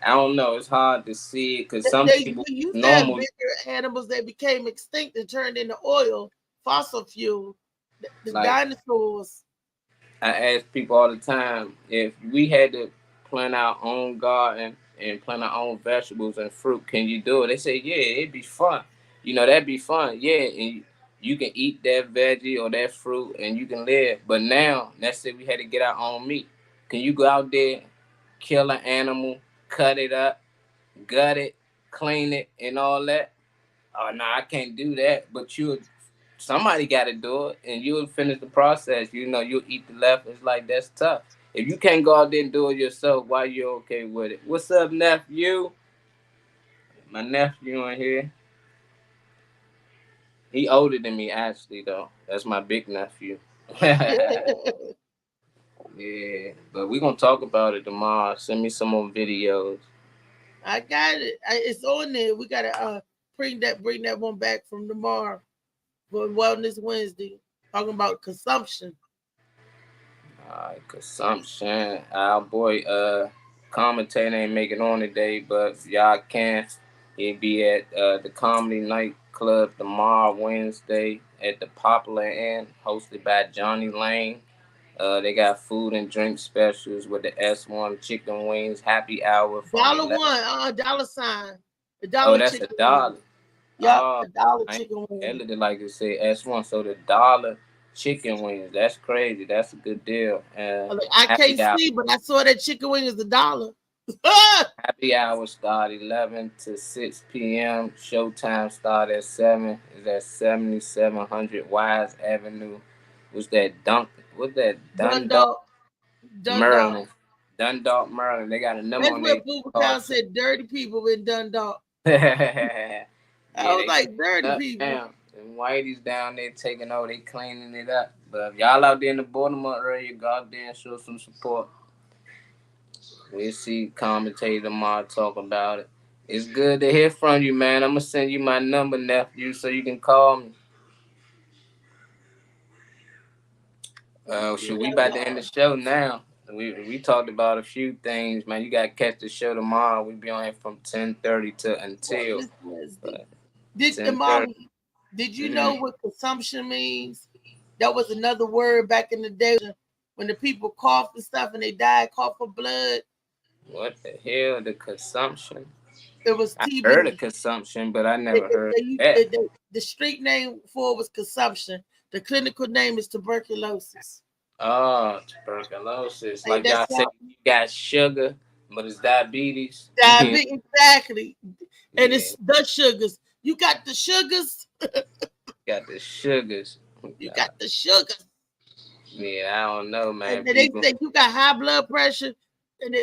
I don't know. It's hard to see it because some people normal bigger animals that became extinct and turned into oil, fossil fuel, the like, dinosaurs. I ask people all the time, if we had to plant our own garden and plant our own vegetables and fruit, can you do it? They say, yeah, it'd be fun. You know, that'd be fun. Yeah, and you can eat that veggie or that fruit and you can live. But now, let's say we had to get our own meat. Can you go out there, kill an animal, cut it up, gut it, clean it, and all that? Oh, no, I can't do that. But somebody got to do it, and you'll finish the process. You know, you'll eat the left. It's like, that's tough. If you can't go out there and do it yourself, why you okay with it? What's up, nephew? My nephew in here. He older than me, actually, though. That's my big nephew. Yeah, but we're going to talk about it tomorrow. Send me some more videos. I got it. It's on there. We got to bring that one back from tomorrow for Wellness Wednesday. Talking about consumption. All right, consumption. Our boy, commentator ain't make it on today, but y'all can. He'll be at the Comedy Nightclub tomorrow, Wednesday, at the Popular Inn, hosted by Johnny Lane. They got food and drink specials with the S1 chicken wings, happy hour. $1, dollar sign. The dollar. Oh, that's $1. Yeah, $1 chicken wings. That looked like it said S1, so the $1 chicken wings. That's crazy. That's a good deal. I can't see, but I saw that chicken wing is $1. Happy hour start 11 to 6 p.m. Showtime start at 7. Is at 7700 Wise Avenue. What's that? Dundalk, Maryland. Dundalk, Maryland. They got a number on there. That's what Booba said. Dirty people in Dundalk. I was like, dirty people. Down. And Whitey's down there taking over. They cleaning it up. But if y'all out there in the Baltimore area, go out there and show some support. We'll see commentator tomorrow talk about it. It's good to hear from you, man. I'm going to send you my number, nephew, so you can call me. We about to end the show now. We talked about a few things, man. You got to catch the show tomorrow. We'll be on here from 10:30 to until. Did you know what consumption means? That was another word back in the day when the people coughed and stuff and they died, cough for blood. What the hell? The consumption? It was I heard of TB. consumption, but I never heard The street name for it was consumption. The clinical name is tuberculosis. Oh, tuberculosis. Ain't Like that y'all said, something? you got sugar, but it's diabetes. Diabetes, exactly. And it's the sugars. You got the sugars. Got the sugars. You got the sugars. Yeah, I don't know, man. And they say you got high blood pressure,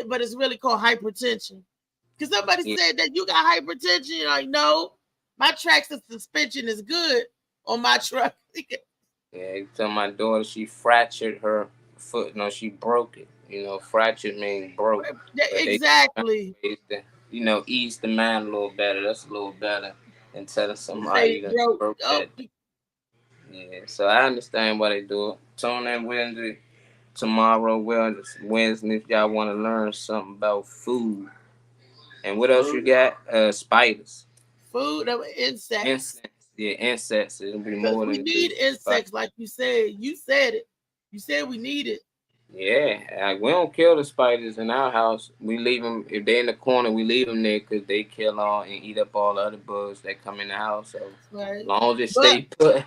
but it's really called hypertension. Because somebody said that you got hypertension. You're like, no, my traction suspension is good on my truck. Yeah, tell my daughter she fractured her foot. No, she broke it. You know, fractured means broke. Exactly. You know, ease the mind a little better. That's a little better than telling somebody you done broke that. Yeah, so I understand why they do it. Tune in Wednesday, tomorrow, Wednesday, if y'all want to learn something about food. And what else you got? Spiders. Food, insects. Yeah, insects. It'll be more than we need insects, like you said. You said it. You said we need it. Yeah, we don't kill the spiders in our house. We leave them, if they're in the corner, we leave them there because they kill all and eat up all the other bugs that come in the house. So as long as it stay put,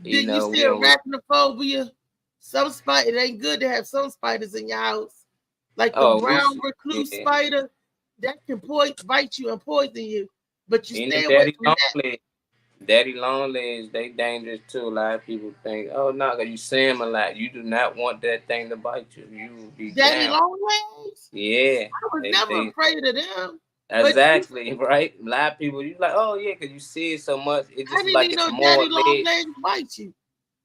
you see arachnophobia? Some spider, it ain't good to have some spiders in your house. Like the brown recluse spider, that can bite you and poison you. But you stay away from that. Daddy long legs, they dangerous too. A lot of people think, oh no, because you see them a lot. You do not want that thing to bite you. You will be Daddy down. long legs? Yeah. I was never afraid of them. Exactly, right? A lot of people, you like, oh yeah, because you see it so much. It just like it's more Daddy long legs bite you.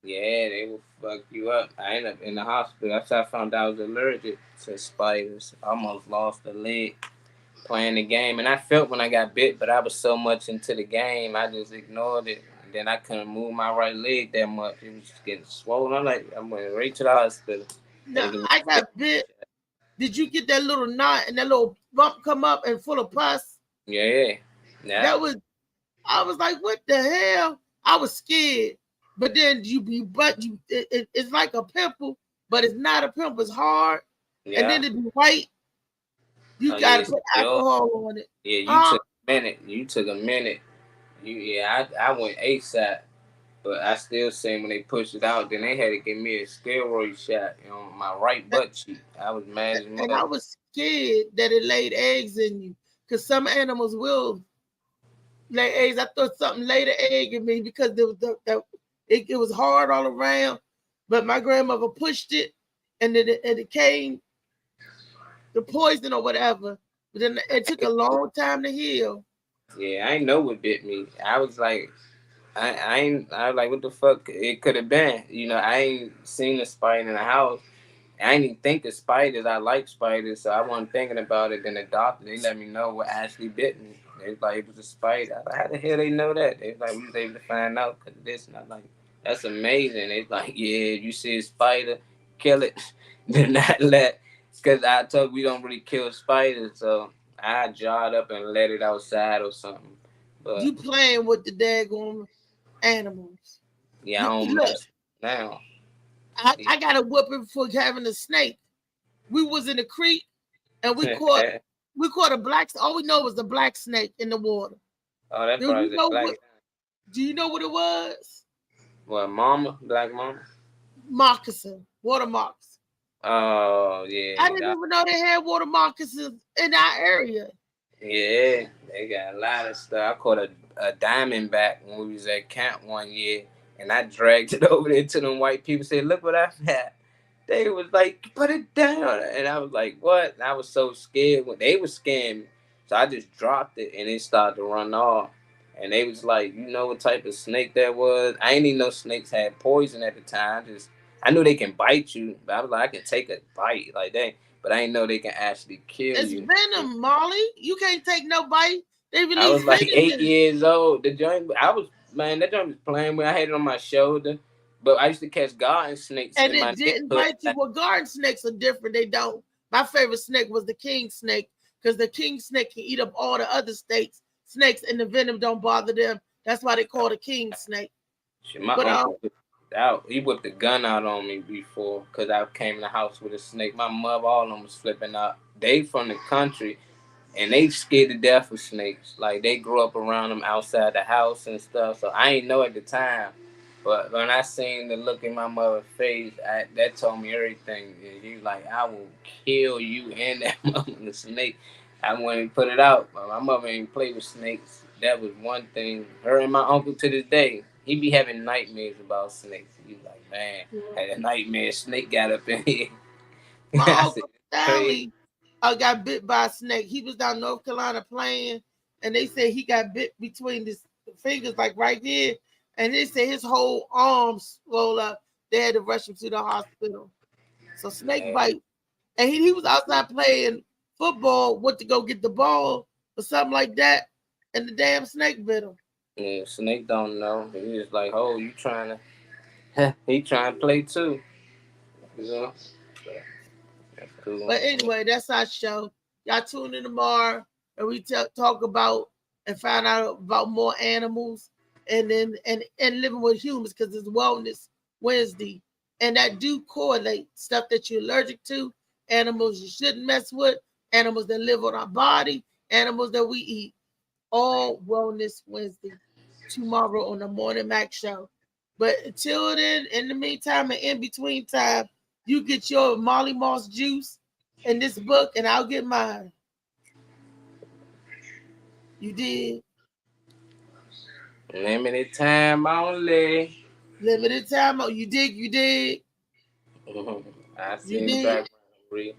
Yeah, they will fuck you up. I ended up in the hospital. That's how I found out I was allergic to spiders. I almost lost a leg playing the game, and I felt when I got bit, but I was so much into the game, I just ignored it. And then I couldn't move my right leg that much. It was just getting swollen. I went right to the hospital. No, I got bit. Did you get that little knot and that little bump come up and full of pus? Yeah. I was like, what the hell? I was scared. But then it's like a pimple, but it's not a pimple. It's hard, and then it be white. You gotta put alcohol on it. Yeah, you took a minute. I went ASAP, but I still seen when they pushed it out. Then they had to give me a steroid shot on my right butt cheek. I was mad as well. And I was scared that it laid eggs in you, because some animals will lay eggs. I thought something laid an egg in me because it was hard all around, but my grandmother pushed it, and it came. The poison or whatever, but then it took a long time to heal. Yeah, I ain't know what bit me. I was like, I was like, what the fuck it could have been? You know, I ain't seen a spider in the house. I ain't even think of spiders. I like spiders, so I wasn't thinking about it. Then the doctor, they let me know what actually bit me. They was like, it was a spider. I was like, how the hell they know that? They was like, we was able to find out because of this. And I was like, that's amazing. They was like, yeah, if you see a spider, kill it. Do not let. Because I told we don't really kill spiders, so I jawed up and let it outside or something. But you playing with the daggone animals. Yeah, I don't mess now. I got a whooping for having a snake. We was in the creek and we caught a black. All we know was the black snake in the water. Oh, that's probably the black. Do you know what it was? What, black mama? Moccasin, water moccasin. Oh, yeah. I didn't even know they had water moccasins in our area. Yeah, they got a lot of stuff. I caught a diamondback when we was at camp one year, and I dragged it over there to them white people. Said, look what I had. They was like, put it down. And I was like, what? And I was so scared when they was scaring me. So I just dropped it, and it started to run off. And they was like, you know what type of snake that was? I ain't even know snakes had poison at the time. I knew they can bite you, but I was like, I can take a bite like that, but I didn't know they can actually kill you. It's venom, Molly. You can't take no bite. They release I was like venom 8 years old. The joint, that joint was playing with. I had it on my shoulder, but I used to catch garden snakes. And it didn't bite you. Well, garden snakes are different. They don't. My favorite snake was the king snake, because the king snake can eat up all the other snakes, and the venom don't bother them. That's why they call it a king snake. My uncle he whipped the gun out on me before because I came in the house with a snake. My mother, all of them was flipping out. they from the country and they scared to death of snakes. Like they grew up around them outside the house and stuff. So I ain't know at the time. But when I seen the look in my mother's face, that told me everything. And he was like, I will kill you and that mother snake. I wouldn't put it out. But my mother ain't play with snakes. That was one thing. Her and my uncle to this day, he be having nightmares about snakes. He was like, man, had a nightmare. Snake got up in here. My Uncle Stanley got bit by a snake. He was down North Carolina playing, and they said he got bit between his fingers, like right here. And they said his whole arms swelled up. They had to rush him to the hospital. So snake bite. And he was outside playing football, went to go get the ball or something like that, and the damn snake bit him. Yeah, snake don't know. He was like, oh, you trying to he trying to play too. You know? That's cool. But anyway, that's our show. Y'all tune in tomorrow and we talk about and find out about more animals and then and living with humans, because it's Wellness Wednesday. And that do correlate stuff that you're allergic to, animals you shouldn't mess with, animals that live on our body, animals that we eat. All Wellness Wednesday tomorrow on the Morning Mac Show. But until then, in the meantime and in between time, you get your Molly Moss juice in this book, and I'll get mine. You did. Limited time only. Limited time. Oh, you dig. You did. I see you back, Bree.